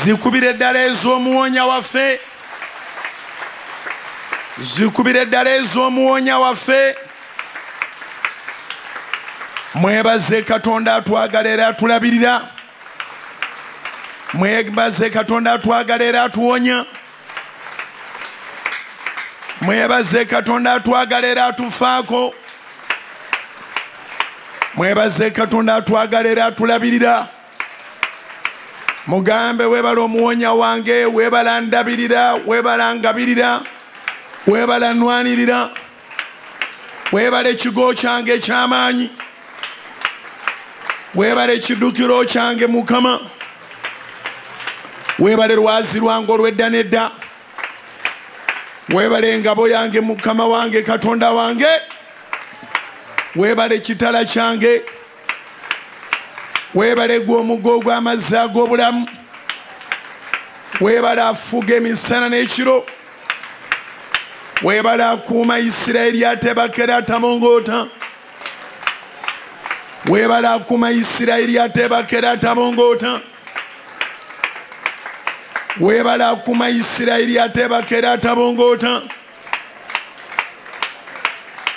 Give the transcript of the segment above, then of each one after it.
zikubire ddala ez'omuwonya waffe, zikubire ddala ez'omuwonya waffe. Mwebaze Katonda atwagala era atulabirira, mwebaze Katonda atwagala era atuwonya, mwebaze Katonda atwagala era atufaako, mwebaze Katonda atwagala era atulabirira. Mugambe webala omuwonya wange, webala ndabirira, webala ngabirira, webala nwanirira, webala ekigo kyange eky'amaanyi, webala ekiddukiro kyange Mukama, webale lwazi lwange olw'edda n'edda, webale engabo yange Mukama wange Katonda wange, webale ekitala kyange, webale gwe omuggo ogw'amazzi ag'obulamu, webale afuga emisana n'ekiro, webale akuuma Isirayiri atebaka era atabongoota, webale akuuma Isirayiri atebaka era atabongoota, webale akuuma Isirayiri atebaka era atabongoota,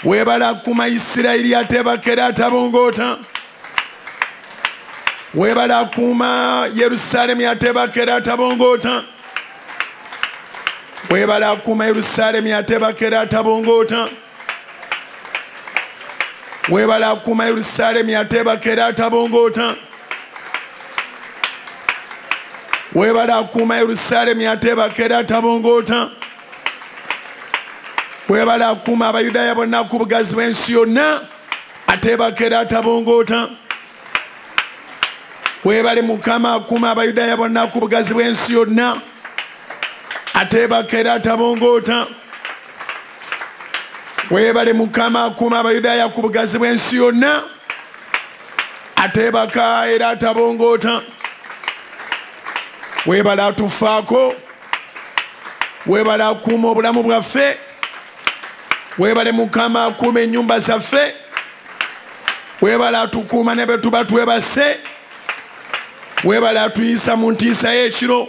webale akuuma Isirayiri atebaka era atabongoota, webale akuuma Yerusaalemi atebaka era atabongoota, webale akuuma Yerusaalemi atebaka era atabongoota, webale akuuma Yerusaalemi atebaka era atabongoota, webale akuuma Yerusaalemi atebaka era atabongoota, webale akuuma Abayudaaya bonna ku bugazi bw'ensi yonna atebaka era atabongoota, webale Mukama akuuma Abayudaaya bonna ku bugazi bw'ensi yonna atebaka era atabongoota, webale Mukama akuuma Abayudaaya ku bugazi bw'ensi yonna atebaka era atabongoota, webale atufaako, webale akuuma obulamu bwaffe, webale Mukama akuuma ennyumba zaffe, webale atukuuma ne bwe tuba twebase, webale atuyisa mu ntiisa y'ekiro,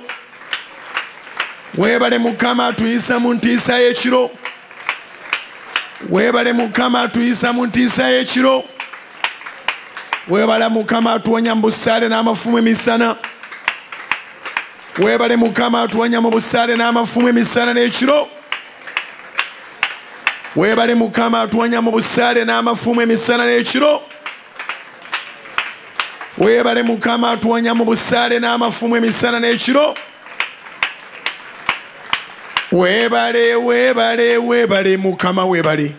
webale Mukama atuyisa mu ntiisa y'ekiro, webale Mukama atuyisa mu ntiisa y'ekiro, webale Mukama atuwonya mu busaale n'amafumu emisana, webale Mukama atuwonya mu busaale n'amafumu emisana n'ekiro, webale Mukama atuwonya mu busaale n'amafumu emisana n'ekiro, webale Mukama atuwonya mu busaale n'amafumu emisana n'ekiro, webale webale webale Mukama webale,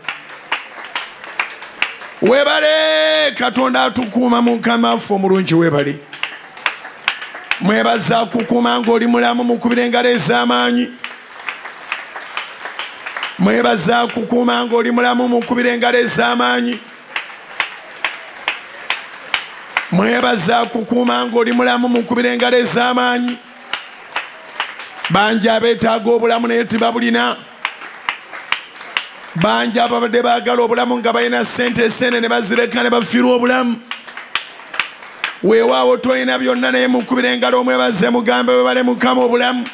webale Katonda atukuuma Mukama affe omulungi webale, mwebaza kukuuma ng'oli mulamu mukubire engalo ez'amaanyi, mwebaza kukuuma ng'oli mulamu mukubire engalo ez'amaanyi, mwebaza kukuuma ng'oli mulamu mukubire engalo ez'amaanyi. Bangi abeetaaga obulamu naye tibabulina, bangi ababadde baagala obulamu nga balina ssente essene ne bazireka ne bafiirwa obulamu. Weewaawo tolina byonna naye mukubire engalo omwebaze mugambe webale Mukama obulamu.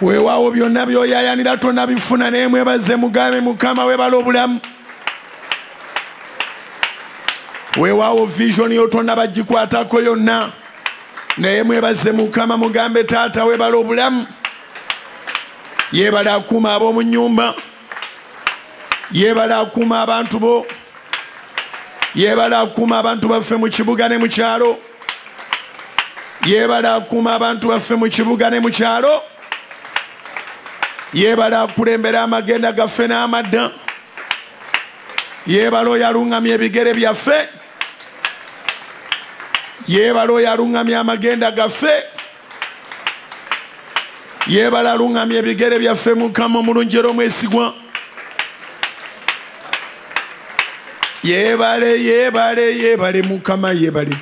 Weewaawo byonna by'oyaayanira tonnabifuna naye mwebaze mugambe Mukama webale obulamu. Weewaawo vision yo tonnabagikwatako yonna naye mwebaze Mukama mugambe Taata webale obulamu. Yeebale akuuma ab'omu nnyumba, yeebale akuuma abantu bo, yeebale akuuma abantu baffe mu kibuga ne mu kyalo, yeebale akuuma abantu baffe mu kibuga ne mu kyalo, yeebale akulembera amagenda gaffe n'amadda, yeebale oyo aluŋŋamya ebigere byaffe, yeebale oyo aluŋŋamya amagenda gaffe, yeebale aluŋŋamya ebigere byaffe Mukama omulungi era omwesigwa. Yeebale yeebale yeebale Mukama yeebale,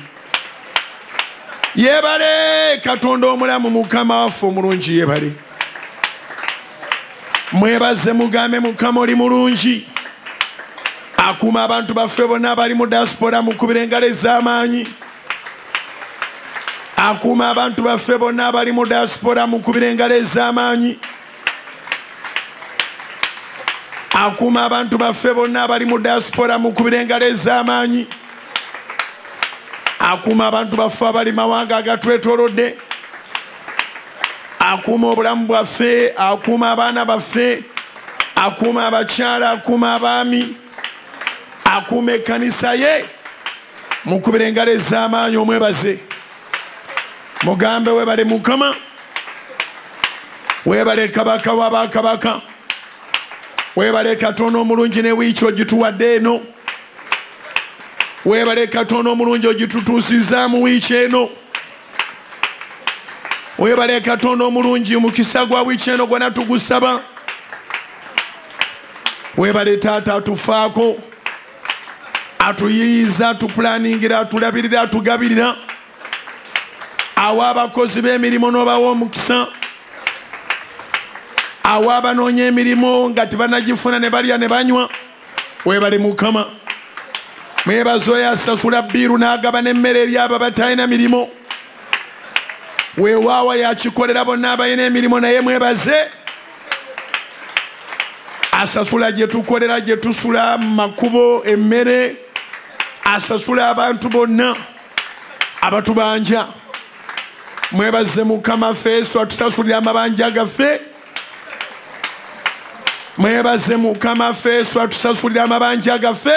yeebale Katonda omulamu Mukama waffe omulungi yeebale. Mwebaze mugambe Mukama oli mulungi, akuuma abantu baffe bonna abali mu diaspora mukubire engalo ez'amaanyi, akuuma abantu baffe bonna abali mu diaspora mukubira engalo ez'amaanyi. Akuuma abantu baffe bonna abali mu diaspora mukubira engalo ez'amaanyi. Akuuma abantu baffe abali mawanga agatwetoolodde. Akuuma obulamu bwaffe, akuuma abaana baffe, akuuma abakyala, akuuma abaami, akuuma ekkanisa ye. Mukubira engalo ez'amaanyi omwebaze. Mugambe webale Mukama, webale Kabaka wa bakabaka, webale Katonda omulungi ne wiiki ogituwadde eno, webale Katonda omulungi ogitutuusizza mu wiiki eno, webale Katonda omulungi mukisa gwa wiiki eno gwonna tugusaba, webale Taata atufaako, atuyiyiza, atupulaningira, atulabirira, atugabirira, awa abakozi b'emirimu n'obawa omukisa, awa abanoonya emirimu nga tebanagifuna ne balya ne banywa. Webale Mukama, mwebaze oyo asasula bbiiru n'agaba n'emmere eri abo abatalina mirimu. Weewaawa yakikolera bonna abalina emirimu, naye mwebaze asasula gye tukolera, gye tusula mu makubo, emmere, asasula abantu bonna abatubanja. Mwebaze Mukama Yesu atusasulira amabanja gaffe. Mwebaze Mukama Yesu atusasulira amabanja gaffe.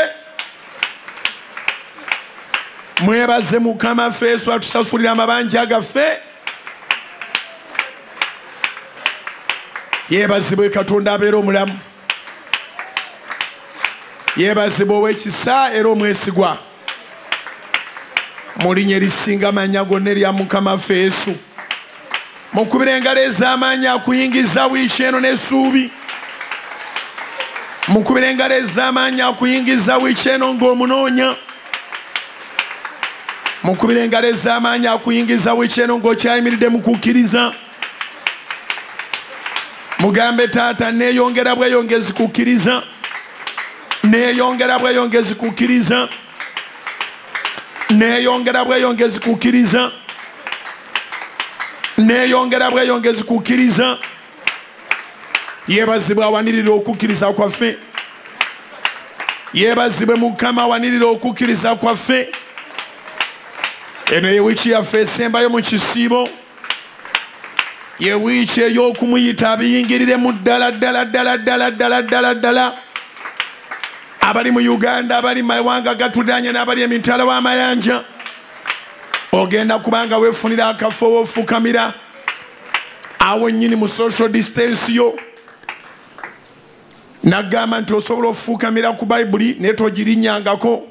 Mwebaze Mukama Yesu atusasulira amabanja gaffe. Yeebazibwe Katonda abeera omulamu. Yeebazibwe ow'ekisa era omwesigwa. Mu linnya erisinga amannya gonna erya Mukama Yesu. Mukubira engalo ez'amaanyi akuyingiza wiiki eno n'essuubi. Mukubira engalo ez'amaanyi akuyingiza wiiki eno ng'omunoonya. Mukubira engalo ez'amaanyi akuyingiza wiiki eno ng'okyayimiridde mu kukkiriza. Mugambe Taata neeyongera bweyongezi kukkiriza. Neeyongera bweyongezi kukkiriza. Neeyongera bweyongezi kukkiriza. Neeyongera bweyongezi kukkiriza. Yeebazibwe awanirira okukkiriza kwaffe. Yeebazibwe Mukama awanirira okukkiriza kwaffe. Eno ye wiiki yaffe esembayo mu kisiibo. Ye wiiki ey'okumuyita abiyingiriremu ddala ddala ddala ddala ddala ddala ddala. Abali mu Uganda, abali mu mawanga gatuliraanye n'abali emitala w'amayanja. Ogenda kubanga weefunira akafo w'ofukamira awo nnyini mu social distance yo. Nagamba nti osobola ofukamira ku Bayibuli naye togirinnyangako.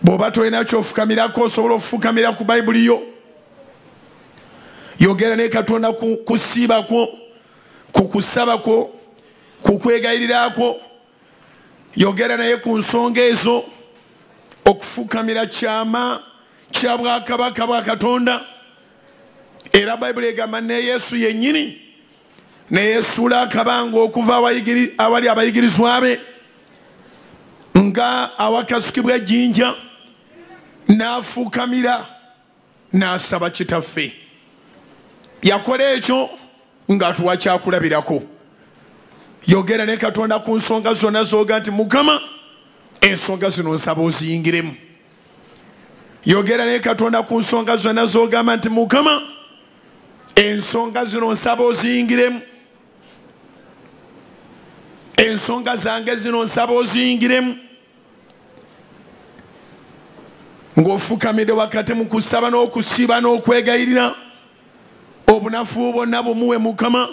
Bw'oba tolina kyofukamirako osobola ofukamira ku Bayibuli yo. Yogera ne Katonda ku kusiibako, ku kusabako, ku kwegayirirako. Yogera naye ku nsonga ezo. Okufukamira kyama kya bwakabaka bwa Katonda. Era Bayibuli egamba ne Yesu yennyini ne yesuula akabanga okuva awali abayigirizwa be nga awakasukibwa ejjinja, n'afukamira n'asaba Kitaffe. Yakola ekyo ng'atuwa kyakulabirako. Yogera ne Katonda ku nsonga zonna z'oga nti Mukama, ensonga zino nsaba oziyingiremu. Yogera ne Katonda ku nsonga zonna z'ogamba nti Mukama, ensonga zino nsaba oziyingiremu. Ensonga zange zino nsaba oziyingiremu. Ng'ofukamidde wakati mu kusaba n'okusiiba n'okwegayirira. Obunafu bwonna bumuwe Mukama.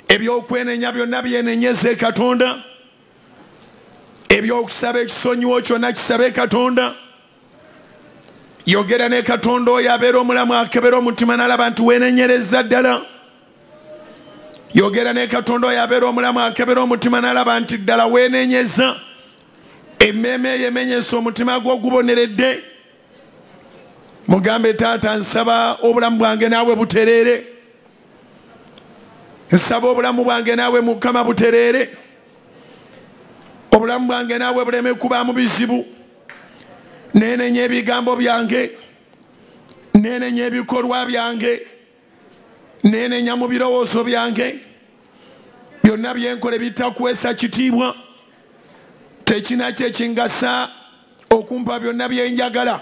Ebyokwenenya byonna byenenyeze Katonda. Ebyokusaba ekisonyiwo kyonna kisabe Katonda. Yogera ne Katonda oyo abeera omulamu akebera omutima n'alaba nti weenenyereza ddala. Yogera ne Katonda oyo abeera omulamu akebera omutima n'alaba nti ddala weenenyeza. Emmeeme eyo emenyesa omutima gwo guboneredde. Mugambe Taata, nsaba obulamu bwange naawe butereere. Nsaba obulamu bwange naawe Mukama butereere. Obulamu bwange naawe buleme kubaamu bizibu. Neenenya ebigambo byange. nenenya ebikolwa byange nenenya mu birowoozo byange byonna byenkola bitakuweesa kitiibwa tekina kye kingasa okumpa byonna byenjagala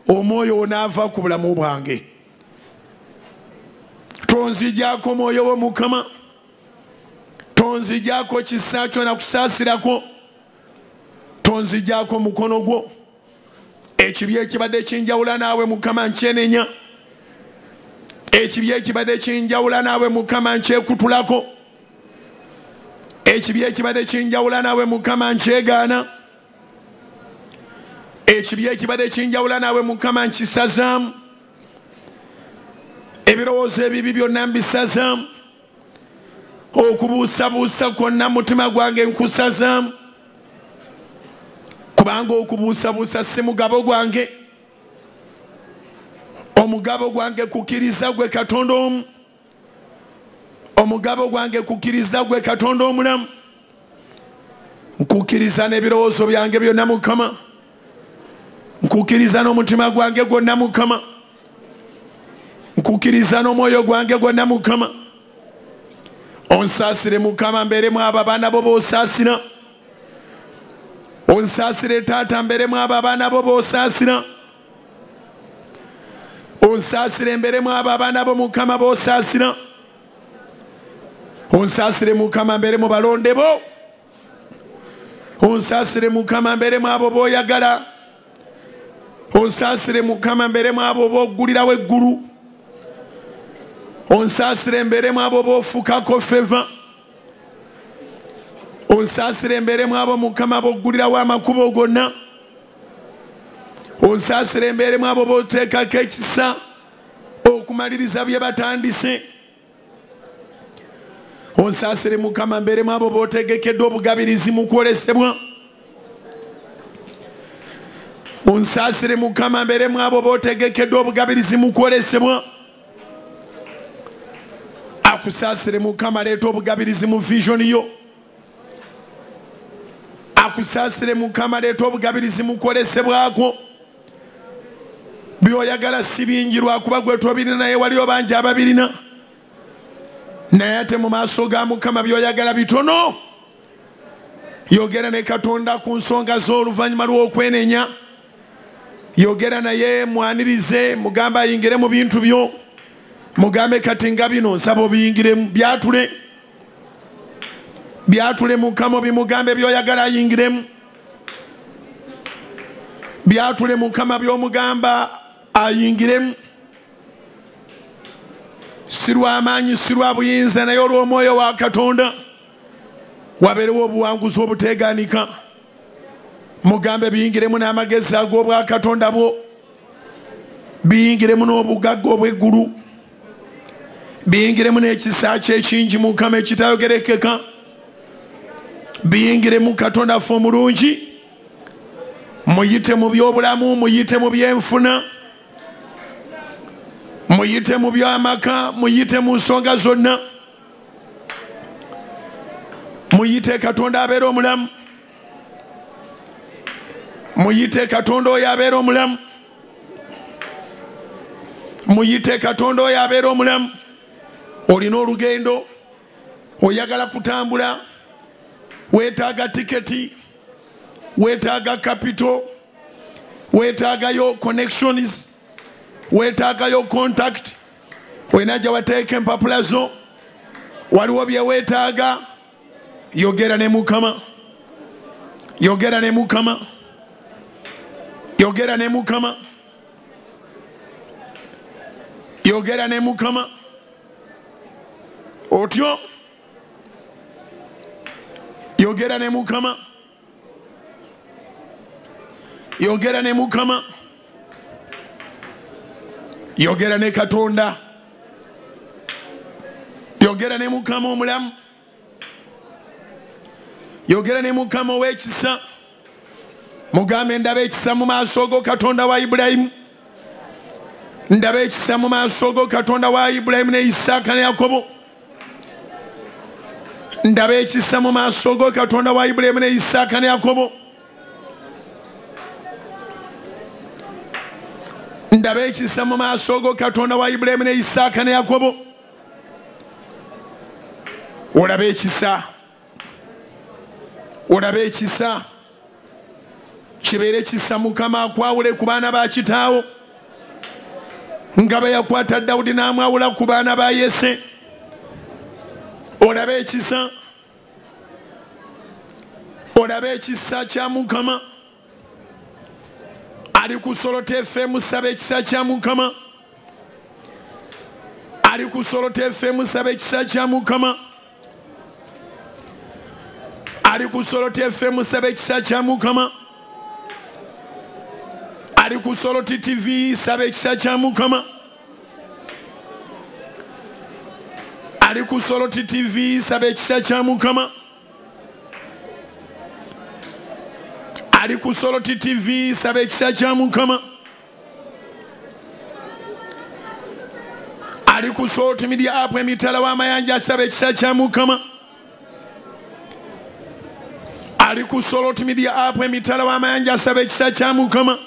omwoyo wo naava ku bulamu bwange tonzijaako mwoyo wo Mukama tonzijaako kisa kyo nakusaasirako tonzijaako mukono gwo ekibi ekibadde kinjawula naawe Mukama nkyenenya ekibi ekibadde kinjawula naawe Mukama nkyekutulako ekibi ekibadde kinjawula naawe Mukama nkyegaana ekibi ekibadde kinjawula naawe Mukama nkisazaamu ebirowoozo ebibi byonna mbisazaamu okubuusabuusa kwonna mutima gwange nkusazaamu kubanga okubuusabuusa si mugabo gwange omugabo gwange kukkiriza gwe Katonda omu omugabo gwange kukkiriza gwe Katonda omulamu nkukkiriza n'ebirowoozo byange byonna Mukama nkukkiriza n'omutima gwange gwonna Mukama nkukkiriza n'omwoyo gwange gwonna Mukama onsaasire Mukama mbeeremu abo abaana bo b'osaasira onsaasire taata mbeeremu abo abaana bo b'osaasira onsaasire mbeeremu abo abaana bo Mukama b'osaasira onsaasire Mukama mbeeremu balonde bo onsaasire Mukama mbeeremu abo b'oyagala onsaasire Mukama mbeeremu abo b'oggulirawo eggulu onsaasire mbeeremu abo b'ofukako feva onsaasire mbeeremu abo Mukama b'oggulirawo amakubo gonna onsaasire mbeeremu abo b'oteekako ekisa okumaliriza bye batandise onsaasire Mukama mbeeremu abo b'otegekedde obugabirizi mu kwolesebwa onsaasire Mukama mbeeremu abo b'otegekedde obugabirizi mu kwolesebwa akusaasire Mukama leeta obugabirizi mu vision yo akusaasire Mukama leeta obugabirizi mu kwolesebwako byoyagala si bingi lwakuba gwe tobirina naye waliyo bangi ababirina naye ate mu maaso ga Mukama byoyagala bitono yogera ne Katonda ku nsonga z'oluvannyuma lw'okwenenya yogera naye mwanirize mugambe ayingire mu bintu byo mugambe kati nga bino nsaba obiyingiremu byatule Mukama bimugambe byoyagala ayingiremu byatule Mukama byomugamba ayingiremu si lw'amaanyi si lwa buyinza naye olw'omwoyo wa Katonda wabeerewo obuwanguzi obuteegaanika mugambe biyingiremu n'amagezi ag'obwa Katonda bwo biyingiremu n'obugagga obw'eggulu biyingiremu n'ekisa kye ekingi Mukama ekitayogerekeka biyingiremu Katonda ffe omulungi muyite mu by'obulamu muyite mu by'enfuna muyite mu by'amaka muyite mu nsonga zonna muyite Katonda abeera omulamu muyite Katonda oyo abeera omulamu muyite Katonda oyo abeera omulamu olina olugendo oyagala kutambula weetaaga tiketi weetaaga capital weetaagayo connections weetaagayo contact wenajja wateeka empapula zo waliwo bye weetaaga yogera ne Mukama yogera ne Mukama yogera ne Mukama yogera ne Mukama otyo yogera ne Mukama yogera ne Mukama yogera ne Katonda yogera ne Mukama omulamu yogera ne Mukama ow'ekisa mugambe ndaba ekisa mu maaso go Katonda wa Ibulayimu ndaba ekisa mu maaso go Katonda wa Ibulayimu ne Isaaka ne Yakobo ndaba ekisa mu maaso go Katonda wa Ibulayimu ne Isaaka ne Yakobo ndabe ekisa mu maaso go Katonda wa Ibulayimu ne Isaaka ne Yakobo. Olabe ekisa, olabe ekisa, kibeere kisa Mukama akwawule ku baana ba kitaawo nga bwe yakwata Dawudi n'amwawula ku baana ba Yese. Olabe ekisa, olabe ekisa kya Mukama. Ali ku Solote FM saba ekisa kya Mukama. Ali ku Solote FM saba ekisa kya Mukama. Ali ku Solote FM saba ekisa kya Mukama. Ali ku Solote TV saba ekisa kya Mukama. Ali ku Solote TV saba ekisa kya Mukama. Ali ku Solote TV saba ekisa kya Mukama. Ali ku Solote Media App emitala w'amayanja saba ekisa kya Mukama. Ali ku Solote Media App emitala w'amayanja saba ekisa kya Mukama.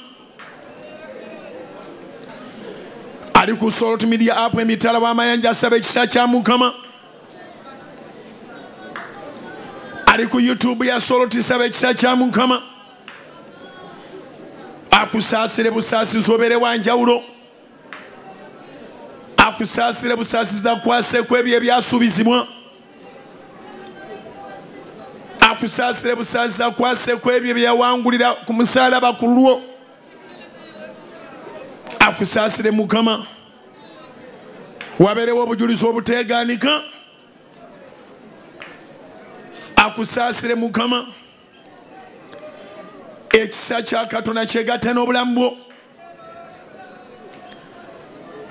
Ali ku Solote Media App emitala w'amayanja saba ekisa kya Mukama. Ali ku YouTube ya Solote saba ekisa kya Mukama. Akusaasire busaasizi obeere wa njawulo. Akusaasire busaasizi akwase ku ebyo ebyasuubizibwa. Akusaasire busaasizi akwase ku ebyo bye yawangulira ku musaalaba ku lwo. Akusaasire Mukama wabeerewo obujulizi obuteegaanika. Akusaasire Mukama ekisa kya Katonda kyegatte n'obulamu bwo.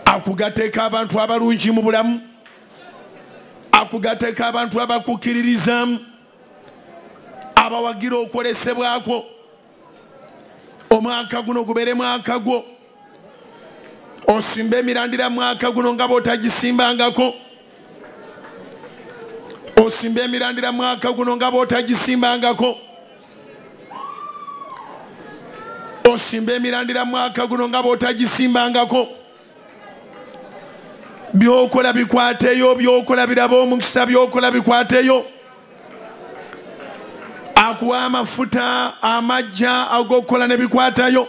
Akugatteko abantu abalungi mu bulamu. Akugatteko abantu abakukkiririzaamu, abawagira okwolesebwako. Omwaka guno gubeere mwaka gwo. Osimbe emirandira mwaka guno nga bw'otagisimbangako. Osimbe emirandira mwaka guno nga bw'otagisimbangako. Osimbe emirandira mwaka guno nga bw'otagisimbangako. Byokola bikwateyo, byokola biraba omukisa, byokola bikwateyo. Akuwa amafuta amajja ag'okukola ne bikwatayo.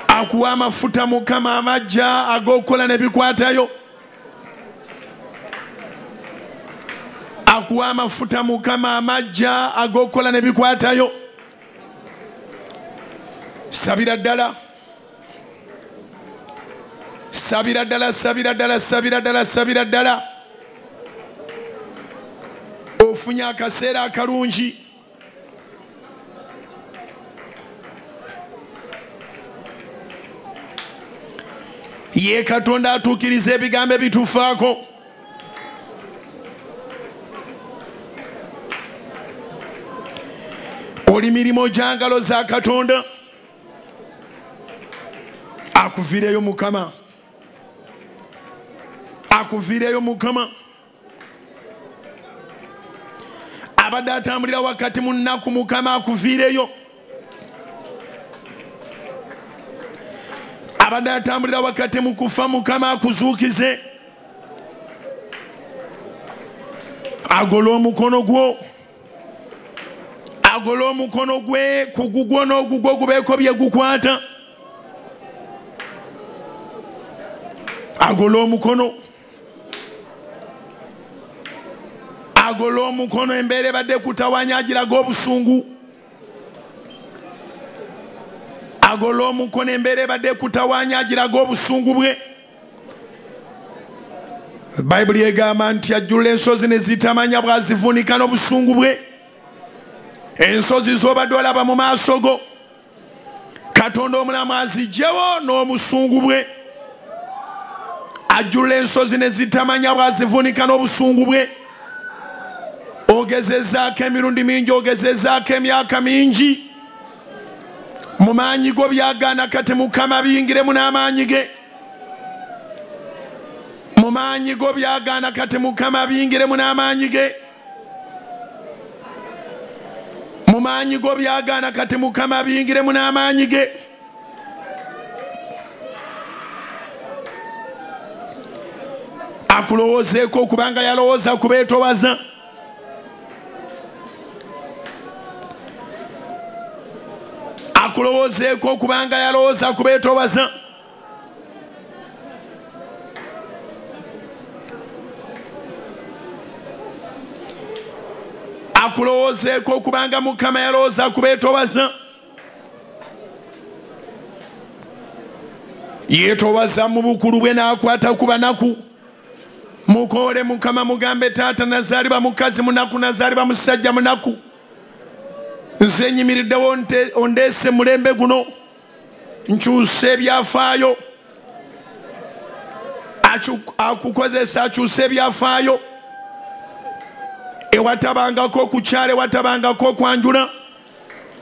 Akuwa amafuta Mukama amajja ag'okukola ne bikwatayo. Akuwa amafuta Mukama amajja ag'okukola ne bikwatayo. Sabira ddala, sabira ddala, sabira ddala, sabira ddala, sabira ddala. Ofunye akaseera akalungi. Ye Katonda atuukiriza ebigambo ebitufaako. Oli mirimo gya ngalo za Katonda. Akuviireyo Mukama, akuviireyo Mukama. Abadde atambulira wakati mu nnaku, Mukama akuviireyo. Abadde atambulira wakati mu kufa, Mukama akuzuukize. Agola omukono gwo, agola omukono gwe ku gugwo n'ogugwo gubeeko bye gukwata. Agola omukono, agola omukono. Embeera ebadde kutawanya agiraga obusungu. Agola omukono, embeera ebadde kutawanya agiraga obusungu bwe. Bayibuli egamba nti ajjula ensozi ne zitamanya bw'azivuunika n'obusungu bwe. Ensozi z'obadde olaba mu maaso go, Katonda omulamu aziggyewo n'obusungu bwe. Ajjula ensozi ne zitamanya bw'azivuunika n'obusungu bwe. Ogezezzaako emirundi mingi, ogezezzaako emyaka mingi. Mu maanyi go byagaana, kati Mukama biyingiremu n'amaanyi ge. Mu maanyi go byagaana, kati Mukama biyingiremu n'amaanyi ge. mu maanyi go byagaana kati Mukama biyingiremu n'amaanyi ge. Akulowoozeeko kubanga yalowooza kubeetowaza. Akulowoozeeko kubanga yalowooza kubeetowaza. Akulowoozeeko kubanga Mukama yalowooza kubeetowaza. Yeetowaza mu bukulu bwe n'akwata ku banaku. Mukoole Mukama mugambe taata nazaalibwa mukazi munaku, nazaalibwa musajja munaku. Nze nyimiriddewo ondeese mulembe guno. Nkyuse ebyafaayo. Akukozesa akyuse ebyafaayo. Ewatabangako kukyala, ewatabangako kwanjula,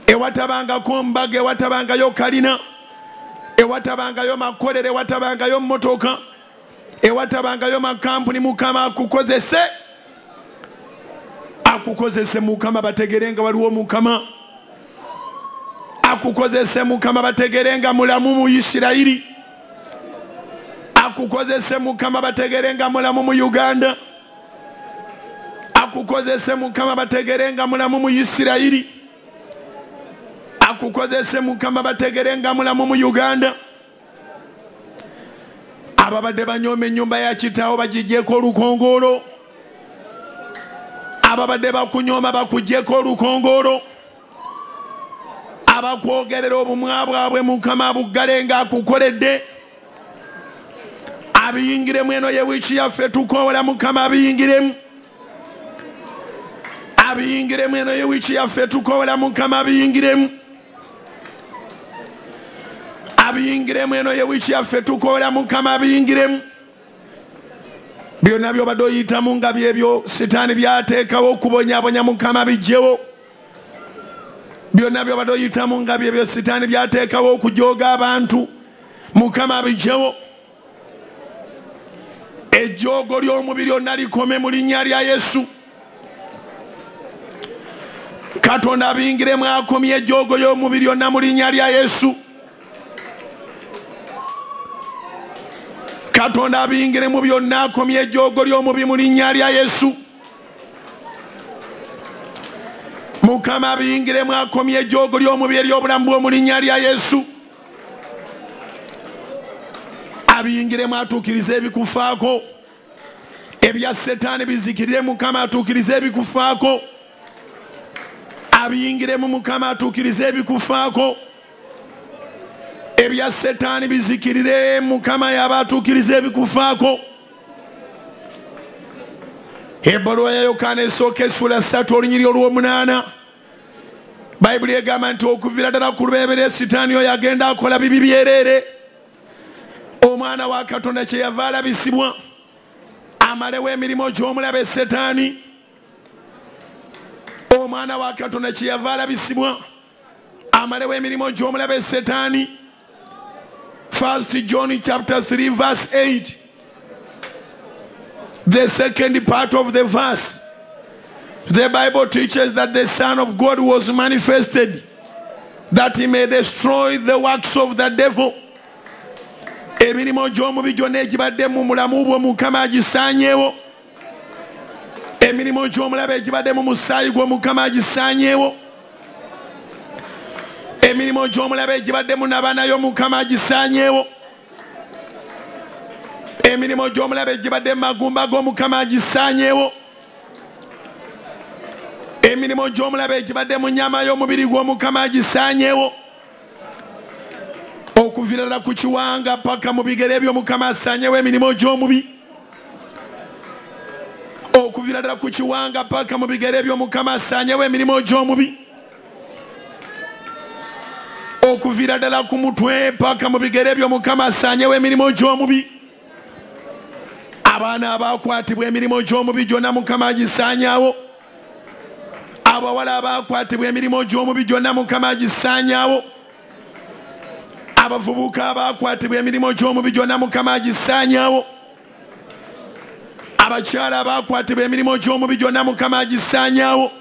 ewatabangako mbaga, ewatabangayo kalina, ewatabangayo makolere, ewatabangayo mmotoka, ewatabangayo makampuni. Mukama akukozese. Akukozese Mukama bategerenga waliwo Mukama. Akukozese Mukama bategerenga mulamu mu Isirayiri. Akukozese Mukama bategerenga mulamu mu Uganda. Akukozese Mukama bategerenga mulamu mu Isirayiri. Akukozese Mukama bategerenga mulamu mu Uganda. Ababadde banyooma ennyumba ya kitaawo bagigyeko olukongolo. Ababadde bakunyooma bakugyeko olukongolo. Abakwogerera obumwa bwabwe Mukama abuggale nga akukoledde. Abiyingiremu eno ye wiiki yaffe tukoola Mukama abiyingiremu. Abiyingiremu eno ye wiiki yaffe tukoola Mukama abiyingiremu. Abiyingiremu eno ye wiiki yaffe tukoola Mukama abiyingiremu. Byonna byobadde oyitamu nga byebyo Setaani byateekawo okubonyaabonya Mukama bijjewo. Byonna byobadde oyitamu nga byebyo Setaani byateekawo okujooga abantu Mukama bijjewo. Ejjoogo ly'omubiri lyonna likome mu linnya lya Yesu. Katonda abiyingiremu akomye ejjoogo y'omubiri yonna mu linnya lya Yesu. Katonda abiyingiremu byonna akomye ejjoogo ly'omubiri mu linnya lya Yesu. Mukama abiyingiremu akomye ejjoogo ly'omubiri ery'obulamu bw'omu linnya lya Yesu. Abiyingiremu atuukirize ebikufaako. Ebya Setaani bizikirire Mukama atuukirize ebikufaako. Abiyingiremu Mukama atuukirize ebikufaako. Ebya Setaani bizikirire Mukama yaba atuukirize ebikufaako. Ebbaluwa ya Yokaana esooka essula 3 olunyiriri olw'omunaana. Bayibuli egamba nti okuviira ddala ku lubereberye Setaani oyo agenda akola bibi byereere. Omwana wa Katonda kyeyava alabisibwa amalewo emirimu gy'omulabe Setaani. Omwana wa Katonda kyeyava alabisibwa amalewo emirimu gy'omulabe Setaani. 1 John chapter 3 verse 8. The second part of the verse, the Bible teaches that the Son of God was manifested that he may destroy the works of the devil. Emirimu gy'omubiri gyonna egibadde mu mulamu bwo Mukama agisaanyeewo. Emirimu gy'omulabe egibadde mu musaayi gwo Mukama agisaanyeewo. Emirimu gy'omulabe egibadde mu nabanayo Mukama agisaanyeewo. Emirimu gy'omulabe egibadde mu magumba go Mukama agisaanyeewo. Emirimu gy'omulabe egibadde mu nnyama y'omubiri gwo Mukama agisaanyeewo. Okuviira ddala ku kiwanga paka mu bigere byo Mukama asaanyeewo emirimu gy'omubi. Okuviira ddala ku kiwanga paka mu bigere byo Mukama asaanyeewo emirimu gy'omubi. Okuviira ddala ku mutwe paka mu bigere byo Mukama asaanyeewo emirimu gy'omubi. Abaana abakwatibwa emirimu gy'omubi gyonna Mukama agisaanyaawo. Abawala abakwatibwa emirimu gy'omubi gyonna Mukama agisaanyaawo. Abavubuka abakwatibwa emirimu gy'omubi gyonna Mukama agisaanyaawo. Abakyala abakwatibwa emirimu gy'omubi gyonna Mukama agisaanyaawo.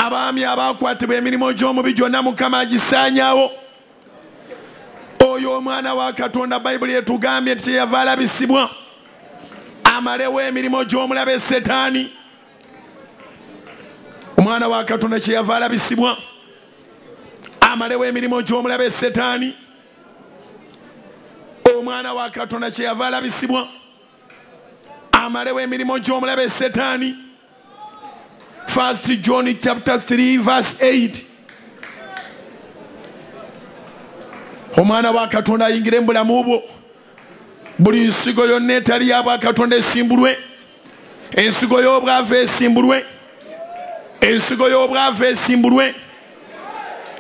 abaami abakwatibwa emirimu gy'omubi gyonna Mukama agisaanyaawo. Oyo omwana wa Katonda Bayibuli etugambye nti yava alabisibwa amalewo emirimu gy'omulabe Setaani. Omwana wa Katonda kyeyava alabisibwa amalewo emirimu gy'omulabe Setaani. Omwana wa Katonda kyeyava alabisibwa amalewo emirimu gy'omulabe Setaani. 1 John chapter 3 verse 8. Omwana wa Katonda ayingire mu bulamu bwo. Buli nsigo yonna etali ya bwa Katonda esimbulwe. Ensigo y'obwavu esimbulwe. Ensigo y'obwavu esimbulwe.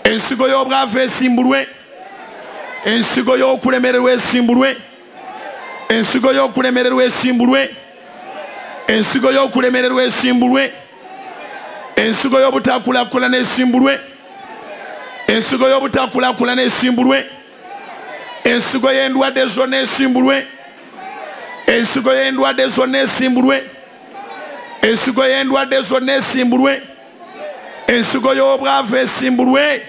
Ensigo y'obwavu esimbulwe. Ensigo y'okulemererwa esimbulwe. Ensigo y'okulemererwa esimbulwe. Ensigo y'okulemererwa esimbulwe. Ensigo y'obutakulakulana esimbulwe. Ensigo y'obutakulakulana esimbulwe. Ensigo y'endwadde zonna esimbulwe. Ensigo y'endwadde zonna esimbulwe. Ensigo y'endwadde zonna esimbulwe. Ensigo y'obwavu esimbulwe.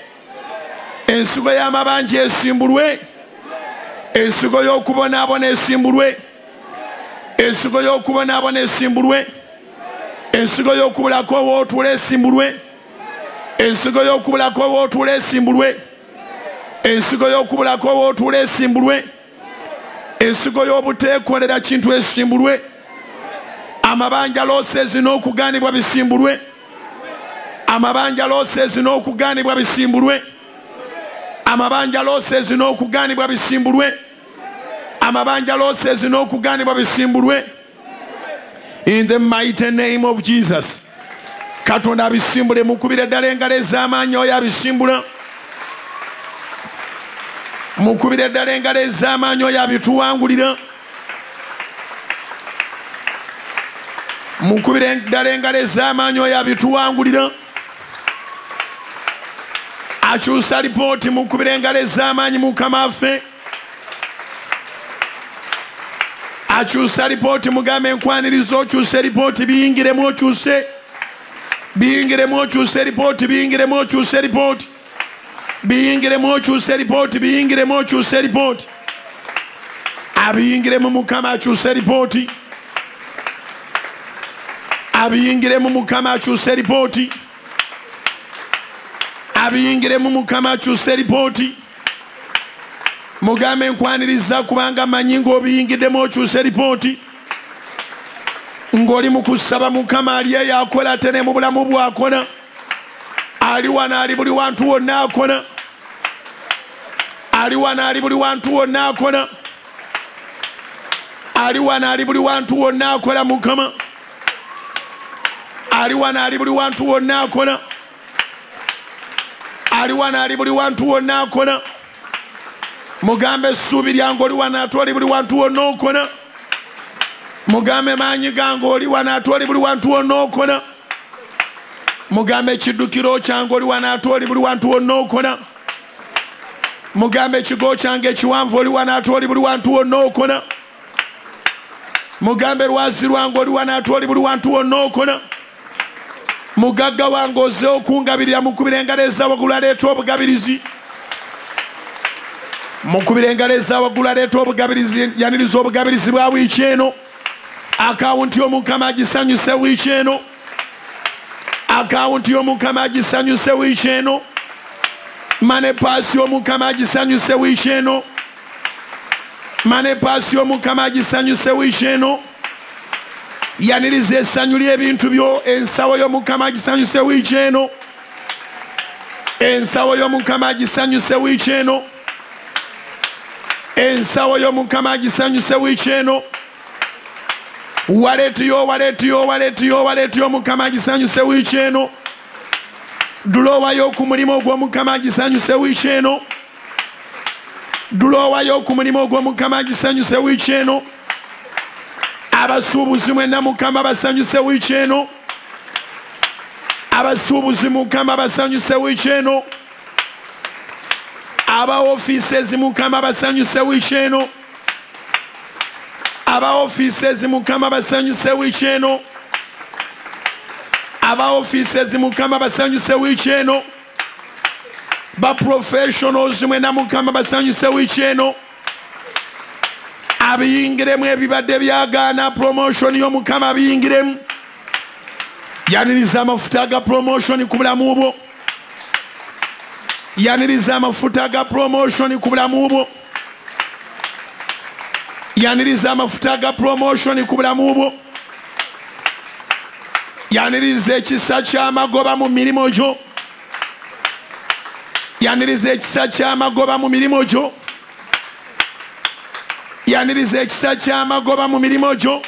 Ensigo y'amabanja esimbulwe. Ensigo y'okubonaabona esimbulwe. Ensigo y'okubonaabona esimbulwe. Ensigo y'okubulako w'otuula esimbulwe. Ensigo y'okubulako w'otuula esimbulwe. Ensigo y'okubulako w'otuula esimbulwe. Ensigo y'obuteekolera kintu esimbulwe. Amabanja loosezi n'okugaanibwa bisimbulwe. Amabanja loosezi n'okugaanibwa bisimbulwe. Amabanja loosezi n'okugaanibwa bisimbulwe. Amabanja loosezi n'okugaanibwa bisimbulwe. In the mighty name of Jesus. Katonda abisimbule mukubire ddala engalo ez'amaanyi oyo abisimbula. Mukubire ddala engalo ez'amaanyi oyo abituwangulira. Mukubire ddala engalo ez'amaanyi oyo abituwangulira. Akyusa lipooti mukubire engalo ez'amaanyi Mukama waffe. Akyusa lipooti mugambe enkwanirizo okyuse lipooti biyingiremu okyuse. Biyingiremu okyuse lipooti biyingiremu okyuse lipooti. Biyingiremu okyuse lipooti biyingiremu okyuse lipooti. Abiyingiremu Mukama akyuse lipooti. Abiyingiremu Mukama akyuse lipooti. Abiyingiremu Mukama akyuse lipooti. Mugambe nkwaniriza kubanga manyi ng'obiyingiddemu okyuse lipooti. Ng'oli mu kusaba Mukama ali eyo akola ate ne mu bulamu bw'akola. Ali wano ali buli wantu wonna akola. Ali wano ali buli wantu wonna akola. Ali wano ali buli wantu wonna akola Mukama. Ali wano ali buli wantu wonna akola. Ali wano ali buli wantu wonna akola. Mugambe essuubi lyange oli wano ate oli buli wantu wonna okola. Mugambe maanyi gange oli wano ate oli buli wantu wonna okola. Mugambe ekiddukiro kyange oli wano ate oli buli wantu wonna okola. Mugambe ekigo kyange ekiwanvu oli wano ate oli buli wantu wonna okola. Mugambe lwazi lwange oli wano ate oli buli wantu wonna okola. Mugagga wange ozze okungabirira mukubire engalo ez'awaggulu aleeta obugabirizi. Mukubire engalo ez'awaggulu aleeta obugabirizi yaniriza obugabirizi bwa wiiki eno. Akawunti y'Omukama agisanyuse wiiki eno. Akawunti y'Omukama agisanyuse wiiki eno. Mane paasi y'Omukama agisanyuse wiiki eno. Mane paasi y'Omukama agisanyuse wiiki eno. Yaniriza essanyu ly'ebintu byo. Ensawo y'Omukama agisanyuse wiiki eno. Ensawo y'Omukama agisanyuse wiiki eno. Ensawo y'Omukama agisanyuse wiiki eno. Waleti y'Omukama agisanyuse wiiki eno. Dulowa y'oku mulimu ogw'Omukama agisanyuse wiiki eno. Dulowa y'oku mulimu ogw'Omukama agisanyuse wiiki eno. Abasuubuzi mwenna Mukama basanyuse wiiki eno. Abasuubuzi Mukama basanyuse wiiki eno. Aba offices Mukama basanyuse wiiki eno. Aba offices Mukama basanyuse wiiki eno. aba offices mukama basanyuse wiiki eno ba professionals mwena mukama basanyuse wiiki eno abiyingiremu ebibadde byagaana promotion y'omukama abiyingiremu yaniriza amafuta ga promotion ku bulamu bwo yaniriza amafuta ga promotion ku bulamu bwo yaniriza amafuta ga promotion ku bulamu bwo yaniriza ekisa ky'amagoba mu mirimu gyo yaniriza ekisa ky'amagoba mu mirimu gyo yaniriza ekisa ky'amagoba mu mirimu gyo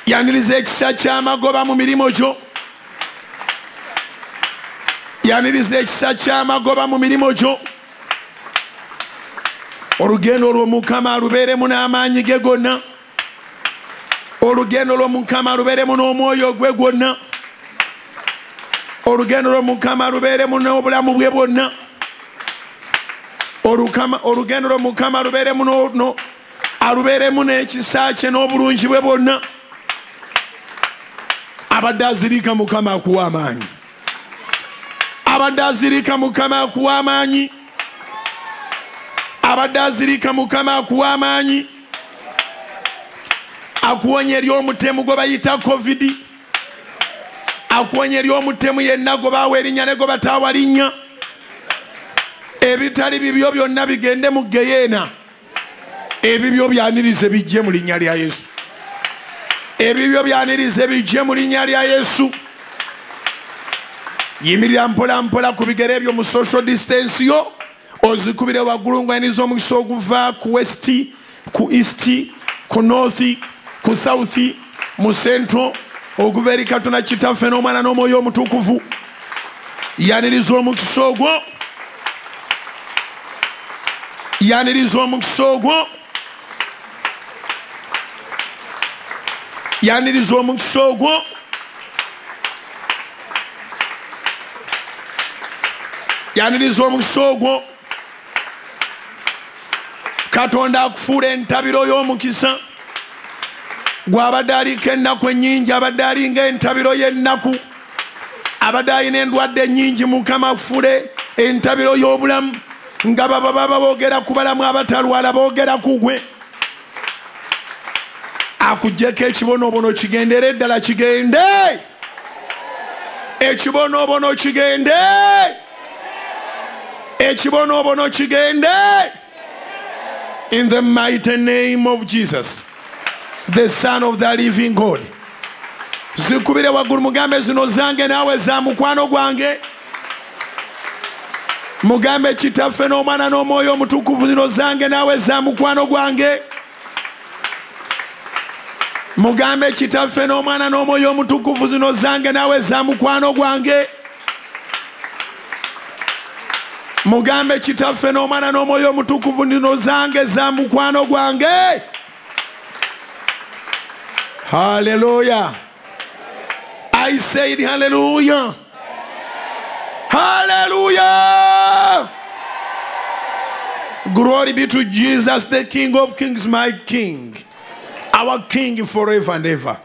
yaniriza ekisa ky'amagoba mu mirimu gyo yaniriza ekisa ky'amagoba mu mirimu gyo olugendo lw'omukama lubeeremu n'amaanyi ge gonna olugendo lw'omukama lubeeremu n'omwoyo gwe gwonna olugendo lw'omukama lubeeremu n'obulamu bwe bwonna olugendo lw'omukama lubeeremu n'ekisa kye n'obulungi bwe bwonna abadde azirika mukama akuwa amaanyi abadde azirika mukama akuwa amaanyi abadde azirika mukama akuwa amaanyi akuwonya eri omutemu gwe bayita covid akuwonya eri omutemu yenna gwe baawa erinnya ne gwe bataawa linnya ebitali bibyo byonna bigende mu geyeena ebibyo byanirize bijje mu linnya lya Yesu ebibyo byanirize bijje mu linnya lya Yesu yimirira mpola mpola ku bigere ebyo mu social distance yo ozikubire waggulu ng'ayiniriza omukisa oguva ku west ku east ku north ku south mu central okuva eri Katonda Kitaffe n'Omwana n'Omwoyo Omutukuvu yaniriza omukisa ogwo yaniriza omukisa ogwo yaniriza omukisa ogwo yaniriza omukisa ogwo Katonda akufuula entabiro y'omukisa gw'abadde aliko ennaku ennyingi abadde alinga entabiro y'ennaku abadde alina endwadde ennyingi mukama afuule entabiro y'obulamu nga baba boogera ku balamu abatalwala boogera ku gwe akuggyeko ekibonoobono kigendere ddala kigende ekibonoobono kigende ekibonoobono kigende in the mighty name of Jesus the Son of the living God zikubire waggulu mugambe zino zange naawe za mukwano gwange mugambe Kitaffe n'Omwana n'Omwoyo Omutukuvu zino zange naawe za mukwano gwange mugambe Kitaffe n'Omwana n'Omwoyo Omutukuvu zino zange naawe za mukwano gwange mugambe Kitaffe n'Omwana n'Omwoyo Omutukuvu zino zange za mukwano gwange. Hallelujah. I said hallelujah. Hallelujah. Glory be to Jesus, the King of Kings, my King, our King forever and ever.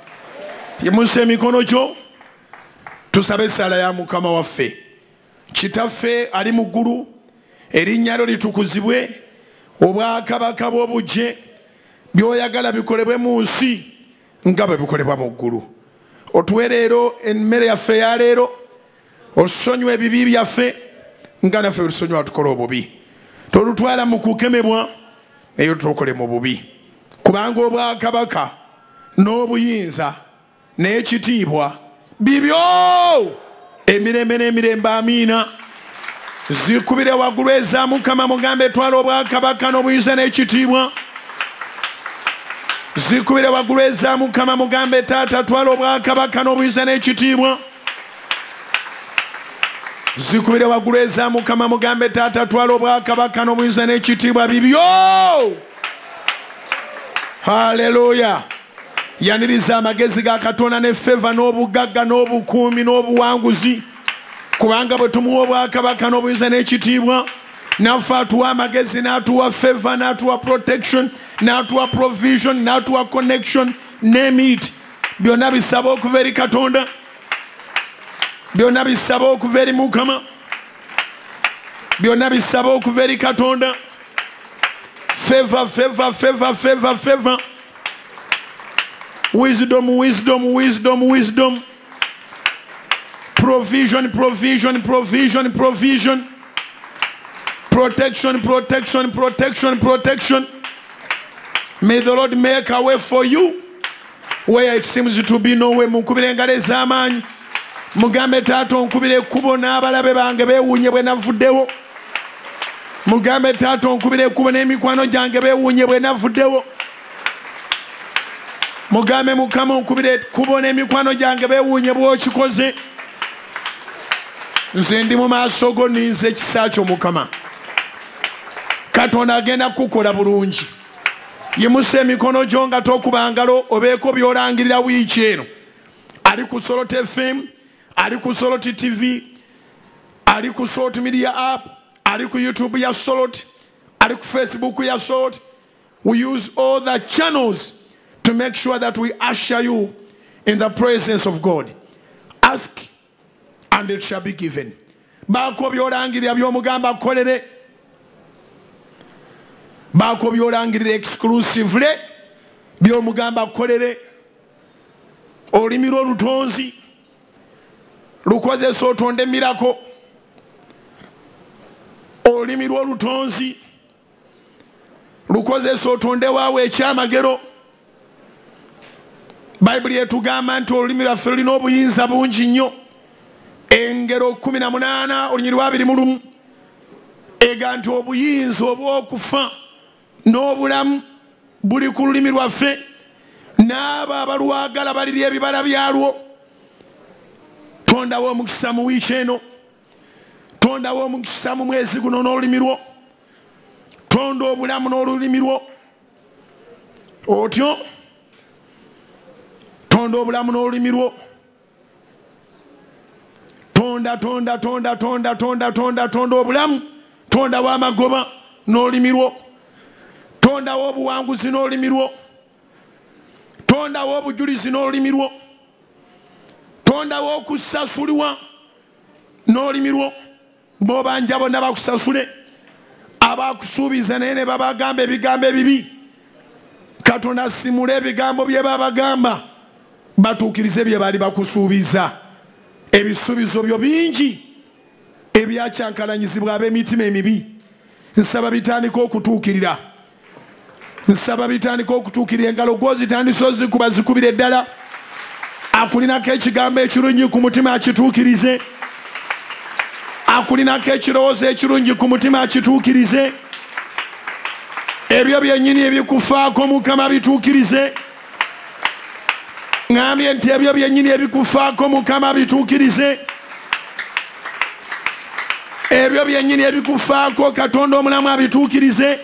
Yemuse mikono jo tusabe sala ya mukama waffe. Kitaffe ali mu ggulu erinnya lyo litukuzibwe obwakabaka bw'obujje byoyagala bikolebwe mu nsi nga bwe bikolebwa mu ggulu. Otuwe leero emmere yaffe ya leero osonyiwa ebibi byaffe nga naffe tusonyiwa tukola obubi tolutwala mu kukemebwa naye tukole mu bubi kubanga obwakabaka n'obuyinza n'ekitiibwa bibyo emirembe n'emirembe amiina zikubire waggulu eza mukama mugambe twala obwakabaka n'obuyinza n'ekitiibwa zikubire waggulu eza mukama mugambe taata twala obwakabaka n'obuyinza n'ekitiibwa zikubire waggulu eza mukama mugambe taata twala obwakabaka n'obuyinza n'ekitiibwa bibyo. Haleluya. Yaniriza amagezi ga Katonda ne feva n'obugagga n'obukuumi n'obuwanguzi kubanga bwe tumuwa obwakabaka n'obuyinza n'ekitiibwa naffe atuwa amagezi n'atuwa feva n'atuwa protection n'atuwa provision n'atuwa connection name it byonna bisaba okuva eri Katonda, byonna bisaba okuva eri Mukama, byonna bisaba okuva eri Katonda. Favor, favor, favor, favor, favor. Wisdom, wisdom, wisdom, wisdom. Provision, provision, provision, provision. Protection, protection, protection, protection. May the Lord make a way for you where it seems to be no way. Mukubire engalo ez'amaanyi. Mugambe Taata onkubire ekkubo n'abalabe bange beewuunye bwe navuddewo. Mugambe Taata onkubire ekkubo n'emikwano gyange beewuunye bwe navuddewo. Mugambe Mukama onkubire ekkubo n'emikwano gyange beewuunye bw'okikoze. Nze ndi mu maaso go nninze ekisa kyo Mukama. Katonda agenda kukola bulungi. Yimusa emikono gyo nga tokuba ngalo obeeko by'olangirira wiiki eno. Ali ku Solot FM, ali ku Solot TV, ali ku Solot Media App, ali ku YouTube ya Solot, ali ku Facebook ya Solot. We use all the channels to make sure that we usher you in the presence of God. Ask and it shall be given. Baako by'olangirira by'omugamba akolere. Baako by'olangirira exclusively by'omugamba akolere. Olulimi lwo lutonzi lukozesa otonde mirako. Olulimi lwo lutonzi lukozesa otonde waawe ekyamagero. Bayibuli etugamba nti olulimi lwaffe lulina obuyinza bungi nnyo. Engero 18 olunyi lwa 21 ega nti obuyinza obw'okufa n'obulamu buli ku lulimi lwaffe. N'abo abalwagala balirya ebibala byalwo. Tondawo omukisa mu wiiki eno. Tondawo omukisa mu mwezi guno n'olulimi lwo. Tonda obulamu n'olulimi lwo. Otyo tonda obulamu n'olulimi lwo. Tonda tonda tonda tonda tonda tonda tonda obulamu. Tonda w'amagoba n'olulimi lwo. Tonda w'obuwanguzi n'olulimi lwo. Tonda w'obujulizi n'olulimi lwo. Tonda w'okusasulibwa n'olulimi lwo. B'obanja bonna bakusasule. Abakusuubiza naye ne babagamba ebigambo ebibi. Katonda asimule ebigambo bye babagamba. Batuukirize bye bali bakusuubiza. Ebisuubizo byo bingi ebyakyankalanyizibwa ab'emitima emibi. Nsaba bitandika okutuukirira. Nsaba bitandika okutuukirira. Engalo gw'ozitandise ozikuba zikubire ddala. Akulinako ekigambo ekirungi ku mutima akituukirize. Akulinako ekirowoozo ekirungi ku mutima akituukirize. Ebyo byennyini ebikufaako Mukama bituukirize. Ngambye nti ebyo byennyini ebikufaako Mukama bituukirize. Ebyo byennyini ebikufaako Katonda omulamu abituukirize.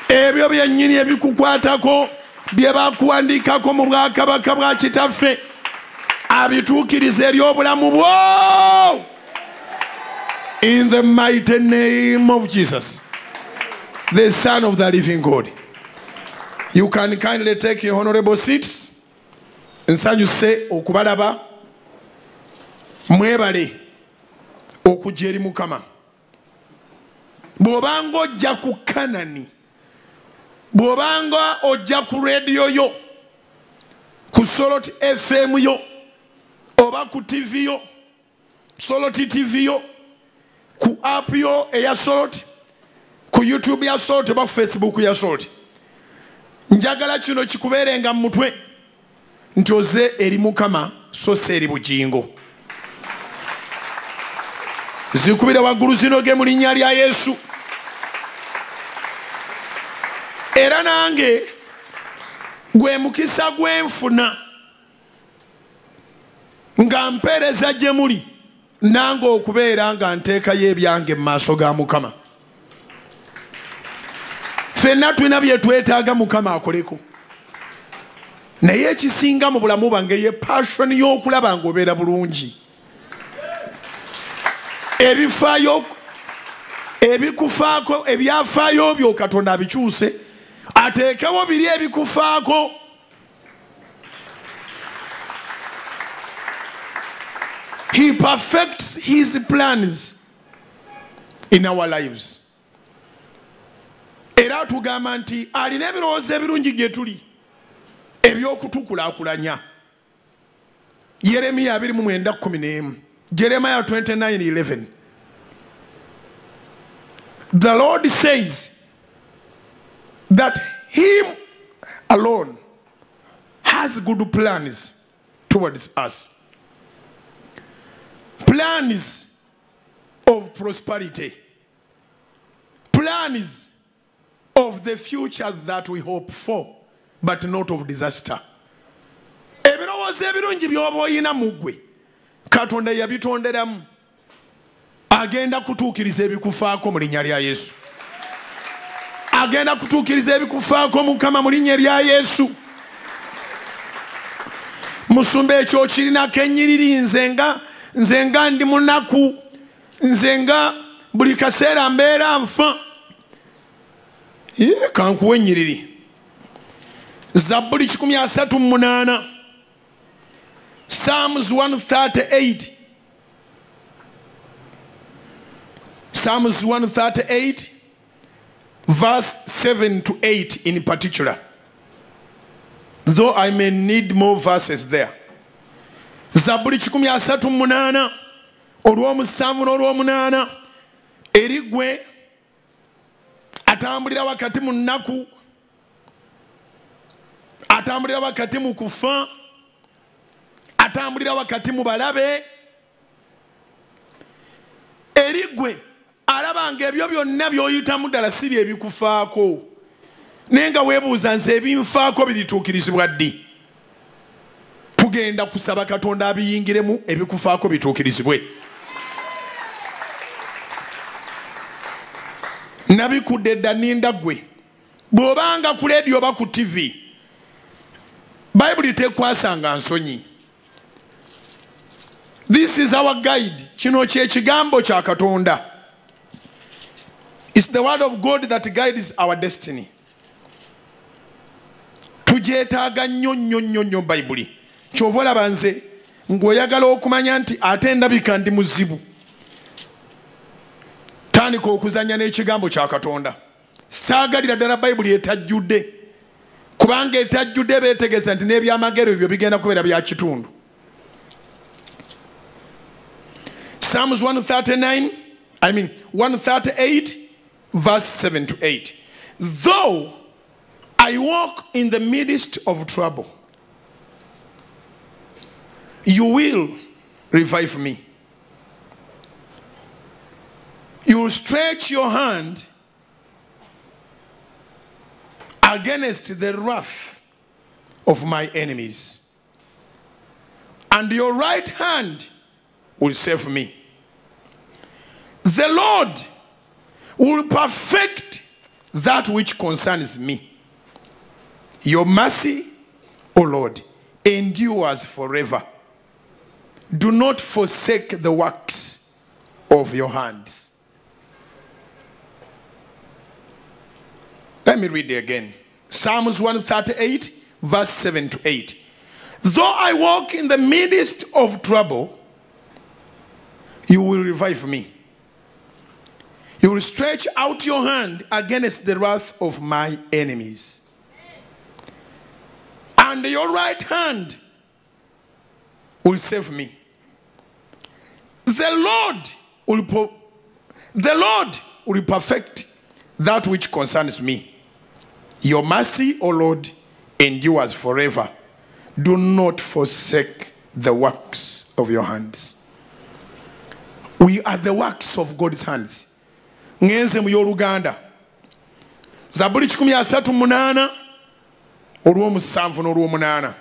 Ebyo byennyini ebikukwatako bye bakuwandiikako mu bwakabaka bwa Kitaffe abituukirize eri obulamu bwo. In the mighty name of Jesus, the Son of the living God. You can kindly take your honorable seats. Nsanyuse okubalaba. Mwebale okujja eri Mukama. Bw'obanga ojja ku Kanani, bw'obanga ojja ku radio yo, ku Solot FM yo, oba ku TV yo, Solot TV yo, ku app yo eya Solot, ku YouTube ya Solot oba Facebook ya Solot. Njagala kino kikubeerenga mu mutwe nti oze eri Mukama so si eri bugingo. Zikubire waggulu zinoge mu linnya lya Yesu. Era nange gwe mukisa gwenfuna nga mpeereza gye muli nange okubeera nga nteekayo ebyange mu maaso ga Mukama. Ffenna tulina bye twetaaga Mukama akoleko. Naye ekisinga mu bulamu bwange ye passion y'okulaba ng'obeera bulungi. Ebifaayo ebikufaako ebyafaayo byo Katonda abikyuse ateekewo biri ebikufaako He perfects his plans in our lives. Era tugamba nti alina ebirowoozo ebirungi gye tuli ebyokutukulakulanya. Yeremiya 29:11. Jeremiah 29:11. The Lord says that Him alone has good plans towards us. Plans of prosperity. Plans of the future that we hope for, but not of disaster. Ebirowoozo ebirungi by'oba oyina mu ggwe Katonda yabitonderamu agenda kutuukiriza ebikufaako mu linnya lya Yesu. Agenda kutuukiriza ebikufaako Mukama mu linnya lya Yesu. Musumba ekyo kirinako ennyiriri nze nga ndi munaku, nze nga buli kaseera mbeera nfa. Kankuwa ennyiriri. Zabbuli 138. Psalms 138. Psalms 138 verse 7 to 8 in particular. Though I may need more verses there. Zabbuli 138 olw'omusanvu n'olw'omunaana eri ggwe atambulira wakati mu nnaku, atambulira wakati mu kufa, atambulira wakati mu balabe, eri ggwe alabanga ebyo byonna by'oyitamu ddala si bye bikufaako, naye nga weebuuza nze ebinfaako birituukirizibwa ddi? Tugenda kusaba Katonda abiyingiremu ebikufaako bituukirizibwe. Nabikudde dda ninda ggwe bw'obanga ku leediyo oba ku TV Bayibuli tekwasanga nsonyi. This is our guide. Kino kye kigambo kya Katonda. It's the word of God that guides our destiny. Tujeetaaga nnyo Bayibuli. Kyova olaba nze ng'oyagala okumanya nti ate ndabika ndi muzibu, tandika okuzanya n'ekigambo kya Katonda. Saagalira ddala Bayibuli etajjudde, kubanga etajjudde beetegeeza nti n'ebyamagero ebyo bigenda kubeera bya kitundu. Psalms 138 verse 7 to 8. Though I walk in the midst of trouble, you will revive me. You will stretch your hand against the wrath of my enemies, and your right hand will save me. The Lord will perfect that which concerns me. Your mercy, O Lord, endures forever. Do not forsake the works of your hands. Let me read it again. Psalms 138 verse 7 to 8. Though I walk in the midst of trouble, you will revive me. You will stretch out your hand against the wrath of my enemies, and your right hand will save me. The Lord will perfect that which concerns me. Your mercy, O Lord, endures forever. Do not forsake the works of your hands. We are the works of God's hands. Ngenze mu y'Oluganda. Zabbuli 138 olw'omusanvu n'olw'omunaana.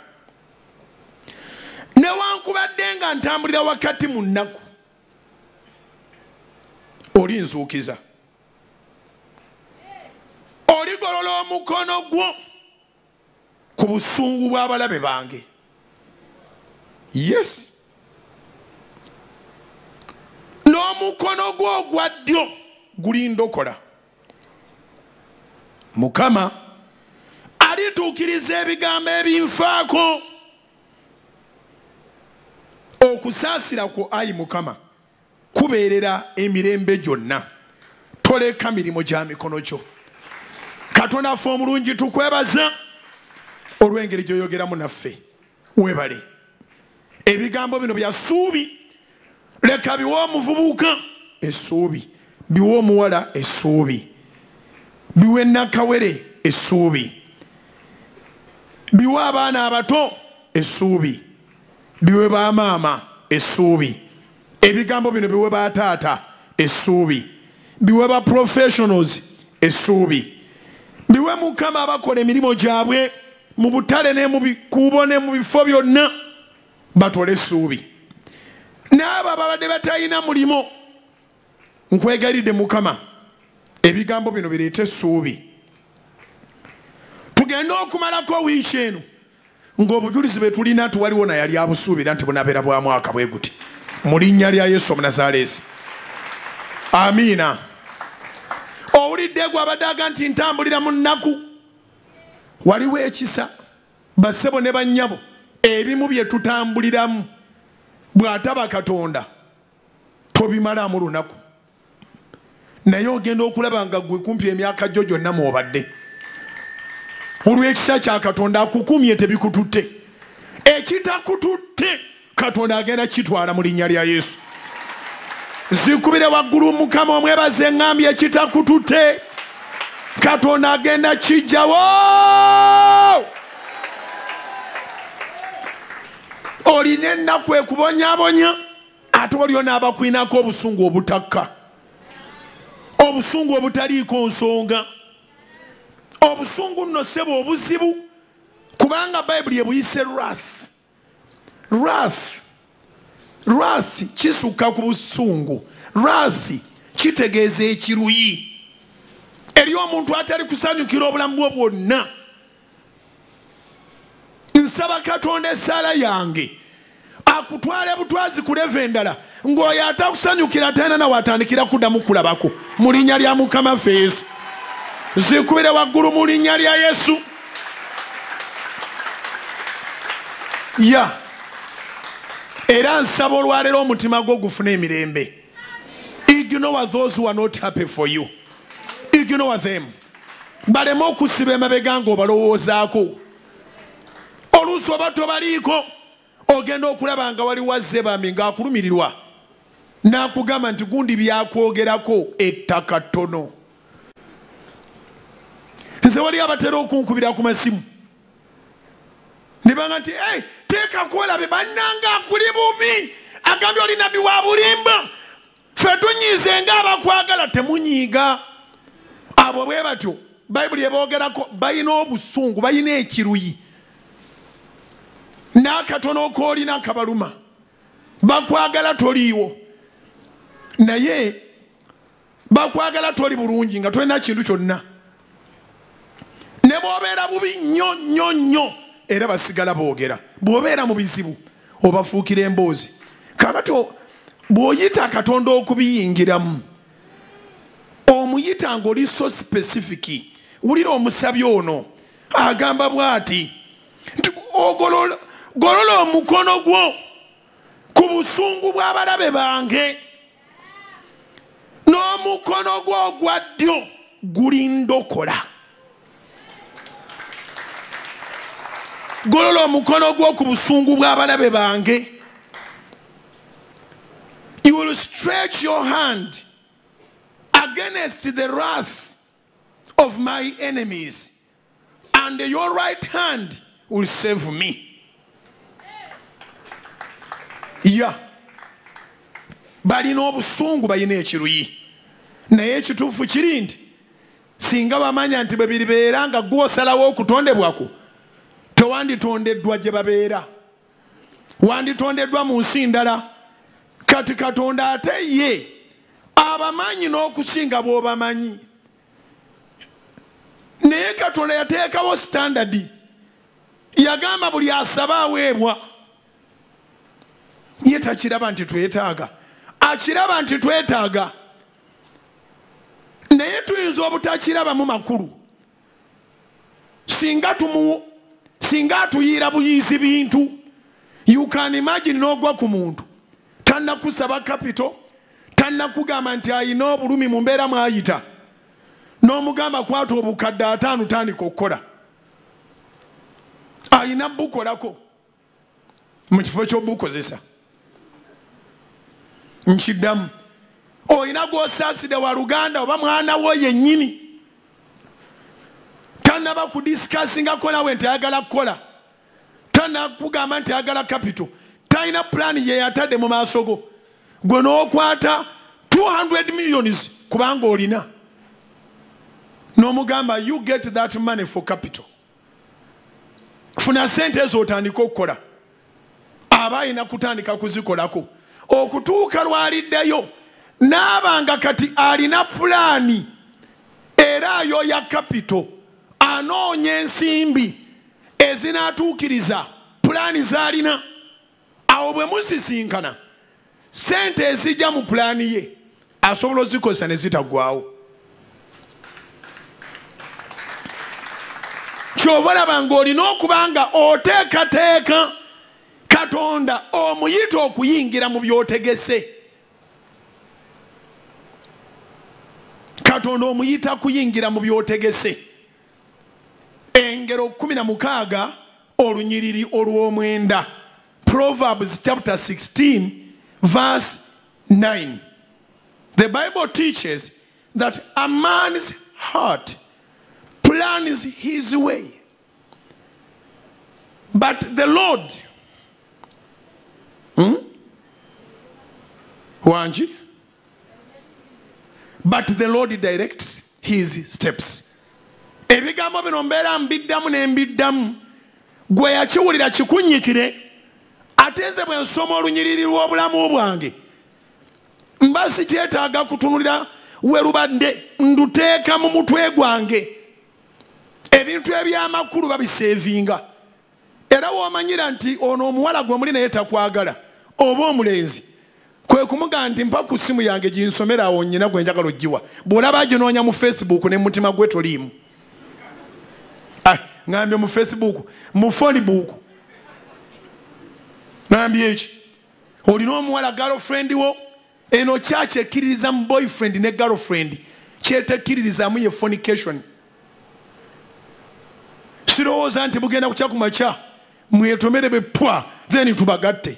Newankubadde nga ntambulira wakati mu nnaku, oli nzuukiza. Oligolola omukono gwo ku busungu bw'abalabe bange. Yes. N'omukono gwo ogwa ddyo gulindokola. Mukama alituukiriza ebigambo ebinfaako. okusaasirako ayi Mukama kubeerera emirembe gyonna. Toleka mirimu gya mikono gyo. Katonda ffe omulungi tukwebaza olw'engeri gy'oyogeramu naffe. Weebale. Ebigambo bino bya ssuubi. Leka biwe omuvubuka essuubi, biwe omuwala essuubi, biwe nakawere essuubi, biwe abaana abato essuubi, biwe bamaama essuubi. Ebigambo bino biwe bataata essuubi, biwe ba professionals essuubi, biwe Mukama abakola emirimu gyabwe mu butale ne mu bikuubo ne mu bifo byonna batole essuubi. N'abo ababadde batalina mulimo nkwegayiridde Mukama ebigambo bino bireete essuubi. Tugenda okumalako wiiki eno ng'obujulizi bwe tulina tuwaliwo naye yali abusuubira nti bunabeera bwa mwaka bwe guti mu linnya lya Yesu Omunazaalesi. Amiina. Owulidde gwe abadde nti ntambulira mu nnaku. Waliwo ekisa bassebo ne bannyabo ebimu bye tutambuliramu bw'ataba Katonda tobimalamu lunaku. Naye ogenda okulaba nga gwe kumpi emyaka gyo gyonna mw'obadde. Olw'ekisa kya Katonda akukumye tebikututte. Ekitakututte Katonda agenda kitwala mu linnya lya Yesu. Zikubire waggulu Mukama omwebaze ngambye ekitakututte Katonda agenda kijjawo. Olina ennaku ekubonyabonya ate olio n'abakwinako obusungu obutakka, obusungu obutaliiko nsonga. Obusungu nno ssebo obuzibu kubanga Bayibuli ebuyise wrath kisukka ku busungu. Wrath kitegeeza ekiruyi eri omuntu atali kusanyukira obulamu bwe bwonna. Nsaba Katonda essaala yange akutwale butwazi ku leve endala ng'oyo atakusanyukira talina nawe atandikira kuddamu kulabako mu linnya lya Mukama ffe Yesu. Zikubire waggulu mu linnya lya Yesu. Era nsaba olwaleero omutima gwo gufuna emirembe. Ignore those who are not happy for you. Ignore them. Baleme okusiba emabega ng'obalowoozaako. Oluusi oba tobaliiko ogenda okulaba nga wali wazze bambi ng'akulumirirwa n'akugamba nti gundi byakwogerako ettaka ttono. Nze wali abatera okunkubira ku masimu ne banga nti teeka kwolabe bannanga akuli bubi agambye oli nabbi wa bulimba ffe tunyiize ng'abakwagala temunyiiga. Abo bwe batyo Bayibuli eboogerako bayina obusungu, bayina ekiruyi n'akatono koolina kabaluma. Bakwagala toliiwo naye bakwagala toli bulungi nga tolina kintu kyonna. Ne bw'obeera bubi nnyo nnyo nnyo era basigala boogera. Bw'obeera mu bizibu obafuukira emboozi. Kaakati bw'oyita Katonda okubiyingiramu omuyita ng'oli so specific. Wulira omusabi ono agamba bw'ati nti golola omukono gwo ku busungu bw'abalabe bange n'omukono gwo ogwa ddyo gulindokola. Golola omukono gwo ku busungu bw'abalabe bange. You will stretch your hand against the wrath of my enemies and your right hand will save me. Balina obusungu balina ekiruyi naye ekituufu kiri nti singa bamanya nti bwe biribeera nga gw'osalawo okutondebwako tewanditondeddwa gye babeera, wanditondeddwa mu nsi ndala. Kati Katonda ate ye abamanyi n'okusinga bw'obamanyi. Naye Katonda yateekawo standard, yagamba buli asaba aweebwa. Ye takiraba nti twetaaga, akiraba nti twetaaga. Naye tuyinza obutakiraba mu makulu singa atuyiira buyiizi bintu You can imagine n'ogwa ku muntu tanna kusaba capital tanna kugamba nti ayina obulumi mu mbeera mwayita n'omugamba kwata obukadde 5 tandika okukola ayina bukolako mu kifo ky'obukozesa nkiddamu oyina gw'osaaside wa Luganda oba mwana wo yennyini tannaba kudisikassingako nawe nti ayagala kukola tanna kugamba nti ayagala capital talina pulaani ye yatadde mu maaso go gwe n'okwata 200 millions kubanga olina n'omugamba you get that money for capital funa sente ezo otandika okukola aba ayina kutandika kuzikolako okutuuka lwaliddeyo n'abanga kati alina pulaani era ayo ya capital anoonya ensimbi ezinaatuukiriza pulaani z'alina awo bwe musisinkana sente ezijja mu pulaani ye asobola ozikozesa ne zitaggwawo kyova olaba ng'olina okuba nga oteekateeka Katonda omuyita okuyingira mu byotegese Katonda omuyita kuyingira mu byotegese engero 16 olunyiriri olw'omwenda Proverbs chapter 16 verse 9. The Bible teaches that a man's heart plans his way, but the Lord Wanji? But the Lord directs his steps. Ebigambo bino mbeera mbiddamu n'embiddamu gwe yakiwulira kikunyikire ateze bwe nsoma olunyiriri lw'obulamu bwange mba sikyetaaga kutunulira we rubadde nduteeka mu mutwe gwange ebintu eby'amakulu babiseevinga era w'omanyira nti ono omuwala gwe muli naye takwagala oba omulenzi kwe kumugamba nti mpa ku ssimu yange ginsomera awo nnyina gwe njagala oggiwa bw'olaba aginoonya mu Facebook ne mutima gwe toliimu ngambye mu Facebook mu phonebook ngambye eki olina omuwala girlfriend wo eno kyakyekiririza mu boyfriend ne girlfriend kyetekkiririzaamu ye fornication sirowooza nti bugenda kukya ku makya mwetomere bepwa then tubagatte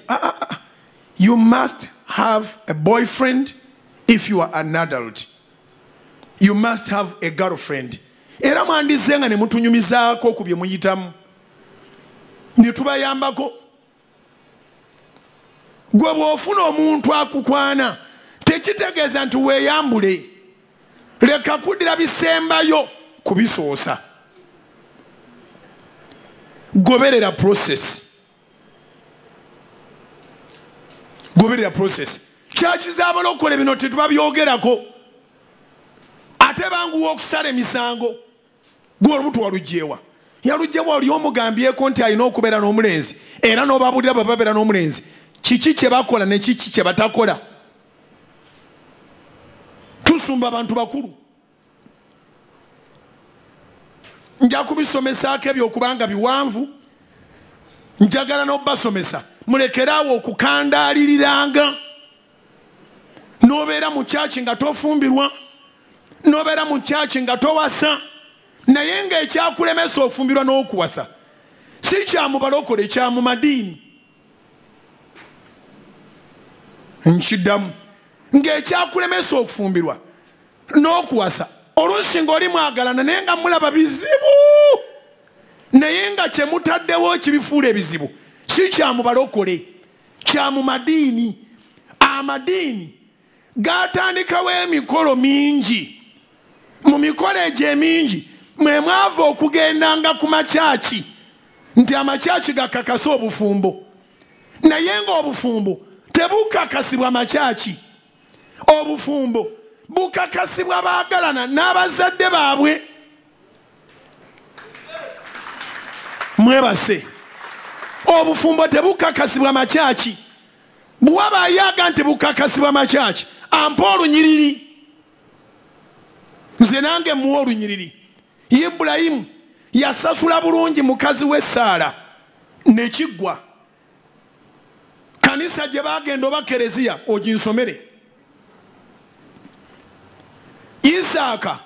you must have a boyfriend if you are an adult. You must have a girlfriend. Era mwandizenga ne mutunyumizaako ku bye muyitamu ne tubayambako gwe bw'ofuna omuntu akukwana tekitegeeza nti weeyambule leka kuddira bisembayo kubisoosa goberera process kyakizaabala okukola bino tetubabyogerako ate banguwa okusala emisango gwe olubuto walugyewa yalugyewa oli omugambyeko nti alina okubeera n'omulenzi era n'obabulira babeera n'omulenzi kiki kye bakola ne kiki kye batakola tusumba abantu bakulu nja kubisomesaako ebyo okubanga biwanvu njagala n'obbasomesa mulekeraawo okukandaaliriranga n'obeera mu kyaki nga tofumbirwa n'obeera mu kyaki nga towasa naye ng'ekyakulemesa ofumbirwa n'okuwasa si kyamubalokole kya mu madiini nkiddamu ng'ekyakulemesa okufumbirwa n'okuwasa oluusi ng'oli mwagalana naye nga mulaba bizibu naye nga kye mutaddewo kibifuula ebizibu si kyamubalokole kya mu madiini amadiini gatandikawo emikolo mingi mu mikolo egyo emingi mwe mwava okugendanga ku makyaki nti amakyaki gakakasa obufumbo naye ng'obufumbo tebukakasibwa makyaki obufumbo bukakasibwa baagalana n'abazadde baabwe mwebase obufumbo tebukakasibwa makyaki bwaba ayaga nti bukakasibwa makyaki ampa olunyiriri nze nange muwa olunyiriri Ibulayimu yasasula bulungi mukazi we Saara nekiggwa kanisa gye bagenda oba kereziya oginsomere. Isaaka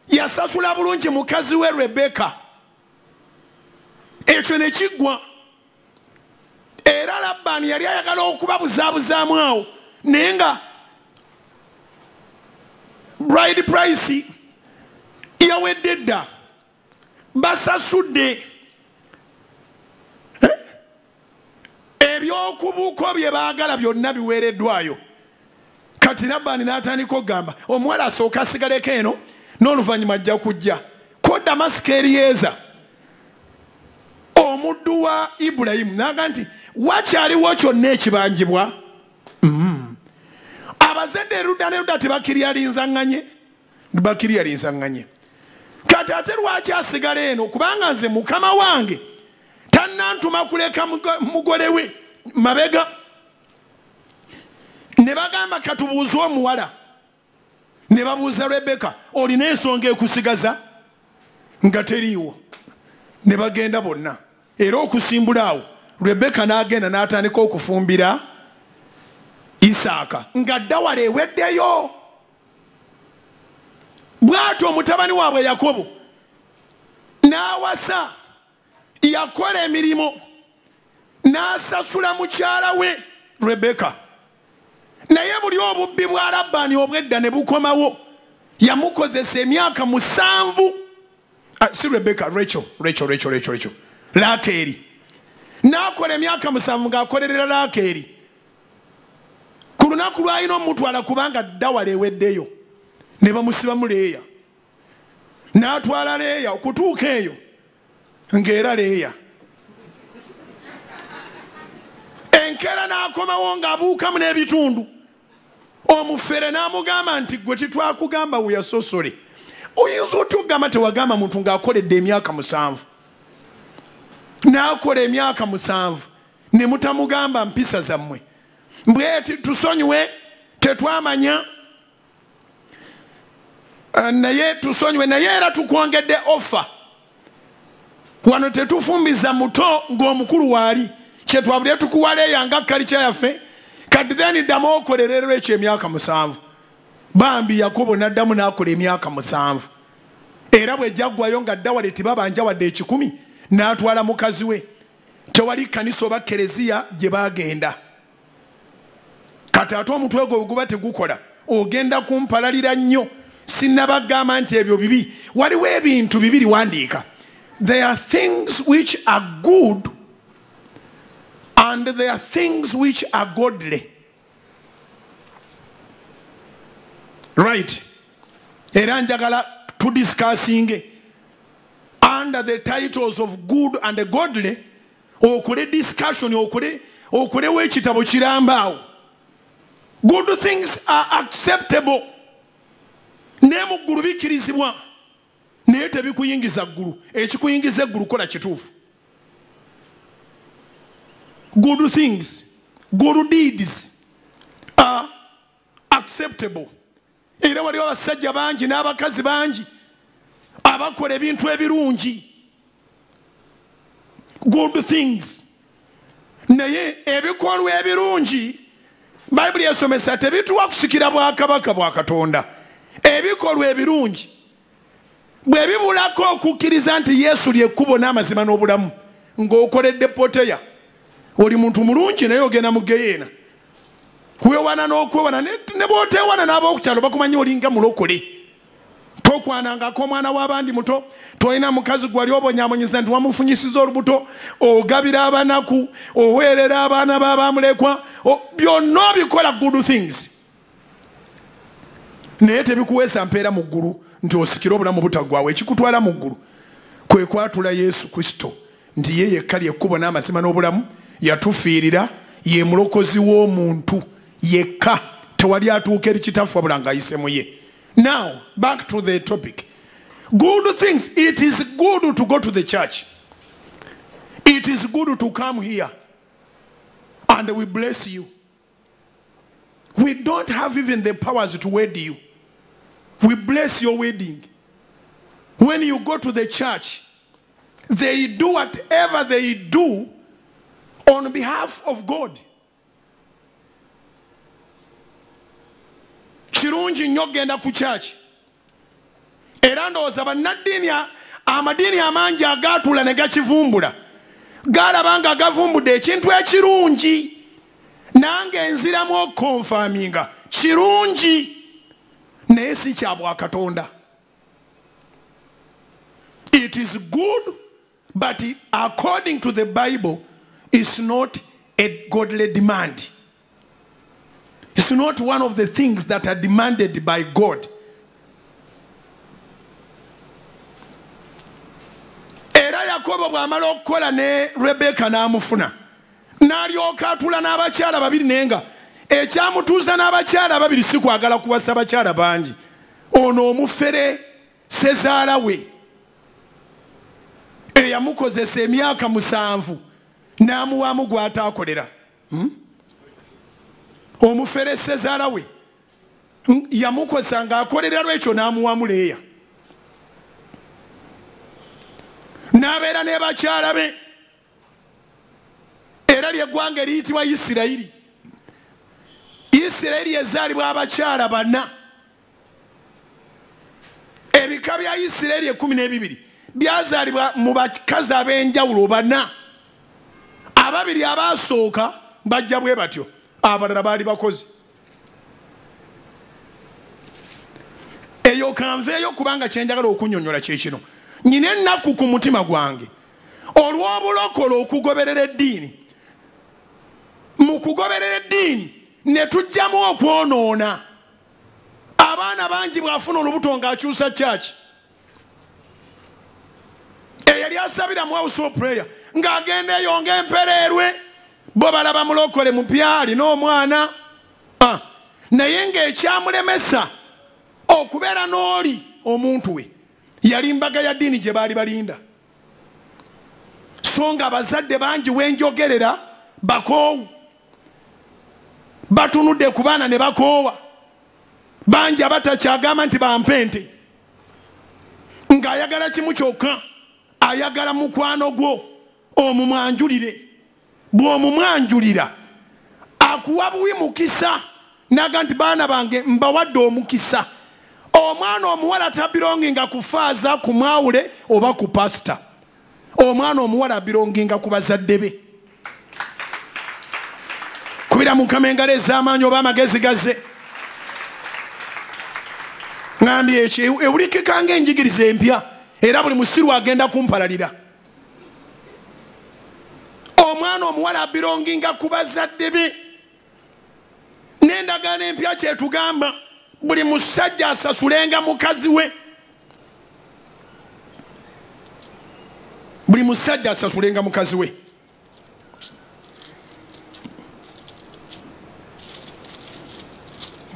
yasasula bulungi mukazi we Rebeka, ekyo ne kiggwa. Era Labbaani yali ayagala okubabuzaabuzaamu awo, naye nga bride price yawedde dda, basasudde. Ebyokubuuko bye baagala byonna biweereddwayo. Kati Labbaani n'atandika okugamba omuwala asooka asigaleko eno n'oluvannyuma ajja kujja ko Damasiko Eriyeeza omuddu wa Ibulayimu n'aga nti wakyaliwo kyonna ekibanjibwa. Abazadde erudda n'erudda tebakiryalinzaŋŋanye, bakiryalinzaŋŋanye. Kati ate lwaki asigala eno? Kubanga nze mukama wange tannantuma kuleka mugole we mabega. Ne bagamba katubuuze omuwala, ne babuuza Rebeka, olina ensonga ekusigaza? Nga teriiwo. Ne bagenda bonna, era okusimbula awo Rebeka n'agenda n'atandika okufumbira Isaaka nga ddawala eweddeyo. Bw'atyo mutabani waabwe Yakobo n'awasa, yakola emirimu, n'asasula mukyala we Rebeka. Naye buli obubbi bwa Labbaani obwedda ne bukomawo, yamukozesa emyaka 7. Si Rebeka, Rachel. Lakeeri. N'akola emyaka 7 ng'akolerera Lakeeri. Ku lunaku lw'alina omutwala kubanga ddawala eweddeyo, ne bamusibamu Leeya. N'atwala Leeya okutuuka eyo ng'era Leeya. Enkeera n'akomawo ng'abuukamu n'ebitundu. Omufere n'amugamba nti gwe titwakugamba weyasosole. Oyinza otugamba tewagamba muntu ng'akoledde emyaka 7. N'akola emyaka 7 ne mutamugamba mpisa zammwe. Mbweti tusonyiwe tetwamanya naye tusonyiwe, naye era tukwongedde offer. Wano tetufumbiza muto ng'omukulu waali. Kyetwabulire tukuwa Leeya nga kalicha yaffe. Kati then ddamu okolererwa ekyo emyaka 7. Bambi Yakobo n'addamu n'akola emyaka 7. Era bwe jaggwayo nga ddawala tibabanja wadde 10 n'atwala mukazi we. Tewali kanisa oba kereziya gye baagenda. Kati ate omutwe gwe guba tegukola, ogenda kumpalalira nnyo. Sinnabagamba nti ebyo bibi. Waliwo ebintu bibiri wandiika. There are things which are good and there are things which are godly. Right. Era njagala to discussing under the titles of good and godly, okole discussion, okole w'ekitabo kirambaawo. Good things are acceptable. Ne mu ggulu bikirizibwa, naye tebikuyingiza ggulu. Ekikuyingiza eggulu kola kituufu. Good things, good deeds are acceptable. Era waliwo abasajja bangi n'abakazi bangi abakola ebintu ebirungi. Good things. Naye ebikolwa ebirungi Bayibuli yasomesa tebituwa kusikira bwakabaka bwa Katonda. Ebikolwa ebirungi bwe bibulako okukkiriza nti Yesu ly'ekkubo n'amazima n'obulamu, ng'okoledde poteya, oli muntu mulungi naye ogenda mu geyeena. Weewana n'okwewana ne bw'oteewana n'ab'okukyalo bakumanyi olinga mulokole. Tokwanangako omwana w'abandi muto, tolina mukazi gwali obonyaamonyiza nti wamufunyisiza olubuto, ogabira abanaku, oweerera abaana b'abamulekwa, byonna obikola good things. Naye tebikuweesa mpeera mu ggulu nti osikire obulamu butaggwaawo. Ekikutwala mu ggulu kwe kwatula Yesu Kristo nti ye yekka ly'ekkubo n'amazima n'obulamu, yatufiirira, ye mulokozi w'omuntu yekka, tewali atuuka eri kitaffe wabula ng'ayise mu ye. Now, back to the topic. Good things. It is good to go to the church. It is good to come here. And we bless you. We don't have even the powers to wed you. We bless your wedding. When you go to the church, they do whatever they do on behalf of God. kirungi nnyo genda ku church era ndowooza bannaddiini amadiini amangi agaatula ne gakivumbula gaalaba nga gavumbudde ekintu ekirungi nange nziramu okukonfaminga kirungi naye si kya bwakatonda. It is good, but according to the Bible, it's not a godly demand. It's not one of the things that are demanded by God. Era Yakobo bw'amala okukola ne Rebeka n'amufuna n'alyoka atula n'abakyala babiri nenga ekyamutuuza n'abakyala babiri si kwagala kuwasa bakyala bangi. Ono omufere sezaala we eyamukozesa emyaka 7 n'amuwaamu gw'ataakolera. Omufere sezaala we yamukozesa ng'akolera lwekyo n'amuwaamu Leeya. N'abeera ne bakyala be era ly'eggwanga eriyitibwa Isirayiri. Isirayiri ezaalibwa abakyala 4. Ebika bya Isirayiri 12 byazaalibwa mu bakazi ab'enjawulo 4. Ababiri abaasooka bajja bwe batyo, abalala baali bakozi. Eyo kanveeyo kubanga kyenjagala okunnyonnyola kye kino. Nyina ennaku ku mutima gwange olw'obulokole okugoberera eddiini. Mu kugoberera eddiini ne tujjamu okwonoona. Abaana bangi bw'afuna olubuto ng'akyusa church. Eyali asabira mu house of prayer ng'agenda eyo ng'empereerwe bo balaba mulokole mupya alina omwana. Naye ng'ekyamulemesa okubeera n'oli omuntu we yali mbaga ya ddiini gye baali balinda. So nga abazadde bangi wenjogerera bakoowu batunudde ku baana ne bakoowa. Bangi abatakyagamba nti bampente ng'ayagala kimu kyokka, ayagala mukwano gwo omumwanjulire. Bw'omumwanjulira akuwa buwi mukisa naga nti baana bange mbawadde omukisa. Omwana omuwala tabironginga kufaaza ku mwawule oba ku pasita. Omwana omuwala abironginga ku bazadde be. Kubira Mukama engalo ez'amaanyi oba amagezi gaze. Ngambye ekyo ewulikika ng'enjigiriza empya era buli musiru agenda kumpalalira. Omwana omuwala abironginga ku bazadde be. N'endagaano empya kyetugamba buli musajja asasulenga mukazi we. Buli musajja asasulenga mukazi we.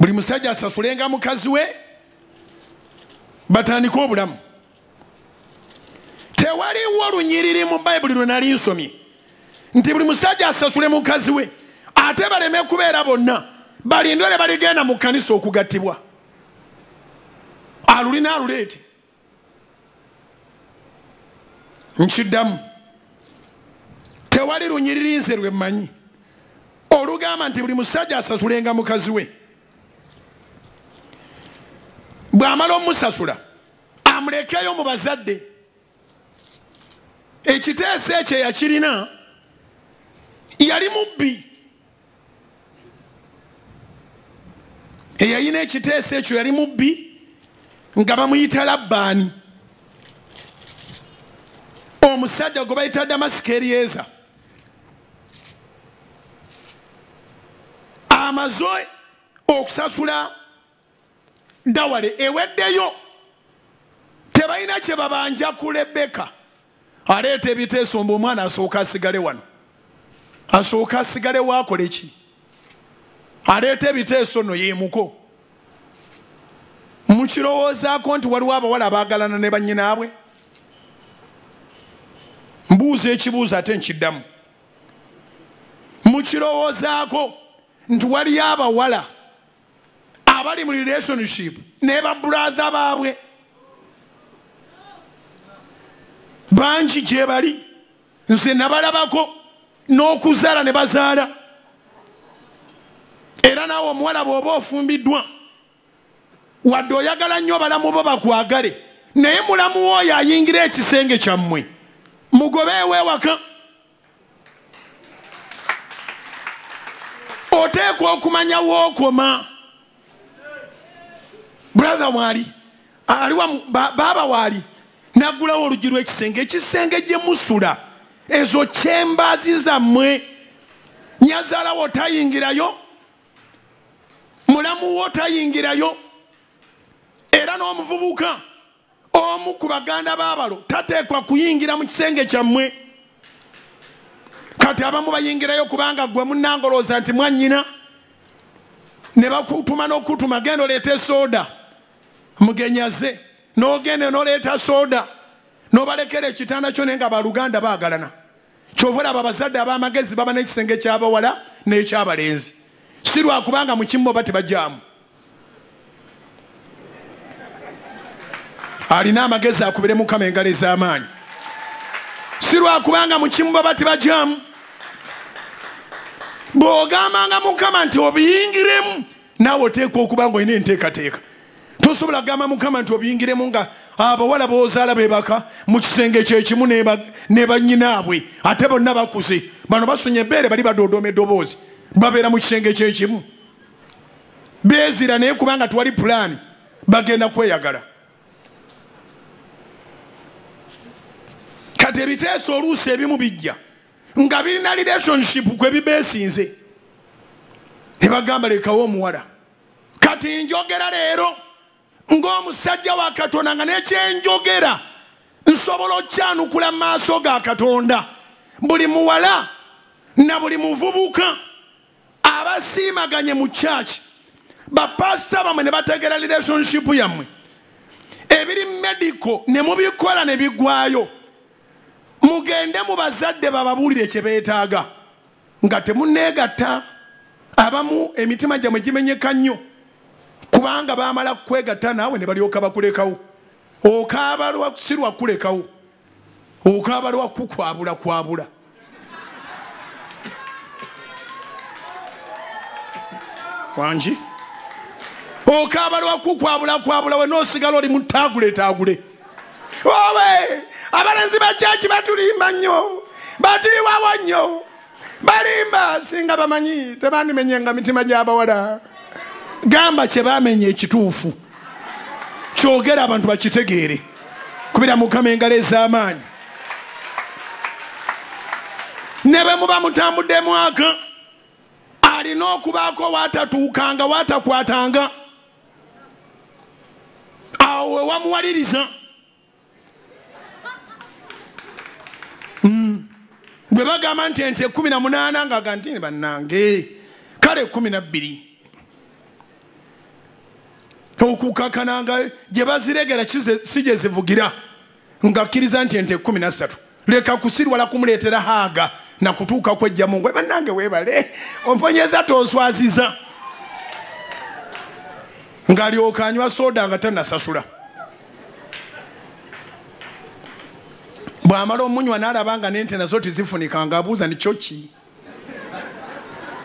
Buli musajja asasulenga mukazi we batandika obulamu. Tewaliwo lunyiriri mu Bayibuli lwe nali nsomye nti buli musajja asasule mukazi we ate baleme kubeera bonna balindwe baligenda mu kkanisa okugattibwa. Alulina aluleete. Nkiddamu tewali lunyiriri nze lwe mmanyi olugamba nti buli musajja asasulenga mukazi we. Bw'amala omusasula amulekeyo mu bazadde. Ekiteeso ekyo yakirina yali mubbi. Eyalina ekiteeso ekyo yali mubbi nga bamuyita Labbaani. Omusajja gwe bayita Damasiko Erieza amaze okusasula dawale eweddeyo. Tebalina kye babanja ku Lebeka. Aleeta ebiteeso mbu omwana asooka asigale wano. Asooka asigale waakole ki? Aleeta ebiteeso no yeemuko. Mukirowoozaako nti waliwo abawala abaagalana ne bannyinaabwe? Mbuuza ekibuuzo ate nkiddamu. Mukirowoozaako nti waliyo abawala abali mu relationship ne babrother baabwe? Bangi gye bali. Nze nabalabako n'okuzaala ne bazaala. Era naawe omuwala bw'oba ofumbiddwa wadde oyagala nnyo balamu bo bakwagale naye mulamu oyo ayingira ekisenge kyammwe mugobe ewewaka. Oteekwa okumanya wookoma. Brother mwali aliwa baba wali nagulawo olugi lw'ekisenge ekisenge gye musula ezo kyembazi zammwe nyazaalawo tayingirayo mulamu wo tayingirayo era n'omuvubuka omu ku baganda baabalo tateekwa kuyingira mu kisenge kyammwe. Kati abamu bayingirayo kubanga gwe munnangolooza nti mwannyina ne bakutuma n'okutuma genda oleete soda mugenyaze n'ogende n'oleeta soda n'obalekera ekitanda kyo naye nga baluganda baagalana. Kyova olaba abazadde ab'amagezi baba n'ekisenge ky'abawala n'ekyabalenzi si lwakubanga mu kimu oba tebajjaamu. Alina amagezi akubire Mukama engalo ez'amaanyi. Si lwakubanga mu kimu baba tebajjaamu. Bw'ogambanga Mukama nti obiyingiremu naawe oteekwa okuba ng'olina enteekateeka. Tosobola kugamba Mukama nti obiyingiremu nga abawala b'ozaala beebaka mu kisenge kyekimu ne bannyinaabwe ate bonna bakuze bano basunye ebbeere bali badodooma eddoboozi babeera mu kisenge kyekimu beezira naye kubanga tewali pulaani bagenda kweyagala. Kati ebiteeso oluusi ebimu bijja nga birina relationship kwe bibeesinze ne bagamba lekawo omuwala. Kati njogera leero ng'omusajja wa Katonda nga n'ekyenjogera nsobola okyanukula mu maaso ga Katonda. Buli muwala na buli muvubuka abasiimaganye mu church bapasita bamwe ne bategera relationship yammwe ebiri medical ne mubikola ne bigwayo mugende mu bazadde bababuulire kye beetaaga nga temunneegatta. Abamu emitima gyamwe gimenyeka nnyo kubanga baamala kwegatta naawe ne balyoka bakulekawo. Okaaba lwa si lwa kulekawo, okaaba lwa kukwabula. Wangi okaaba lwa kukwabula we n'osigala oli mu taagule. Owe abalenzi ba kyaki batulimba nnyo batiiwawo nnyo balimba singa bamanyi tebandimenyenga mitima gy'abawala. Gamba kye baamenye ekituufu kyogera abantu bakitegeere kubira Mukama engalo ez'amaanyi. Ne bwe muba mutambudde mwaka alina okubaako waatatuukanga waatakwatanga awo we wamuwaliriza. Bwe bagamba nti ente 18 nga ntini bannange kale 12 okukakananga gye baziregera si gye zivugira nga kkiriza nti ente 13 leka kusirwala kumuleetera haaga na kutuuka kwejja mu ngwe bannange weebale omponyeza tonswaziza ng'alyoka anywa soda nga tannasasula. Bw'amala omunywa n'alaba nga n'ente nazo tezifunika ng'abuuza ni kyo ki?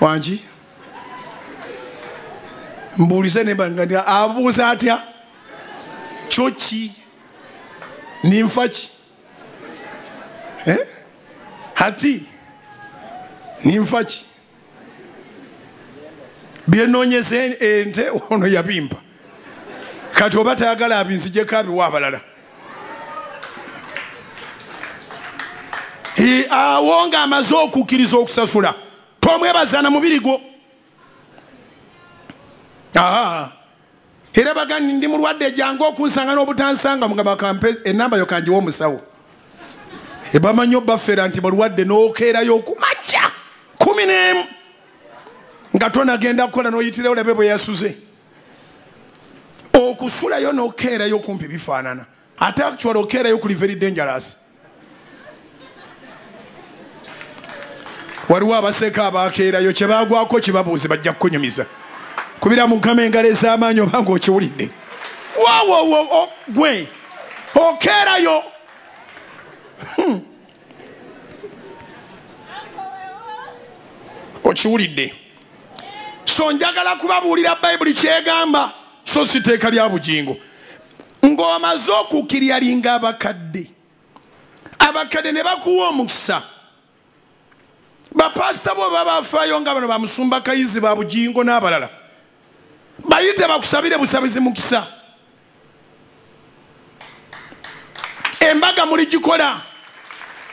Wangi mbuulize ne banga abuuza atya kyo ki? Ninfa ki? Hati ninfa ki? Byenoonyeza ente ono yabimpa kati oba tayagala abinzijeko abiwa abalala. Awo ng'amaze okukkiriza okusasula tomwebaza na mubiri gwo. Era bagani ndi mulwadde jangu okunsanga n'obutansanga mugamba kampe enamba yo kanjiwa omusawo. Ebamanyi obbafera nti balwadde n'okeerayo okumakya 11 nga tonagenda kukola n'oyitirayo olabe bwe yasuze. Okusulayo n'okeerayo kumpi bifaanana ate actually okeerayo kuli very dangerous. Waliwo abaseka abakeerayo kye baagwako kibabuuze bajja kukunyumiza kubira Mukama engalo ez'amaanyi oba ng'okiwulidde. Wowowo gwe okeerayo okiwulidde. So njagala kubabuulira Bayibuli kyegamba so siteeka lya bugingo ng'omaze okukiryalinga abakadde ne bakuwa omukisa bapasita bo babafaayo nga bano bamusumba kayizi ba bugingo n'abalala bayite bakusabire busabizi mukisa embaga muli gikola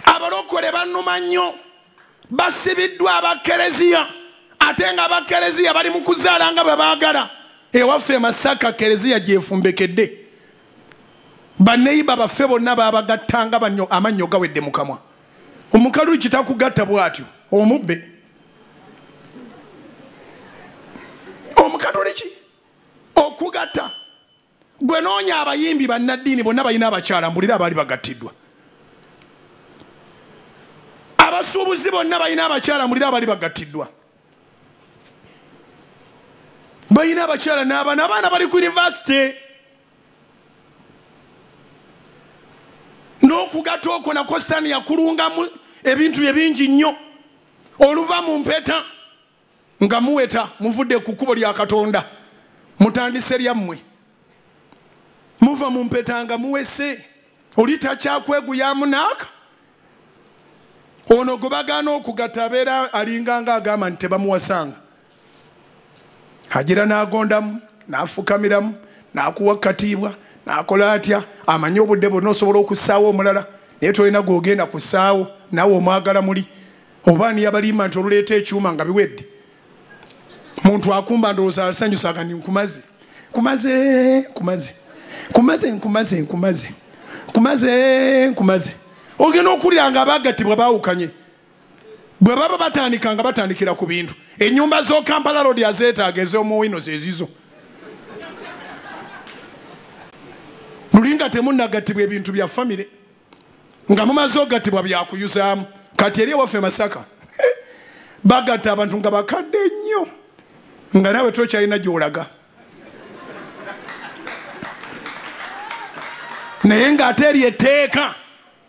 abalokole bannuma nnyo basibiddwa abakereziya ate nga abakereziya bali mu kuzaala nga bwe baagala ewaffe Masaka kereziya gyefumbekedde baneiba baffe bonna babagattanga amannyo gawedde mu kamwa omukalu kitakugatta bw'atyo omubbe omukatoliki okugatta gwe noonya abayimbi bannaddiini bonna balina abakyala mbulira abaali bagattiddwa abasuubuzi bonna balina abakyala mbulira abaali bagattiddwa balina abakyala n'abaana bali ku yunivasite n'okugatta okwo nako Sitaani yakulungamu ebintu ebingi nnyo oluva mu mpeta nga muweta muvudde ku kkubo lya Katonda mutandise lyammwe muva mu mpeta nga muwese oli takyakweguyamu naaka ono gwe bagaana okugatta abeera alinga nga agamba nti tebamuwasanga hagira n'agondamu n'afukamiramu n'akuwa katiibwa n'akola atya amanyi obudde bwonna osobola okussaawo omulala naye tolina gw'ogenda kussaawo naawe omwagala muli oba niyabalimba nti oluleeta ekyuma nga biwedde muntu akumba ndowooza asanyusaga ni nkumaze ogenda okulira nga abagattibwa baawukanye bwe baba batandika nga batandikira ku bintu ennyumba z'o Kampala Road azeetaaga ez'omuwino zezizo lulinga temunnagattibwa ebintu bya famire nga mumaze ogattibwa byakuyuzaamu kati eri ewaffe Masaka bagatta abantu nga bakadde nnyo nga naawe tokyalina gy'olaga naye ng'ate eri etteeka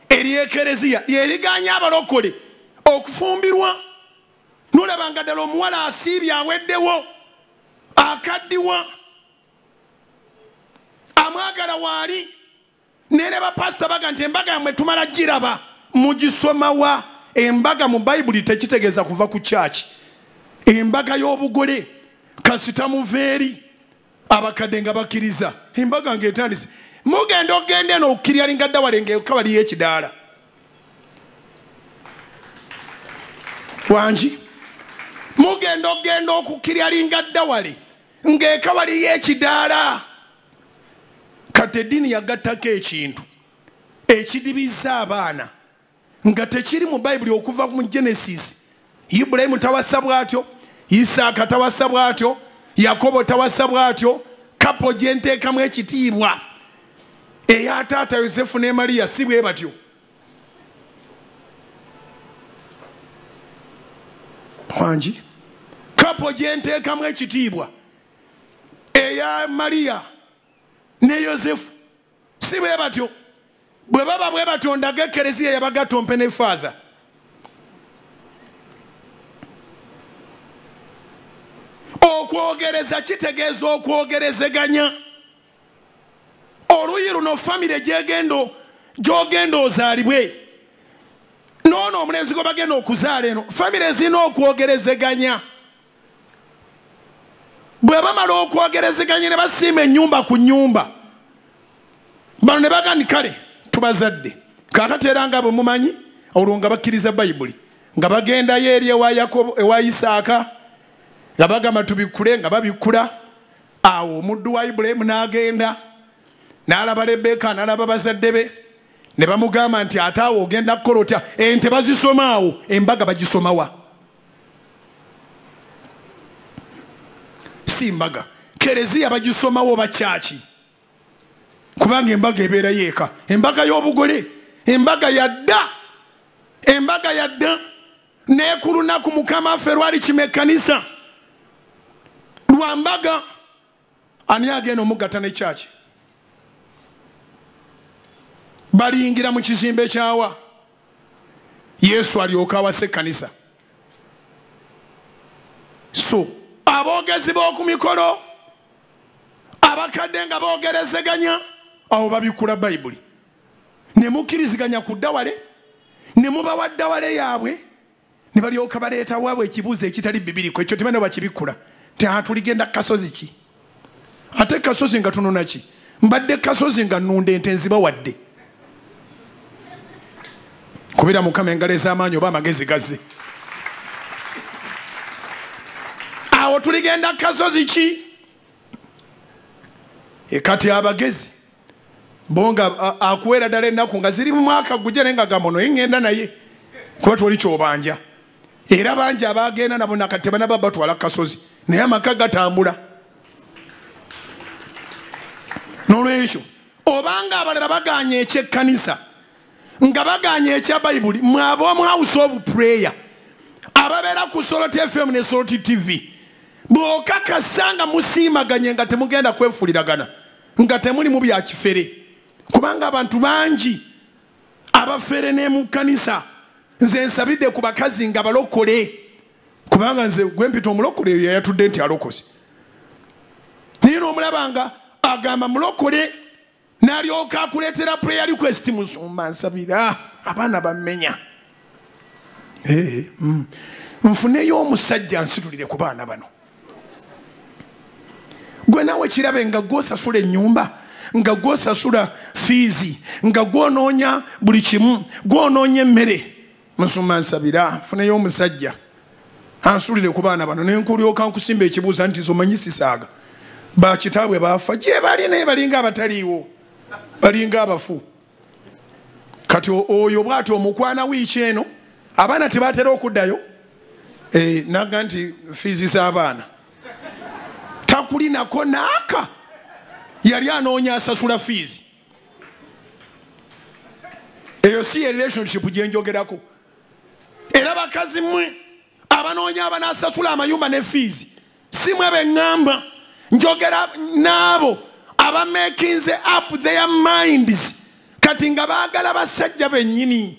eryekereziya lyeriganya abalokole okufumbirwa nolaba nga ddala omuwala asiibye aweddewo akaddiwa amwagala waali nere bapasita baga nti embaga yammwe tumala giraba mugisomawa embaga mu bayibuli tekitegeeza kuva ku kyaki embaga y'obugole kasita muveeri abakadde nga bakkiriza embaga ng'etandise mugenda ogende n'okukiryalinga ddawale ng'ekabaliyo ekidaala wangi mugenda ogenda okukiryalinga ddawale ng'ekabaliyo ekidaala kati eddiini yagattako ekintu ekidibiza abaana nga tekiri mu bayibuli okuva mu Genesis Ibulayimu tawasa bw'atyo Isaaka tawasa bw'atyo Yakobo tawasa bw'atyo kapo gye nteekamu ekitiibwa eya taata Yosefu ne Mariya si bwe batyo wangi kapo gye nteekamu ekitiibwa eya Mariya ne Yosefu si bwe batyo bwe baba bwe batondaga ekereziya yabagatta ompe ne faaza okwogereza kitegeeza okwogerezeganya oluyi luno famire gyogenda ozaalibwe noono omulenzi gwe bagenda okuzaala eno famire zina okwogerezeganya bwe bamala okwogerezeganya ne basiima ennyumba ku nnyumba bano ne bagani kale tubazadde kakati era nga bwe mumanyi olwo nga bakkiriza bayibuli nga bagendayo eri ewa Yakobo ewa Isaaka nga bagamba tubikkule nga babikkula awo omuddu wa Ibulayimu n'agenda n'alaba Lebbeeka n'alaba bazadde be ne bamugamba nti ate awo ogenda kukola otya ente bazisoma awo embaga bagisomawa si mbaga kereziya bagisomawo bakyaki kubanga embaga ebeera yeeka embaga y'obugole embaga yadda n'ekulunaku Mukama waffe lwali kimekkanisa lwa mbaga ani agenda omugatta ne kyaki baliyingira mu kizimbe kyawa Yesu alyoka awasa ekkanisa so aboogezi b'oku mikolo abakadde nga boogerezeganya awo babikula bayibuli ne mukkiriziganya ku ddawale ne mubawa ddawale yaabwe ne balyoka baleeta waabwe ekibuuzo ekitali bibiriko ekyo tebane bakibikula tuligenda kasozi ki ate kasozi nga tunona ki mbadde kasozi nga nnunda ente nzibawadde kubira mukama engalo ez'amaanyi oba amagezi gazze awo tuligenda kasozi ki kati abagezi bonga akuwera ddala ennaku nga ziri mu mwaka gujja naye nga gamono yeŋŋenda naye kuba twoli kyobanja era bangi abagenda nabo nakati banaba batwala kasozi naye amaka gatambula n'olwekyo obanga abalala baganya ekyekkanisa nga baganya ekya bayibuli mwaba mu house of prayer ababeera ku Soroti FM ne Soroti TV bw'okakasa nga musiimaganye nga temugenda kwefuuliragana nga temuli mu bya kifere kubanga abantu bangi abafere ne mu kkanisa nze nsabidde ku bakazi nga balokole kubanga nze gwempita omulokole eyo yayatudde nti alokoze naye n'omulaba nga agamba mulokole n'alyoka akuleetera prayer request musumba nsabira abaana bammenya nfuneyo omusajja nsitulire ku baana bano gwe naawe kirabe nga gwosasula ennyumba nga gwosasula fiizi nga gwonoonya buli kimu gwonoonya emmere musumba nsabira nfuneyo omusajja ansulire ku baana bano nenkulyoka nkusimba ekibuuza nti zomanyi sisaaga bakitaabwe baafa gye bali naye balinga abataliiwo balinga abafu kati oyo bwati omukwana wiiki eno abaana tebatera okuddayo naga nti fiizi z'abaana takulinako naaka yali anoonya asasula fiizi eyo si ye relationship gyenjogerako era bakazi mmwe abanoonya abanasasula amayumba ne fiizi si mwe beŋŋamba njogera naabo abamakinze up their minds kati nga baagala basajja bennyini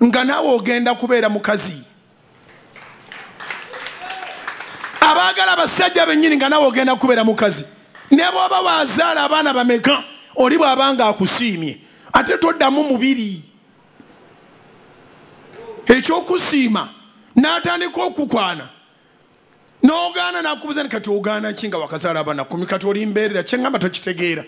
nga naawe ogenda kubeera mukazi abaagala basajja bennyini nga naawe ogenda kubeera mukazi ne bw'oba waazaala abaana bameka oli bw'abanga akusiimye ate toddamu mubiri ekyokusiima n'atandika okukwana n'ogaana nakubuza ni kati ogaana ki nga wakazaala abaana 10 kati oli mbeerera kyeŋŋamba tokitegeera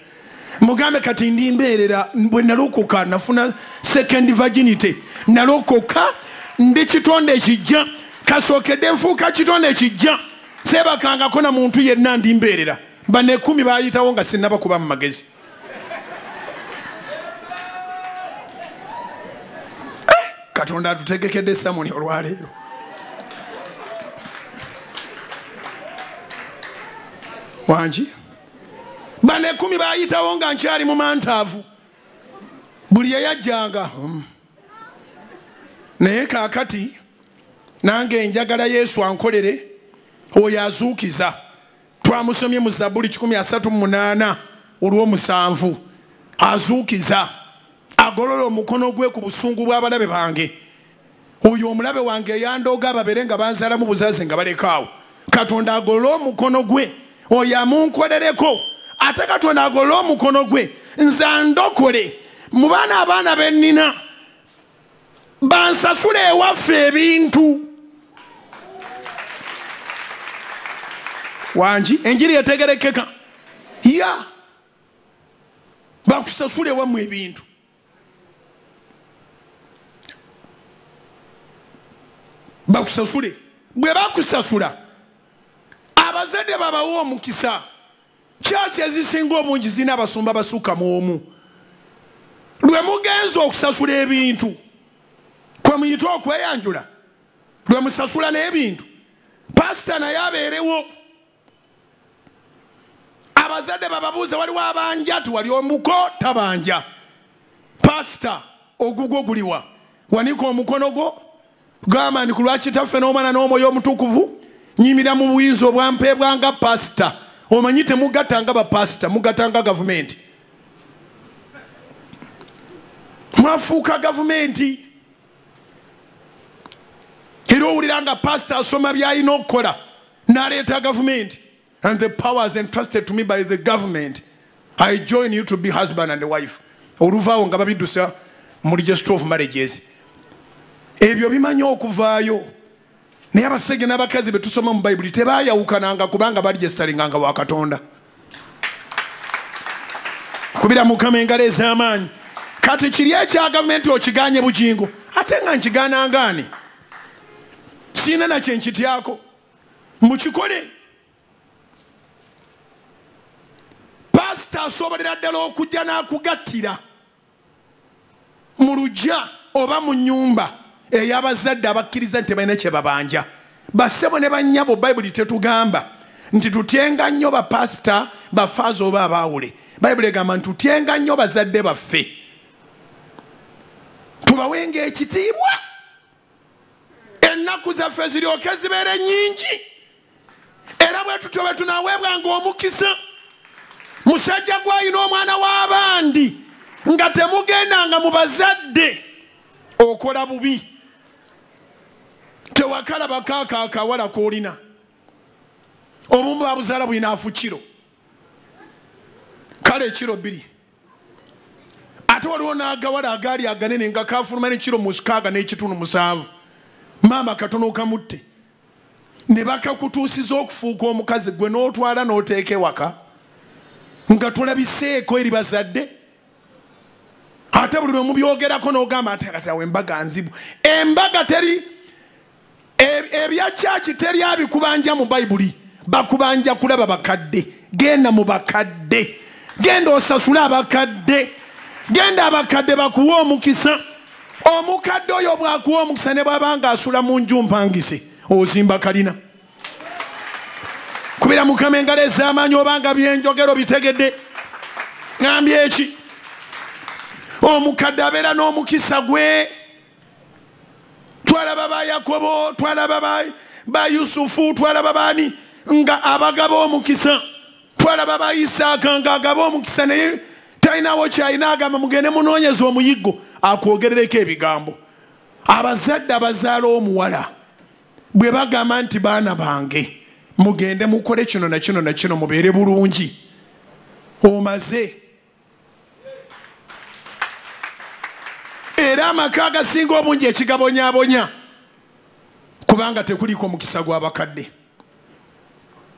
mugambe kati ndi mbeerera bwe nalokoka nafuna second virginity nalokoka ndi kitonde ekijja kasookedde nfuuka kitonde ekijja seebakangako na muntu yenna ndi mbeerera bane 10 baayitawo nga sinnaba kuba mu magezi katonda atutegekedde samoni olwaleero wangi bane 10 baayitawo nga nkyali mu mantaavu buli yeyajjanga naye kaakati nange njagala Yesu ankolere oyo azuukiza twamusomye mu Zabbuli 138 olw'omusanvu azuukiza agolola omukono gwe ku busungu bw'abalabe bange oyo omulabe wange eyandooga babeere nga banzaalamu buzaazi nga balekaawo katonda agolola omukono gwe oyo amunkolereko ate katonda agolola omukono gwe nze andokole mu baana abaana bennina bansasule ewaffe ebintu wangi enjiri etegerekeka ya bakusasule wamu ebintu bakusasule bwe bakusasula abazadde babawa omukisa kyaki ezisinga obungi zina abasumba basukka mu omu lwe mugenza okusasula ebintu kwe muyita okweyanjula lwe musasula n'ebintu pasita naye abeerewo abazadde bababuuza waliwo abanja tiwali omuko tabanja pasita ogugwo guliwa wanika omukono gwo gamba ndi ku lwakitaffe n'omwana n'omwoyo omutukuvu nyimira mu buyinza obwampeebwa nga pasita omanyi temugatta nga bapasita mugatta nga gavumenti mwafuuka gavumenti era owulira nga pasita asoma by'alina okukola n'aleeta gavumenti and the powers entrusted to me by the government I join you to be husband and wife. Oluvaawo nga babiddusa mu register of marriages. Ebyo bimanyi okuvaayo. Naye abasajja n'abakazi be tusoma mu Bayibuli tebaayawukananga kubanga baregistalinganga wa Katonda. Kubira Mukama engalo ez'amaanyi. Kati kiri ekya gavumenti okiganye bugingo. Ate nga nkigaana ngaani. Sina na kye nkityako. Mukikole. Pastor asobolera ddala okujja n'akugattira mu luggya oba mu nnyumba ey'abazadde abakkiriza nti balina kye babanja. Bassebo ne bannyabo Bayibuli tetugamba nti tutyenga nnyo bapasita bafaaza oba abaawule. Bayibuli egamba nti tutyenga nnyo bazadde baffe. Tubawenga ekitiibwa. Ennaku zaffe ziryoke zibeere nnyingi. Era bwe tutyo bwe tunaaweebwanga omukisa. Musajja gw'alina omwana w'abandi nga temugendanga mu bazadde okola bubi. Tewakalaba kaaka akawala k'olina. Obumu babuzaala bulina afu kiro. Kale ekiro 2. Ate waliwo n'agawala agaali aganene nga kafuluma n'ekiro 6.7. Maama katono okamutte. Ne bakakutuusiza okufuuka omukazi gwe n'otwala n'oteeka ewaka. Nga tulabiseeko eri bazadde. Ate buli lwe mubyogerako n'ogamba ate katawe embaga nzibu. Embaga teri ebya kyaki teri abikubanja mu Bayibuli. Bakubanja kulaba bakadde. Genda mu bakadde. Genda osasula abakadde. Genda abakadde bakuwa omukisa. Omukadde oyo bwakuwa omukisa ne bwabanga asula mu nju mpangise ozimba kalina. Kubira Mukama engalo ez'amaanyi obanga byenjogero bitegedde. Ngambye eki. Omukadde abeera n'omukisa gwe. Twalaba ba Yakobo, twalaba ba Yusufu, twalaba baani nga abagaba omukisa. Twalaba ba Isaaka nga agaba omukisa naye talinawo kyalina agamba mugende munoonyeza omuyiggo akwogerereko ebigambo. Abazadde abazaala omuwala bwe bagamba nti baana bange mugende mukole kino na kino na kino mubeere bulungi. Omaze. Era amaka agasinga obungi ekigabonyaabonya kubanga tekuliko mukisa gw'abakadde.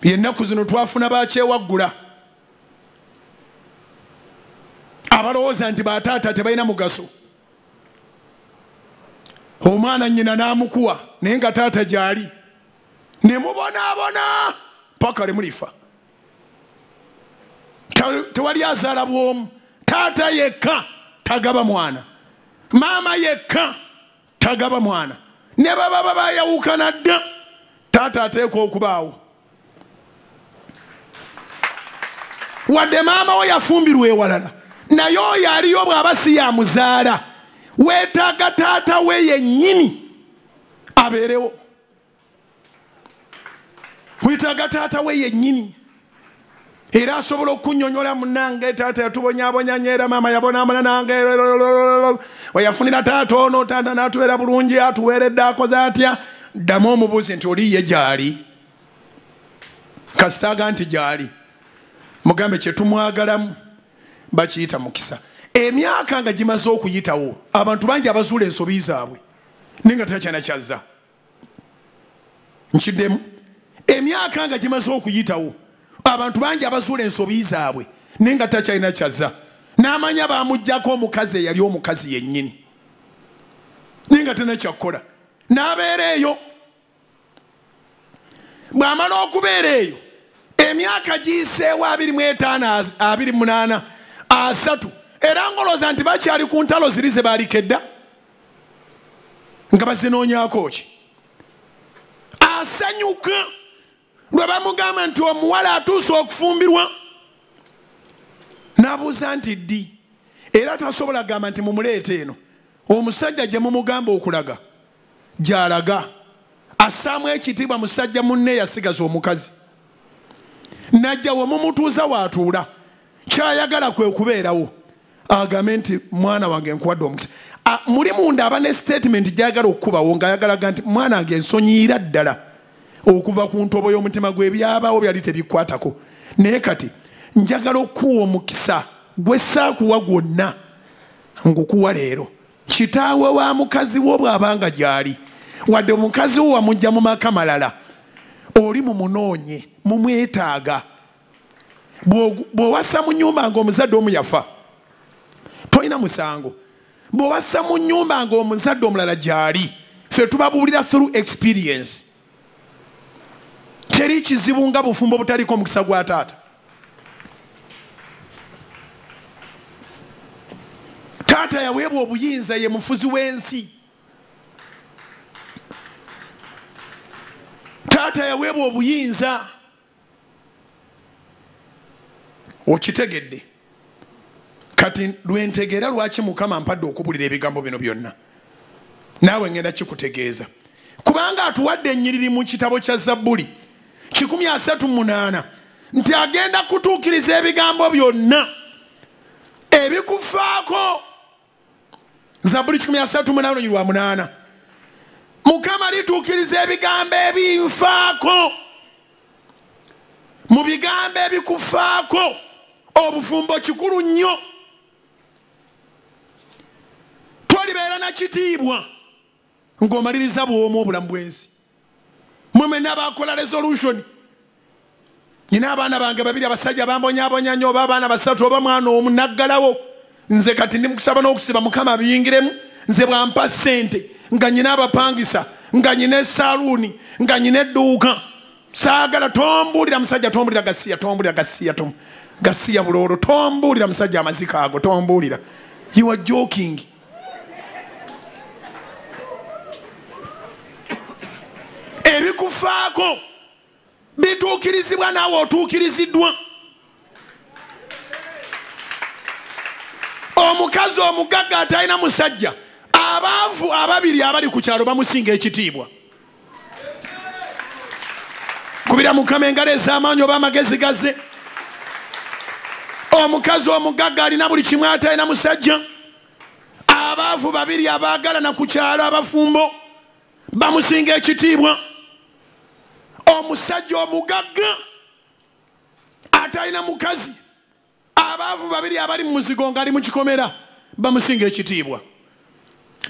Yennaku zino twafuna bakyewaggula abalowooza nti bataata tebalina mugaso. Omwana nnyina n'amukuwa naye nga taata gy'ali ne mubonaabona paka le mulifa. Tewali azaala bw'omu. Taata yekka tagaba mwana. Maama yekka tagaba mwana. Ne baba bayawukana dda taata ateeka okubaawo. Wadde maama we yafumbirwa ewalala naye oyo aliyo bw'aba si yamuzaala. Weetaaga taata we yennyini abeerewo. Weetaaga taata we yennyini era asobola okunnyonnyola munnange taata yatubonyaabonya nnyo era maama yabonaabona nange weyafunira taata ono taata n'atubeera bulungi atuweeredde akoze atya. Ddamu omubuuzi nti oliye gy'ali. Kasitaaga nti gy'ali mugambe kye tumwagalamu bakiyita mukisa. Emyaka nga gimaze okuyitawo abantu bangi abazuula ensobi zaabwe naye nga takyana kyazza. Nkiddemu. Emyaka nga gimaze okuyitawo abantu bangi abazuula ensobi zaabwe naye nga takyalina kyazza. N'amanya bamuggyako omukazi eyali omukazi yennyini naye nga tena kyakkola. N'abeera eyo. Bw'amala okubeera eyo emyaka giyiseewo 25, 28, 30 era ngolooza nti bakyali ku ntalo ziri ze baalikedda nga bazinoonyako ki. Asanyuka lwe bamugamba nti omuwala atuuse okufumbirwa. N'abuuza nti ddi era tasobola gamba nti mumuleete eno. Omusajja gye mumugamba okulaga gy'alaga. Assaamu ekitiibwa musajja munne yasigaza omukazi. Najja we mumutuuza waatuula kyayagala kwe kubeerawo agambe nti mwana wange nkuwadde omukisa. Muli munda aba ne statement gy'ayagala okukubawo ng'ayagalaga nti mwana wange nsonyiira ddala okuva ku ntobo y'omutima gwe ebyabaawo byali tebikwatako naye kati njagala okuwa omukisa gwe saakuwa gwonna ngukuwa leero. Kitaawe wa mukazi wo bw'abanga gy'ali wadde omukazi wo wamujja mu maka malala oli mumunoonye mumwetaaga. Bw'owassa mu nnyumba ng'omuzadde omu yafa tolina musango. Bw'owassa mu nnyumba ng'omuzadde omulala gy'ali ffe tubabuulira through experience. Teri kizibu nga bufumbo butaliko omukisa gwa taata. Taata yaweebwa obuyinza, ye mufuzi w'ensi. Taata yaweebwa obuyinza. Okitegedde. Kati lwentegeera lwaki Mukama ampadde okubulira ebigambo bino byonna. Naawe ngenda kikutegeeza. Kubanga atuwadde ennyiriri mu kitabo kya Zabbuli 138 nti agenda kutuukiriza ebigambo byonna ebikufaako. Zabbuli 138 Mukama alituukiriza ebigambo ebinfaako. Mu bigambo ebikufaako obufumbo kikulu nnyo. Tolibeera na kitiibwa ng'omaliriza bw'omu obulamu bw'ensi. Mwe mwenna abakola resolution. Nina abaana bange babiri abasajja bambonyabonya nnyo, oba abaana basatu oba mwana omu naggalawo. Nze kati ndi mukusaba n'okusiba Mukama biyingiremu. Nze bwampa ssente nga nyina abapangisa, nga nyina esaaluuni, nga nyina edduuka. Saagala tombuulira musajja, tombuulira gasiya, tombuulira gasiya, gasiya buloolo, tombuulira musajja amazika ago, tombuulira. You are joking. Ebikufaako bituukirizibwa naawe otuukiriziddwa. Omukazi omugagga atalina musajja, abaavu ababiri abali ku kyalo bamusinga ekitiibwa. Kubira Mukama engalo ez'amaanyi oba amagezi gaze. Omukazi omugagga alina buli kimu atalina musajja, abaavu babiri abaagalana ku kyalo abafumbo bamusinga ekitiibwa. Omusajja omugagga atalina mukazi, abaavu babiri abali mu muzigo ng'ali mu kikomera bamusinga ekitiibwa.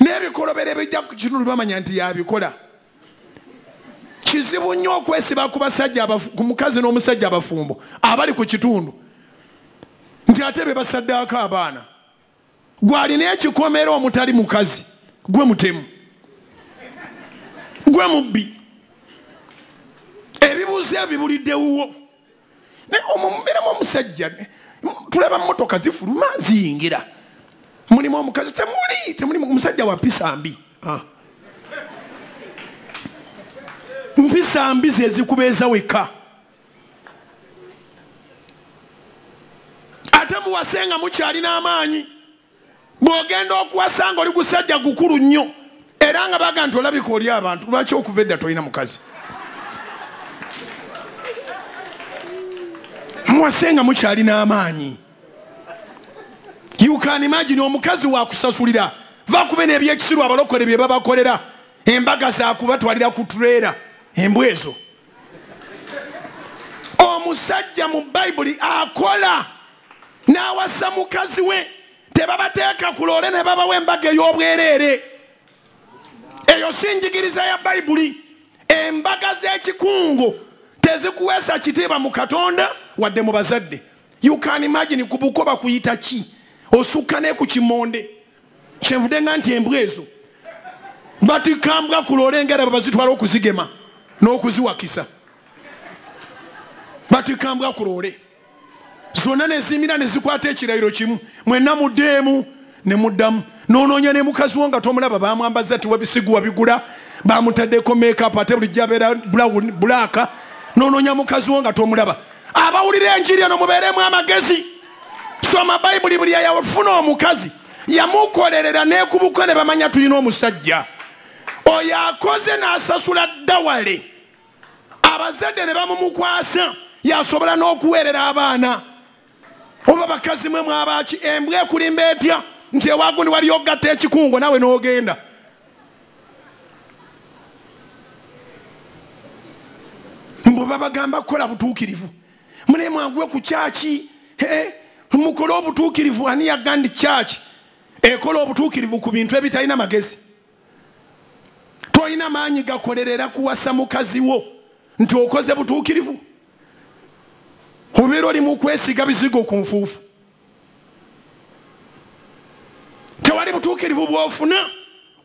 N'ebikolobero ebijja ku kitundu bamanya nti yabikola. Kizibu nnyo okwesiba ku basajja ku mukazi n'omusajja abafumbo abali ku kitundu nti ate be basaddaako abaana. Gw'alina ekikomero omutali mukazi gwe mutemu, gwe mubbi. Ebibuuzo ebibulidde wuwo. Omubeeramu omusajja tulaba mmotoka zifuluma ziyingira. Mulimu omukazi temuli musajja wa mpisa mbi. Mpisa mbi ze zikubeeza weka. Ate muwasenga mukyalina amaanyi. Bw'ogenda okuwasanga oli gusajja gukulu nnyo. Era nga baga nti olabika oli abantu. Lwaki okuva edda tolina mukazi? Muwasenga mukyalina amaanyi. You can imagine omukazi wa kusasulira. Va kube n'ebyekisiru abalokole bye babakolera. Embaga za kubatwalira ku trailer. Embwezo. Omusajja mu Bayibuli akola n'awasa mukazi we. Tebabateeka ku loole ne babawa embaga ey'obwereere. Eyo si njigiriza ya Bayibuli. Embaga z'ekikungo tezikuweesa kitiibwa mu Katonda wadde mu bazadde. You can imagine ku Bukoba kuyita ki? Osukka ne ku kimonde. Kyenvudde nga nti embwezo. Batikambwa ku loole ngera babazitwala okuzigema n'okuziwakisa. Batikambwa ku loole. Zonna ne zimira ne zikwata ekirayiro kimu. Mwenna muddeemu ne muddamu. N'onoonya ne mukazi wo nga tomulaba baamwambaza ati wabisigu wabigula. Bamutaddeko make-up ate bulijja abeera bulaaka. N'onoonya mukazi wo nga tomulaba. Abawulira enjiri eno mubeeremu amagezi. Soma Bayibuli buli yafuna omukazi yamukolerera n'ekubuka ne bamanya tulina omusajja. Oyo akoze n'asasula ddawale. Abazadde ne bamumukwasa yasobola n'okuweerera abaana. Oba bakazi mwe mwabaki embwa ekulimba etya nti ewagundi wali ogatta ekikungo nawe n'ogenda. Mbo babagamba kukola butuukirivu. Mune mwanguwe ku kyaki mukole obutuukirivu. Ani yagandi church ekola obutuukirivu ku bintu ebitalina magezi? Toyina maanyi gakolerera kuwasa mukazi wo nti okoze butuukirivu. Obeera oli mu kwesiga bizigo ku nfuufu. Tewali butuukirivu bw'ofuna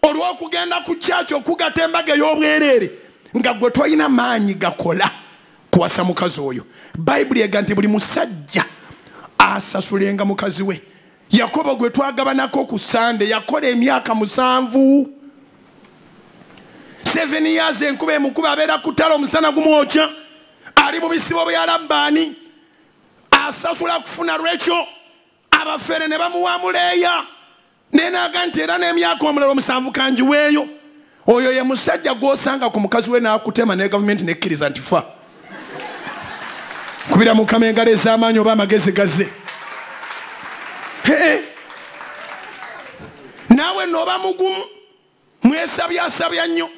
olw'okugenda ku church okugata embaga ey'obwereere nga gwe toyina maanyi gakola kuwasa mukazi oyo. Bayibuli ega nti buli musajja asasulenga mukazi we. Yakobo gwe twagabanako ku Sande yakola emyaka 7. 7 years enkuba emukuba abeera ku ttale omusana gumwokya. Ali mu bisibo bya Labbaani asasula kufuna Rachel. Abafere ne bamuwa Leeya. Nenaga nti era n'emyaka 7 kanjiweeyo. Oyo ye musajja gw'osanga ku mukazi we n'akutema ne gavumenti nekkiriza nti fa. Kubira Mukama engalo ez'amaanyi oba amagezi gazze. Naawe n'oba mugumu mwesabyasabya nnyo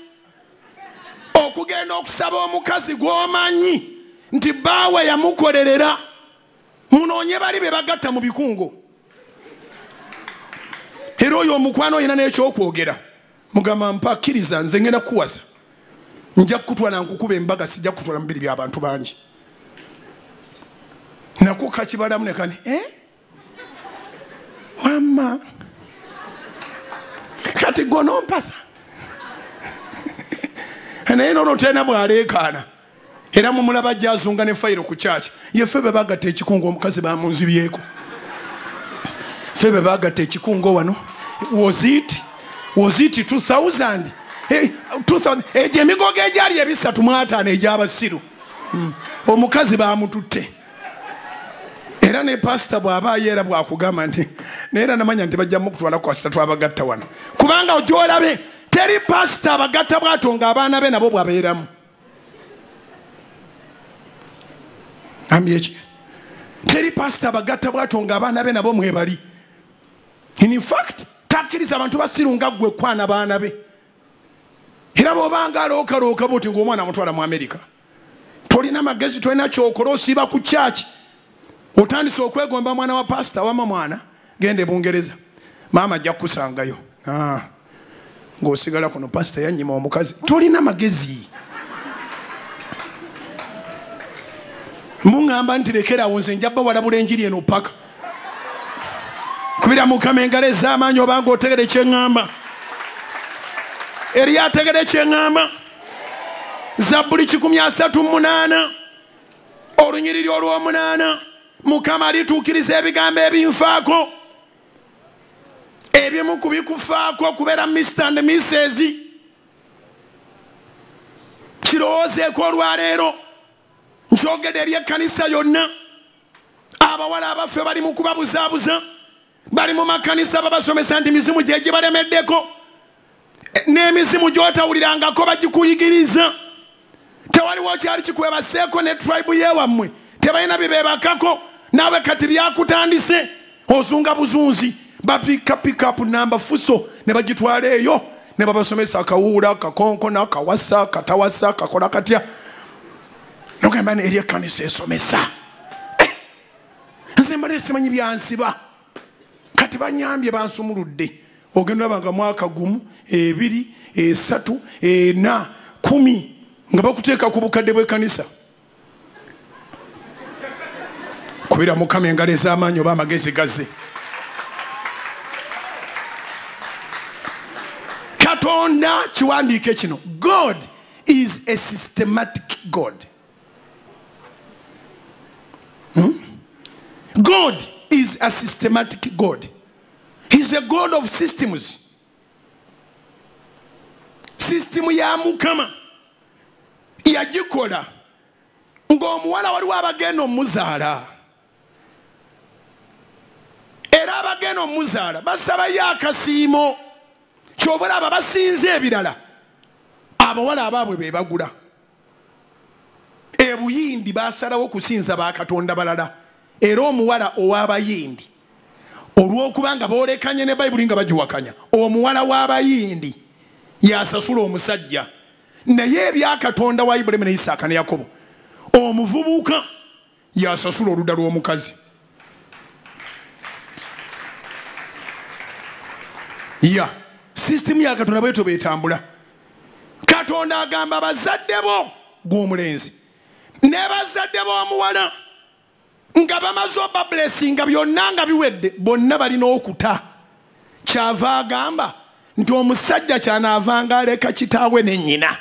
okugenda okusaba omukazi gw'omanyi nti bbaawe yamukolerera. Munoonye bali be bagatta mu bikungo. Era oyo omukwano oyina n'ekyokwogera. Mugamba mpakkiriza nze ngenda kuwasa. Nja kutwala nkukuba embaga sijja kutwala mubiri by'abantu bangi. Nako kakibalamu ne kani wamma kati gono mpasa. Naye nono tena bwaleekaana. Era mumulaba jazunga ne fayiro ku church. Ye febe bagatta ekikungo omukazi bamunzibyeko. Febe bagatta ekikungo wano. Was it 2000? 2000 eje migogo ejali ebisatu mu 5 egy'abasiru. Omukazi bamututte. Era ne pastor bw'aba yeera bw'akugamba nti neera namanya nti bajja mukutwala kwa sitatu abagatta wano. Kubanga ojolabe teri pastor abagatta bwatonga abaana be nabo bwabeeramu. Ambyechi. Teri pastor abagatta bwatonga abaana be nabo mwebali. In fact, takkiriza abantu basirunga gwe kwana baana be. Era bw'obanga alookalooka bw'oti ng'omwana amutwala mu America. Tolina magezi, tolina kyokola osiiba ku church. Otandise okwegomba mwana wa pastor wama mwana gende Bungereza. Mama ajja kusangayo. Ng'osigala kuno pastor yannyima omukazi. Tolina magezi. Mungamba nti lekerawo nze njabba walabula enjiri eno paka. Kubira Mukama engalo ez'amaanyi obanga otegere kye ŋŋamba. Eriya ategere kye ŋŋamba. Zabbuli 138 olunyiriri olw'omunaana. Mukama alituukiriza ebigambo ebinfaako. Ebimu kubikufaako kubeera Mr. and Mrs. Kirowoozeeko olwaleero. Njogedde eri ekkanisa yonna. Abawala abaffe bali mu kubabuzaabuza. Bali mu makanisa babasomesa nti mizimu gye gibalemeddeko. N'emizimu gy'otawulirangako bagikuyigiriza. Tewaliwo kyali kikwebaseeko ne tribe yeewammwe. Tebalina bibeebakako. Naawe kati byakutandise. Ozunga buzunzi. Babika pick up namba fuso. Ne bagitwala eyo. Ne babasomesa akawuula, kakonkona, kawasa, katawasa, kakola katya. Nogamba eri ekkanisa esomesa. Nze mbadde simanyi byansiba. Kati banyambye bansumuludde. Ogenda olaba mwaka gumu, 2, 3, 4, 10 nga bakuteeka ku bukadde bw'ekkanisa. Kubira Mukama engalo ez'amaanyi oba amagezi gazze. Katonda kiwandiike kino. God is a systematic God. God is a systematic God. He's a God of systems. System ya Mukama yagikola ng'omuwala waliwo abagenda omuzaala. Era abagenda omuzaala basabayo akasiimo. Kyobula abo basinze ebirala abawala abaabwe be bagula. Ebuyindi basalawo kusinza bakatonda balala. Era omuwala ow'abayindi olw'okubanga boolekanye ne Bayibuli nga bagiwakanya, omuwala w'abayindi yasasula omusajja. Naye ebyakatonda wa Ibulayimu ne Isaaka ne Yakobo, omuvubuka yasasula oludda lw'omukazi. ya system ya Katonda bweto betambula. Katonda agamba bazadde bo gw'omulenzi ne bazadde bo omuwala nga bamaze oba blessinga byonna nga biwedde bonna balina okuta. Kyava agamba nti omusajja kyanaavanga aleka kitaawe ne nnyina.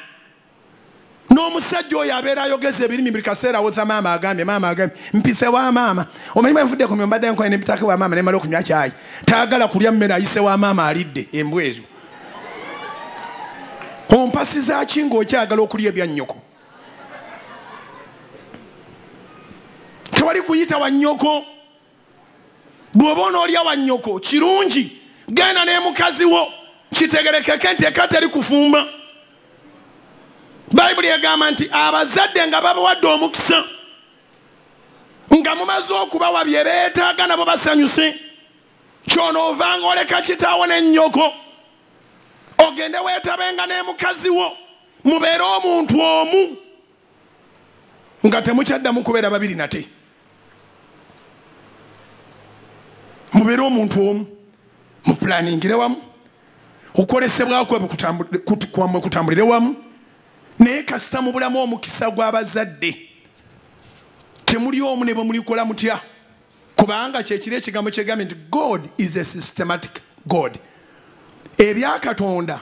N'omusajja oyo abeera ayogeza ebirimi buli kaseera awuza maama agambye mpise wa maama. Omanyi bwe nvudde ku myumba mbadde nkoye ne mpitako wa maama ne mala okunywa caayi. Taagala kulya mmere ayise wa maama alidde embwa ezo. Ompasiza ki ng'okyagala okulya ebya nnyoko? Tewali kuyita wa nnyoko. Bw'oba onoolya wa nnyoko kirungi genda ne mukazi wo kitegerekeke nti eka teri kufumba. Bayibuli egamba nti abazadde nga babawadde omukisa nga mumaze okubawa bye beetaaga nabo basanyuse, ky'onoovanga oleka kitaawo ne nnyoko ogende weetabenga ne mukazi wo mubeere omuntu omu nga temukyaddamu kubeera babiri nate. Mubeere omuntu omu muplaningire wamu okukolesebwa kwammwe kutambulire wamu. Naye kasita mu bulamu omukisa gw'abazadde temuli omu ne bwe mulikola mutya, kubanga kyekiri ekigambo kyegambye nti God is a systematic God. Ebya Katonda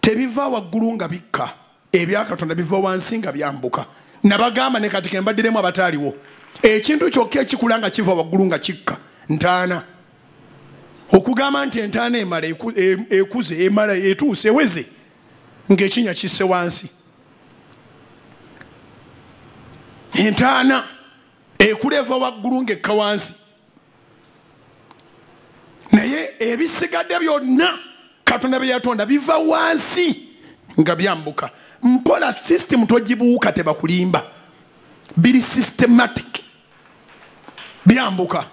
tebiva waggulu nga bikka, ebya Katonda biva wansi nga byambuka. Nabagamba ne kati kembaddiremu abataaliwo ekintu kyokka ekikula nga kiva waggulu nga kikka ntaana. Okugamba nti entaana emala ekuze emala etuuse eweze ng'ekinya kisse wansi. Entaana ekula eva waggulu ng'ekka wansi. Naye ebisigadde byonna Katonda bye yatonda biva wansi nga byambuka. Mpola system togibuuka tebakulimba. Biri systematic byambuka.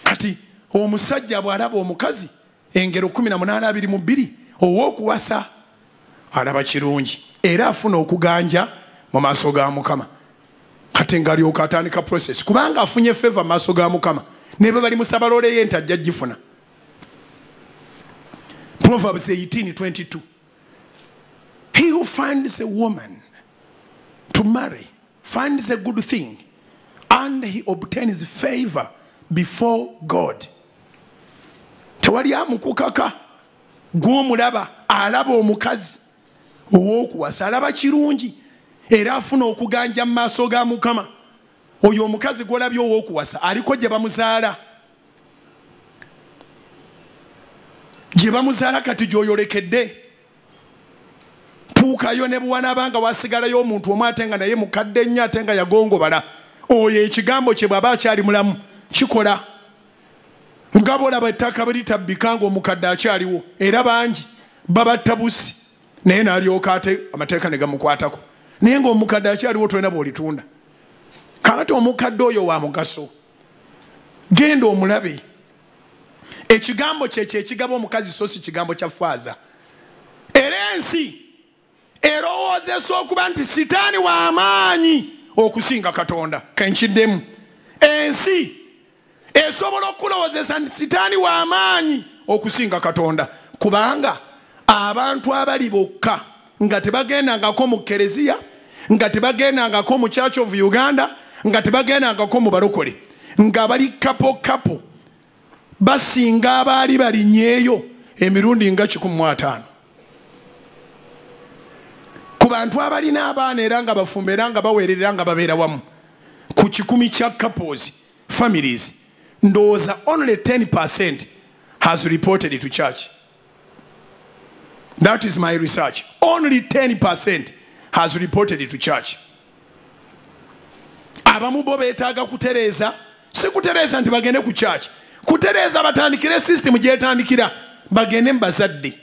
Kati omusajja bw'alaba omukazi engero 18:22 ow'okuwasa alaba kirungi era afuna okuganja mu maaso ga Mukama. Kati ng'alyoka atandika process kubanga afunye favor mu maaso ga Mukama ne bwe bali mu sabalole ye ntajja gifuna. Proverbs 18:22. He who finds a woman to marry finds a good thing and he obtains favor before God. Tewali amukukaka gw'omulaba alaba omukazi ow'okuwasa alaba kirungi era afuna okuganja mu maaso ga Mukama. Oyo omukazi gw'olabye ow'okuwasa aliko gye bamuzaala. Gye bamuzaala kati gy'oyolekedde. Tuukayo ne bw'anaabanga waasigalayo omuntu omu ate nga naye mukadde nnyo ate nga yagongobala. Oyo ekigambo kye bw'aba akyali mulamu kikola. Nga bw'olaba ettaka bwe litabbika ng'omukadde akyaliwo era bangi babatta busi naye n'alyoka ate amateeka ne gamukwatako. Naye ng'omukadde akyaliwo tolina bw'olitunda. Kakati omukadde oyo wa mugaso. Genda omulabe. Ekigambo kye kyekigaba omukazi so si kigambo kya faaza. Era ensi erowoozesa okuba nti sitaani w'amaanyi okusinga Katonda. Kenkiddemu. Ensi esobola okulowoozesa nti sitaani w'amaanyi okusinga Katonda kubanga abantu abali bokka nga tebagendangako mu Kereziya, nga tebagendangako mu Church of Uganda, nga tebagendangako mu balokole, nga bali kapo basinga abaali balinyeeyo emirundi nga 15. Ku bantu abalina abaana era nga bafumba era nga baweerera nga babeera wamu ku 10 kya couples families ndowooza only 10% has reported to church. That is my research. Only 10% has reported to church. Abamu bo beetaaga kutereeza, si kutereeza nti bagende ku church. Kutereeza batandikire system gyetandikira bagende mu bazadde.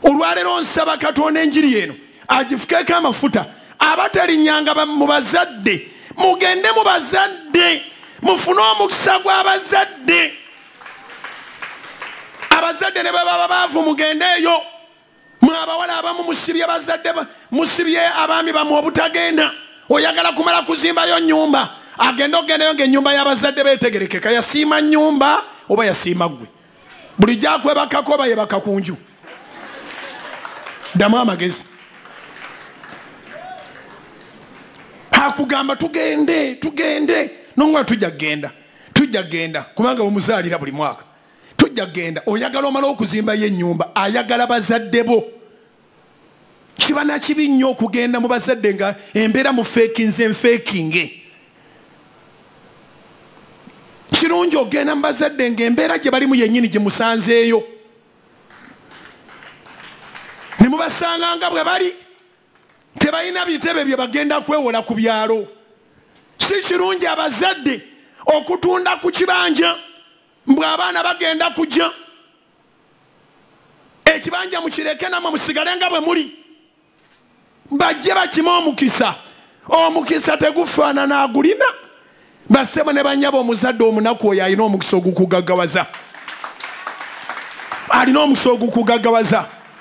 Olwaleero nsaba Katonda enjiri eno agifukeko amafuta abatalinyanga mu bazadde. Mugende mu bazadde mufune omukisa gw'abazadde. Abazadde ne baba baavu mugendeeyo. Mwabawala abamu musibye bazadde musibye abaami bamu obutagenda. Oyagala kumala kuzimbayo nnyumba agenda ogendayo ng'ennyumba y'abazadde beetegerekeka. Yasiima nnyumba oba yasiima gwe buli gyakwebakako oba yebaka ku nju ddamu amagezi akugamba tugende nongwa tujja genda kubanga omuzaalira buli mwaka tujja genda oyagala omala okuzimbayo ennyumba ayagala bazadde bo kiba nakibi nnyo okugenda mu bazadde nga embeera mu enfeekinge kirungi ogenda mu bazadde ng'embeera gye balimu yennyini gye musanzeeyo ne mubasanga nga bwe bali tebalina bitebe bye bagenda kwewola ku byalo. Si kirungi abazadde okutunda ku kibanja mbwe abaana bagenda kujja ekibanja mukireke namwe musigale nga bwe muli bajje bakime omukisa tegufaanana agulina basebo ne banyaba omuzadde omunaku oyo alina omukisa ogukugaggawaza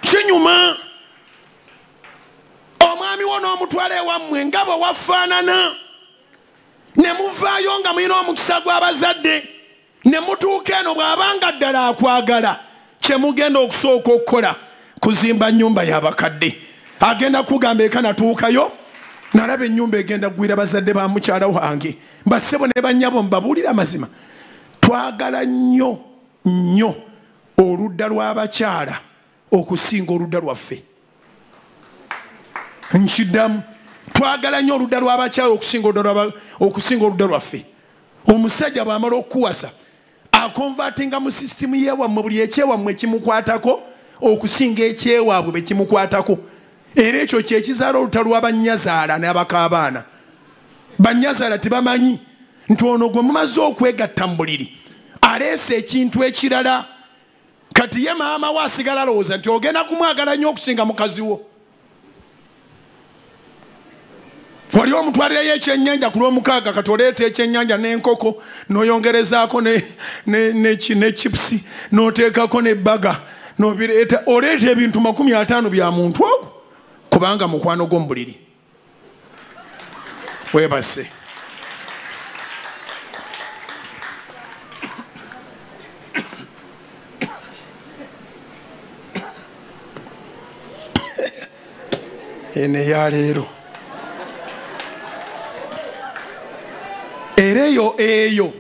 kinyuma omwami wo n'omutwala ewammwe nga bwe wafaanana ne muvaayo nga mulina omukisa gw'abazadde ne mutuuka eno bw'abanga ddala akwagala kye mugenda okusooka okukola kuzimba nnyumba y'abakadde agenda kugamba eka natuukayo nalaba ennyumba egenda gwira bazadde ba mukyala wange basebo ne bannyabo mbabuulira amazima twagala nnyo oludda lw'abakyala okusinga oludda lwaffe nkiddamu twagala nnyo oludda lw'abakyala okusinga oludda lwaffe omusajja bw'amala okukuwasa akonvatinga mu sisitimu yewammwe buli ekyewammwe kimukwatako okusinga ekyewaabwe bwe kimukwatako era ekyo kyekizaala olutalo lw'abanyazaala n'abakaabaana banyazaala tebamanyi nti ono gwe mumaze okwegatta mu buliri aleese ekintu ekirala kati ye maama we asigala alowooza nti ogenda kumwagala nnyo okusinga mukazi wo wali omutwalireyo ekyennyanja ku lw'omukaaga kati oleeta ekyennyanja n'enkoko n'oyongerezaako ne chipusi n'oteekako n'ebbaga n'obireeta oleeta ebintu 50 bya muntu ogwo kubanga mukwano gw'omu buliri weebase ene ya leero era eyo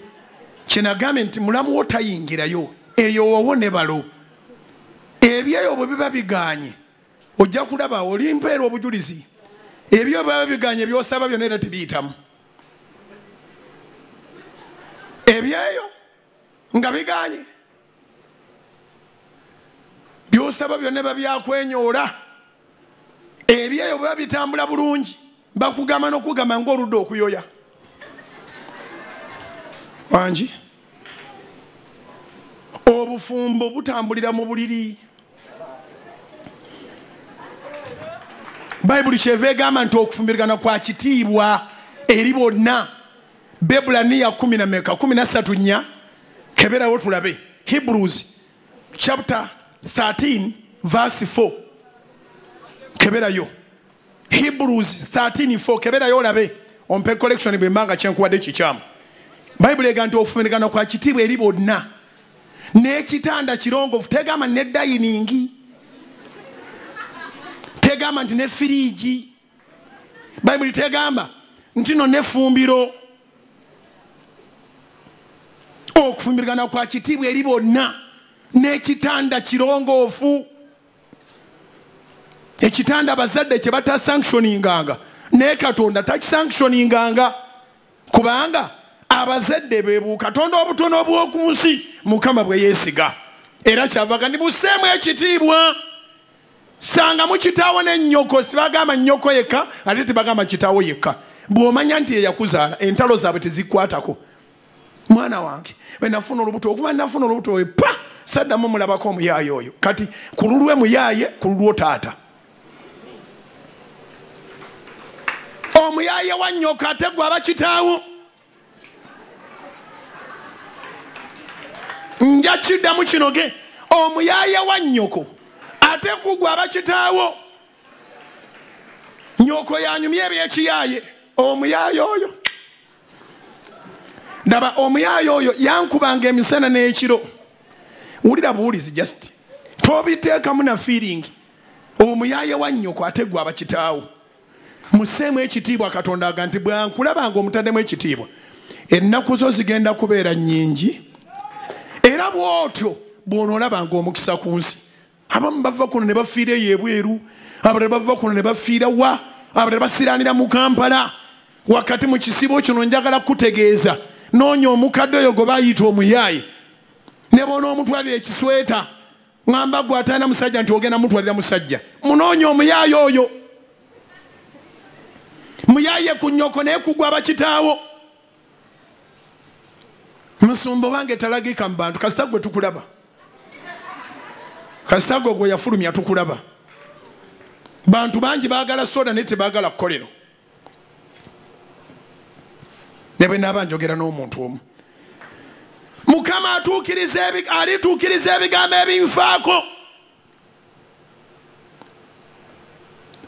kyenagambe nti mulamu wo tayingirayo eyo wowo ne balo ebyeyo bwe biba biganye ojja kulaba olimpeera obujulizi ebyo biba biganye byosaba byonna era tebiyitamu ebyeyo nga biganye byosaba byonna biba byakwenyoola ebyeyo biba bitambula bulungi bakugamba n'okugamba ng'oludde okuyoya wangi obufumbo butambulira mu buliri bayibuli kyeva egamba nti okufumbirigana kwa kitiibwa eri bonna Bebulaniya 13 keberawo tulabe Hebrews chapter 13 verse 4 keberayo Hebrews 13:4 keberayo olabe ompe collection bwembanga kyenkuwadde kikyamu bayibuli egamba nti okufumbirigana kwa kitiibwa eri bonna n'ekitanda kirongovu tegamba ne dayiningi tegamba nti ne firiigi bayibuli tegamba nti no nefumbiro okufumbirigana kwa kitiibwa eri bonna n'ekitanda kirongoofu ekitanda abazadde kye batasanctioninganga naye Katonda takisanctioninganga kubanga abazadde bebu Katonda obutono obw'oku nsi Mukama bwe yeesiga era kyavaga ndi buseemu ekitiibwa sanga mu kitaawo n'ennyoko sibagamba nnyoko yekka ate tebagamba kitaawo yekka bw'omanya nti eyakuzaala entalo zaabwe tezikwatako mwana wange bwe nafuna olubuto okuba nafuna olubuto we pa saddamu mulabako omuyaaye oyo kati ku lulwe muyaaye ku lulwo taata omuyaaye wa nnyoka ate gwe aba kitaawo nja kiddamu kinoge omuyaaye wa nnyoko ate kugwa aba kitaawo nnyoko yanyumya ebyekiyaaye omuyaaye oyo ndaba omuyayo oyo yankubanga emisana n'ekiro. Wulira buwulizi just tobiteekamu na feeling. Omuyaye wa nnyoko ate gwe abakitaawo. Museemu ekitiibwa Katonda aga nti bwankulabanga omutaddemu ekitiibwa ennaku zo zigenda kubeera nnyingi era bw'otyo bw'onoolabanga omukisa ku nsi. Abamu bava kuno ne bafiira eyo ebweru, abalala bava kuno ne bafiira wa, abalala basiraanira mu Kampala. Wakati mu kisibo kino njagala kutegeeza noonya omukadde oyo gwe bayita omuyaaye ne bona omutwalira ekisweta ngamba gwe ataana musajja nti ogenda mutwalira musajja. Munoonya omuyaaye oyo. Muyaaye ku nnyoko naye kugwa abakitaawo. Musumba wange talagika mu bantu kasita gwe tukulaba. Kasita gwe yafulumya tukulaba. Bantu bangi baagala soda naye tebaagala kkolero. Ne bwe naaba njogera n'omuntu omu. Mukama alituukiriza ebigambo ebinfaako.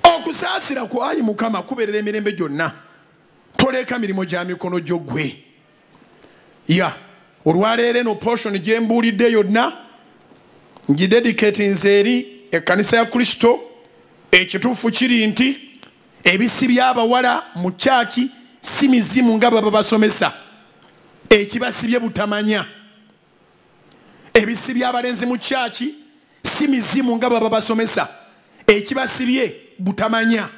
Okusaasira kwayi Mukama kubeerera emirembe gyonna. Toleka mirimo gya mikono gyo ggwe. Olwaleero eno portion gye mbuulidde yonna ngidedicatinze eri ekkanisa ya Kristo. Ekituufu kiri nti ebisi by'abawala mu kyaki si mizimu nga baba basomesa. Ekibasibye butamanya. Ebisi by'abalenzi mu kyaki si mizimu nga baba basomesa. Ekibasibye butamanya.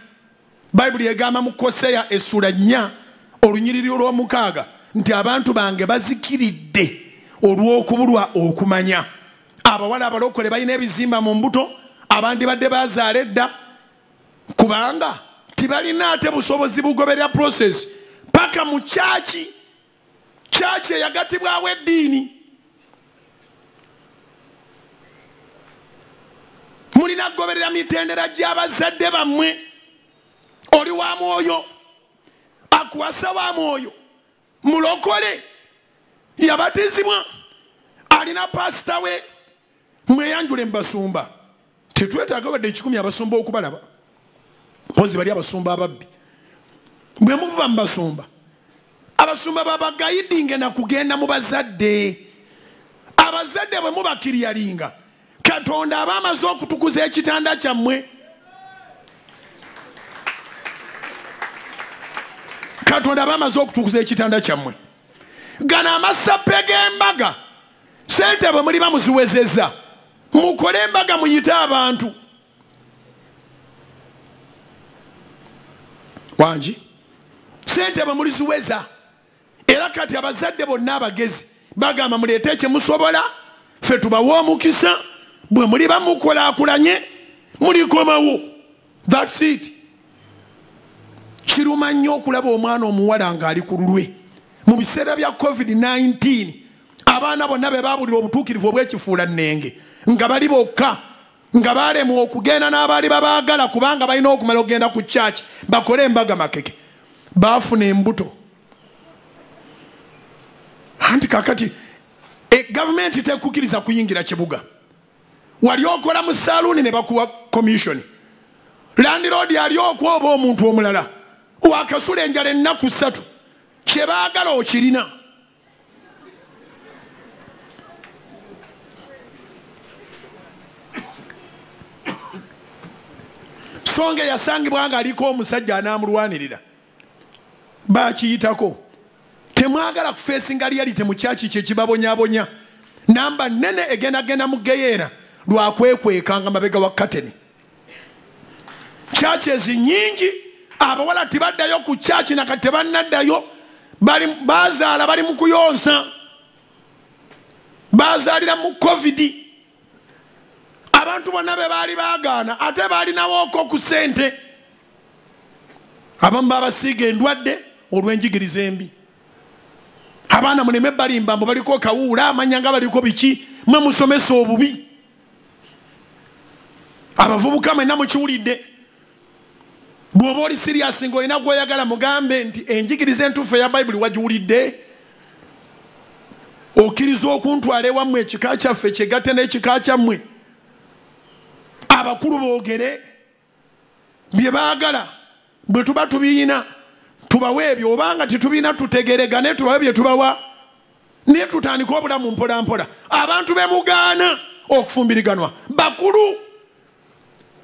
Bayibuli egamba mu Koseya essula 4 olunyiriri olw'omukaaga nti abantu bange bazikiridde olw'okubulwa okumanya. Abawala abalokole balina ebizimba mu mbuto, abandi badde bazaala edda kubanga tibalina ate busobozi bugoberera process paka mu kyaki eyagatibwawo eddiini. Mulina kugoberera mitendera gy'abazadde bammwe. Oli wa mwoyo, akuwasa wa mwoyo, mulokole, yabatizibwa, alina pasita we. Mweyanjule mu basumba. Tetwetaaga wadde 10 abasumba okubalaba. Mpozi bali abasumba ababbi. Bwe muva mu basumba, abasumba babagayidinge na kugenda mu bazadde. Abazadde bwe mubakiriyalinga, Katonda aba amaze okutukuza ekitanda kyammwe. Katonda aba amaze okutukuza ekitanda kyammwe. Gana amasappe g'embaga sente bwe muli bamuziwezezza. Mukole embaga muyite abantu. Wangi sente bwe muliziweza. Era kati abazadde bonna abagezi bagamba muleete kye musobola, ffe tubawa omukisa. Bwe muli bamukulaakulanye mulikomawo. That's it. Kiruma nnyo okulaba omwana omuwala ng'ali ku lulwe. Mu biseera bya COVID-19 abaana bonna be baabulira obutuukirivu obw'ekifuula nnenge nga bali bokka, nga baalemwa okugenda n'abaali babaagala kubanga balina okumala okugenda ku kyaki bakole embaga makeke. Baafuna embuto. Anti kakati gavumenti tekukkiriza kuyingira kibuga. Wali okola mu salooni ne bakuwa commission. Landlord ali okwoba omuntu omulala wakasula enjala ennaku 3 kye baagala okirina. Songa yasangibwa nga aliko omusajja anaamulwanirira. Bakiyitako. Temwagala kufeesinga reality mu kyaki kye kibabonyabonya. Namba nene egenda mu geyeera lwakwekwekanga mabega wa kateni. Churches nyingi abawala tibaddayo ku church na kati tebannaddayo. Bazaala bali mu kuyonsa. Bazaalira mu COVID. Abantu bonna be baali baagaana ate baalinawooko ku ssente. Abamu babasiiga endwadde olw'enjigiriza embi. Abaana muleme balimba mbu baliko kawuula amanya nga baliko biki mwe musomesa obubi. Abavubuka mwenna mukiwulidde. Bw'oba oli serious ng'olina gw'oyagala mugambe nti enjigiriza entuufu eya Bayibuli wagiwulidde. Okkiriza okuntwala ewammwe ekika kyaffe kyegatte n'ekika kyammwe. Abakulu boogere bye baagala bwe tuba tubiina tubawe ebyo obanga tetubiina tutegeregane tubawe bye tubawa. ne tutandika obulamu mpola mpola abantu bemugaana okufumbiriganwa bakulu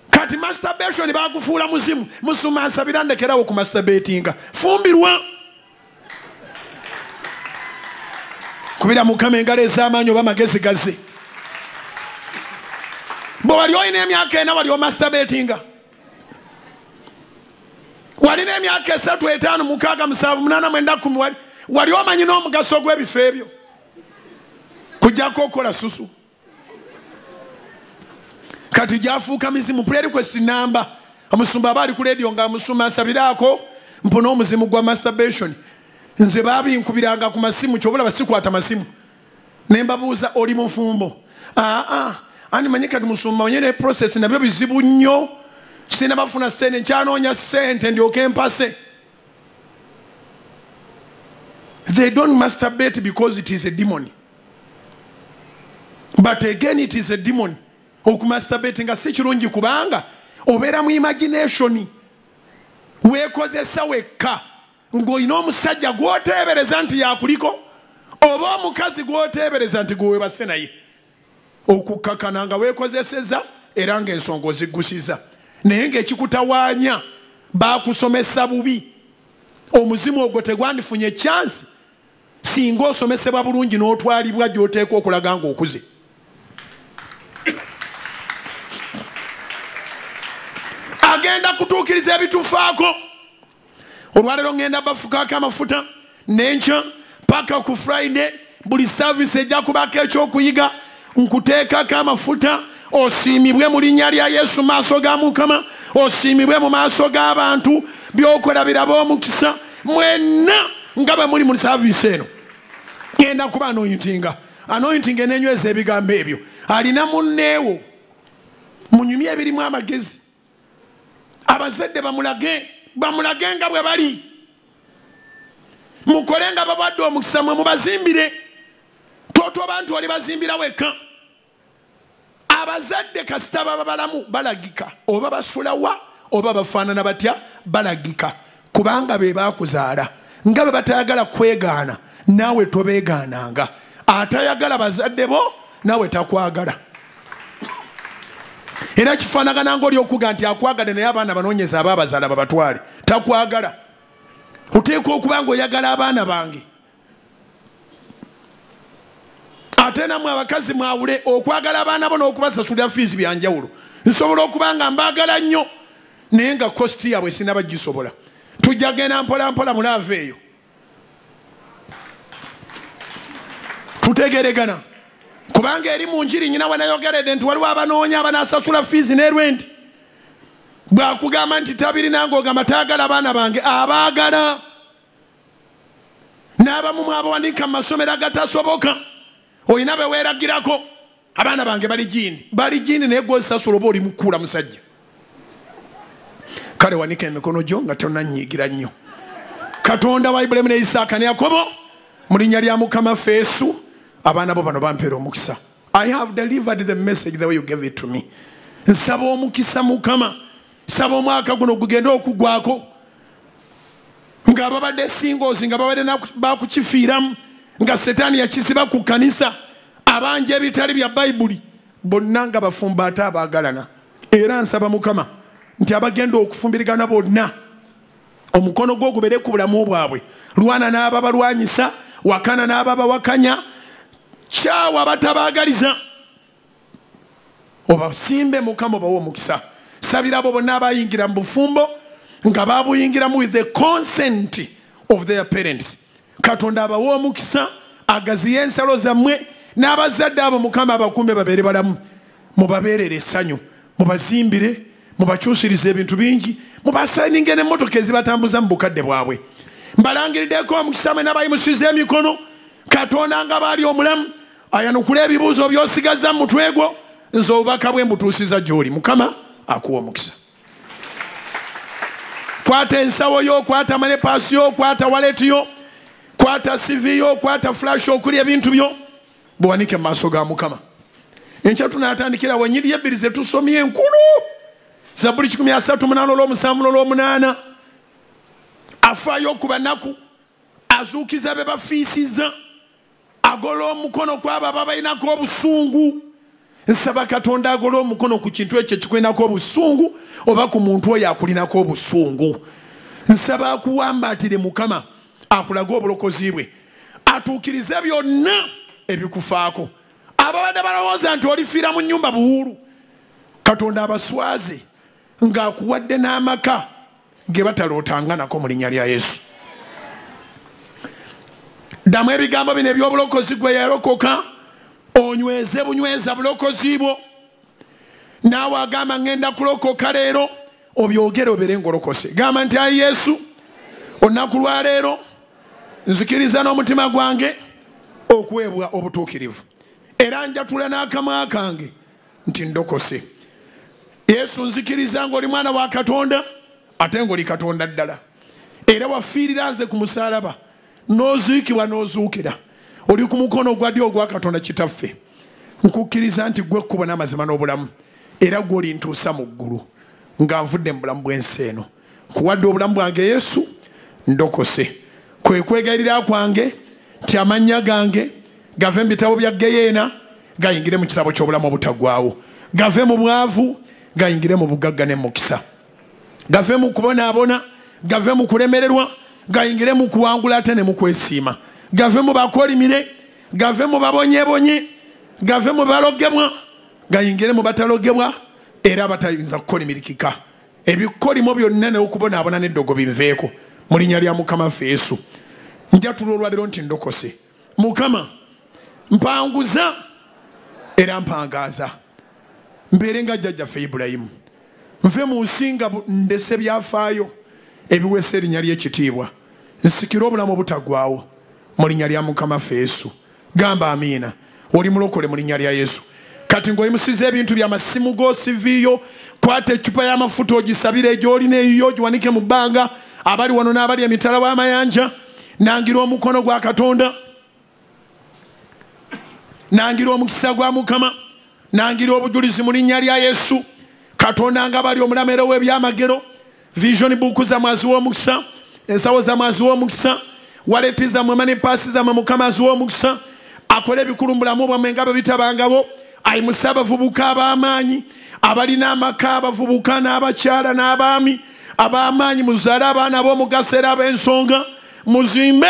kati masturbation bagufuula muzimu musuma asabira ndekerawo ku masturbatinga fumbirwa kubira mukama engalo ez'amaanyi oba magezi gaze bwe wali olina emyaka ena wali omasturbatinga walina emyaka 3 5 6 7 8 9 10 wali omanyi n'omugaso gw'ebifo ebyo kujjako okola susu kati gyafuuka mizimu prayer request namba omusumba aba ali ku radio nga musuma asabiraako mpona omuzimu gwa masturbation nze babinkubiranga ku masimu kyobulaba sikwata masimu ne mbabuuza oli mufumbo ani manyi kati musumba manye ne process nabyo bizibu nnyo sina bafuna sente nkyanoonya sente ndyoke empase. They don't masturbate because it is a demon, but again it is a demon. Okumasturbate nga si kirungi kubanga obeera mu imagination weekozesa wekka ng'olina omusajja gw'oteebereza nti yakuliko oba omukazi gw'oteebereza nti gwe webase naye okukkakana nga weekozeseza era ng'ensonga oziggusiza naye ng'ekikutawaanya baakusomesa bubi omuzimu ogwo tegwandifunye chance singa osomesebwa bulungi n'otwalibwa gy'oteeka okulaga ng'okuze. Agenda kutuukiriza ebitufaako olwaleero ngenda bafukaako amafuta n'enkya paka ku Friday buli service ejja kubako ekyokuyiga nkuteekako amafuta osiimibwe mu linnya lya Yesu maaso ga Mukama osiimibwe mu maaso g'abantu byokola biraba omukisa mwenna nga bwe muli mu service eno genda kuba anointing enenyweza ebigambo ebyo alina munneewo munyumye ebirimu amagezi abazadde bamulage nga bwe bali mukole nga babadde omukisa mwe mubazimbire totoba nti oli bazimbira wekka abazadde kasita baba balamu balagika oba basulawa oba bafaanana batya balagika kubanga be bakuzaala nga bwe batayagala kwegaana naawe tobeegaananga atayagala bazadde bo naawe takwagala. Era kifaanagana ng'oli okuga nti akwagala naye abaana banoonyeza abaabazaala babatwale takwagala oteeka okuba ng'oyagala abaana bange ate namwe abakazi mwawule okwagala abaana bo n'okubasasulira fiizi byanjawulo nsobola okuba nga mbaagala nnyo naye nga kositi yaabwe sinaba gisobola tujja genda mpola mpola mulaava eyo tutegeregana kubanga eri mu njiri nyina wanayogeredde nti waliwo abanoonya abanasasula fiizi n'erwenti bwakugamba nti tabirina ng'ogamba taagala abaana bange abaagala n'abamu mwabawanika mu masomero agatasoboka olina be weeragirako abaana bange bali gindi naye gw'osasula oba oli mukuula musajja kale wanika emikono gyo nga tonanyiigira nnyo. Katonda wa Ibulayimu ne Isaaka ne Yakobo mu linnya lya Mukama Yesu abaana bo bano bampeera omukisa. I have delivered the message the way you gave it to me. Nsaba omukisa Mukama, saba omwaka guno gugenda okugwako nga babadde singles nga babadde bakukifiiramu nga setaani yakisiba ku kanisa abangi ebitali bya Bayibuli bonna nga bafumba ate abaagalana. Era nsaba Mukama nti abagenda okufumbirigana bonna omukono gwo gubere ku bulamu bwabwe, lwana n'ababalwanyisa, wakana n'ababawakanya, kyawa abatabaagaliza obasimbe Mukama obawe omukisa. Sabira abo bonna abayingira mu bufumbo nga babuyingiramu with the consent of their parents. Katonda abawe omukisa, agaziye ensalo zammwe n'abazadde abo Mukama abakumbe babeere balamu, mubabeerere essanyu, mubazimbire, mubakyusirize ebintu bingi, mubasayininge n'emmotoka ezibatambuza mu bukadde bwabwe. Mbalangiriddeko omukisa mwe n'abayimusiza emikono, Katonda nga baali omulamu ayanukula ebibuuzo by'osigaza mu mutwe gwo, nze obubaka bwe mbutuusiza gy'oli. Mukama akuwa omukisa. Kwata ensawo yo, kwata manepaasi yo, kwata waleti yo, kwata CV yo, kwata flash okuli ebintu byo buwanike mu maaso ga Mukama. Enkya tunaatandikira wenyiri ebbiri ze tusomye enkulu Zaburi 138:7-8 afaayo ku banaku, azuukiza be bafiisiza, agola omukono kwabo ababalinako obusungu. Nsaba Katonda agola omukono ku kintu ekyo ekikulinako obusungu oba ku muntu oyo akulinako obusungu. Nsaba akuwambaatire Mukama akulaga obulokozi bwe, atuukirize byonna ebikufaako. Ababadde balowooza nti olifiira mu nnyumba buwuulu, Katonda abaswaze ng'akuwadde n'amaka ge batalootanga nako mu linnya lya Yesu. Ddamu ebigambo bino eby'obulokozi gwe yalokoka, onyweze bunyweza bulokozi bwo. Naawe agamba ngenda kulokoka leero, obyogere obeere ng'olokose. Gamba nti ayi Yesu, olunaku lwa leero nzikiriza n'omutima gwange okuweebwa obutuukirivu, era njatula n'akamwa kange nti ndokose. Yesu, nzikiriza ng'oli mwana wa Katonda ate ng'oli Katonda ddala, era wafiirira nze ku musaalaba n'oziikibwa n'ozuukira, oli ku mukono gwa ddyo ogwa Katonda Kitaffe. Nkukkiriza nti gwe kkubo n'amazima n'obulamu, era gw'oli ntuusa mu ggulu nga nvudde mu bulamu bw'ensi eno. Nkuwadde obulamu bwange Yesu, ndokose. Kwe kwegayirira kwange nti amannya gange gave mu bitabo bya Geyeena gayingire mu kitabo ky'obulamu obutaggwaawo, gave mu bwavu gayingire mu bugagga ne mukisa, gave mu kubonaabona, gave mu kulemererwa gayingire mu kuwangula ate ne mu kwesiima, gave mu bakolimire, gave mu babonyebonye, gave mu balogebwa gayingire mu batalogebwa era abatayinza kukolimirikika. Ebikolimo byonna n'okubonaabona n'eddogo binveeko mu linnya lya Mukama ffe Yesu. Njatula olwaleero nti ndokose. Mukama mpanguza era mpangaaza, mbeere nga jjajjaffe Ibulayimu, nve mu nsi nga ndese byafaayo ebiwesa erinnya ly'ekitiibwa, nsikire obulamu obutaggwaawo mu linnya lya Mukama ffe Yesu. Gamba amiina. Oli mulokole mu linnya lya Yesu. Kati ng'oyimusiza ebintu by'amasimu go siviiyo, kwata eccupa y'amafuta ogisabire egy'olina eyiyo giwanike mu bbanga. Abali wano n'abali emitala w'amayanja, nangira omukono gwa Katonda, nangira omukisa gwa Mukama, nangira obujulizi mu linnya lya Yesu. Katonda nga bali omulamero w'ebyamagero, vision book za mwezi w'omukisa, ensawo za mwezi w'omukisa, waleti za mwema ne paasi za Mukama w'omukisa, akole ebikulu mu bulamu bwammwe nga bwe bitabangabo. Ayimusa abavubuka ab'amaanyi, abalina amaka, abavubuka n'abakyala n'abaami ab'amaanyi, muzaale abaana b'omugaso era ab'ensonga, muzimbe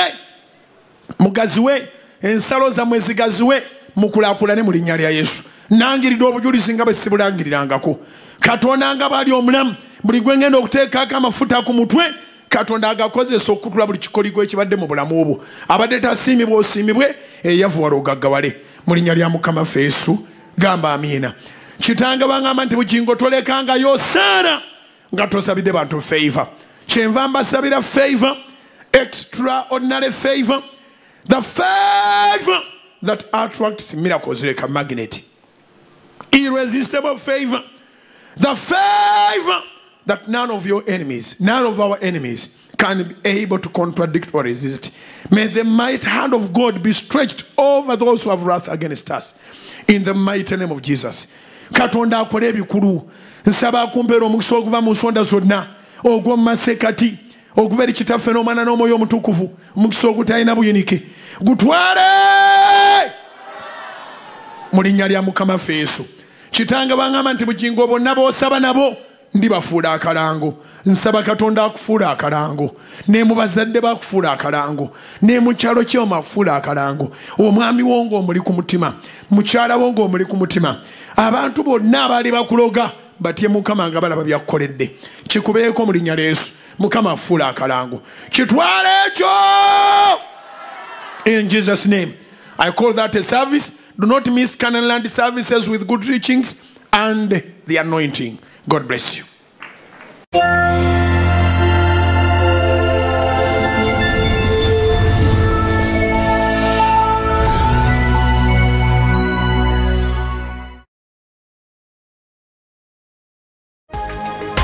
mugaziwe, ensalo zammwe zigaziwe, mukulaakulane mu linnya lya Yesu. Nangiridde obujulizi nga bwe sibulangirirangako. Katonda nga bali omulamu, buli gwe ngenda okuteekako amafuta ku mutwe, Katonda agakozesa okutula buli kikoligo ekibadde mu bulamu obwo. Abadde tasiimibwa osiimibwe, eyavuwala ogaggawale mu linnya lya Mukama ffe Yesu. Gamba amiina. Kitange bangamba nti bugingo tolekangayo Saara nga tosabidde bantu favor. Kyenva mbasabira favor, extraordinary favor, the favor that attracts miracles like a magnet, irresistible favor, the favor that none of your enemies, none of our enemies can be able to contradict or resist. May the mighty hand of God be stretched over those who have wrath against us, in the mighty name of Jesus. Katonda akole ebikulu. Nsaba akumpeera omukisa okuva mu nsonda zonna, ogw'omu masekati, okuva eri Kitaffe n'Omwana n'Omwoyo Omutukuvu, omukisa ogutalina buyinike gutwale mu linnya lya Mukama ffe Yesu. Kitange bangamba nti bugingo bonna b'osaba nabo ndibafuula akalango. Nsaba Katonda akufuula akalango, ne mu bazadde bakufuula akalango, ne mu kyalo kyo makufuula akalango. Omwami wo ng'omuli ku mutima, mukyala wo ng'omuli ku mutima, abantu bonna abaali bakuloga batye Mukama nga balaba byakkoledde. Kikubeeko mu linnya lya Yesu. Mukama afuula akalango, kitwale ekyo in Jesus' name. I call that a service. Do not miss Canaan Land services with good teachings and the anointing. God bless you.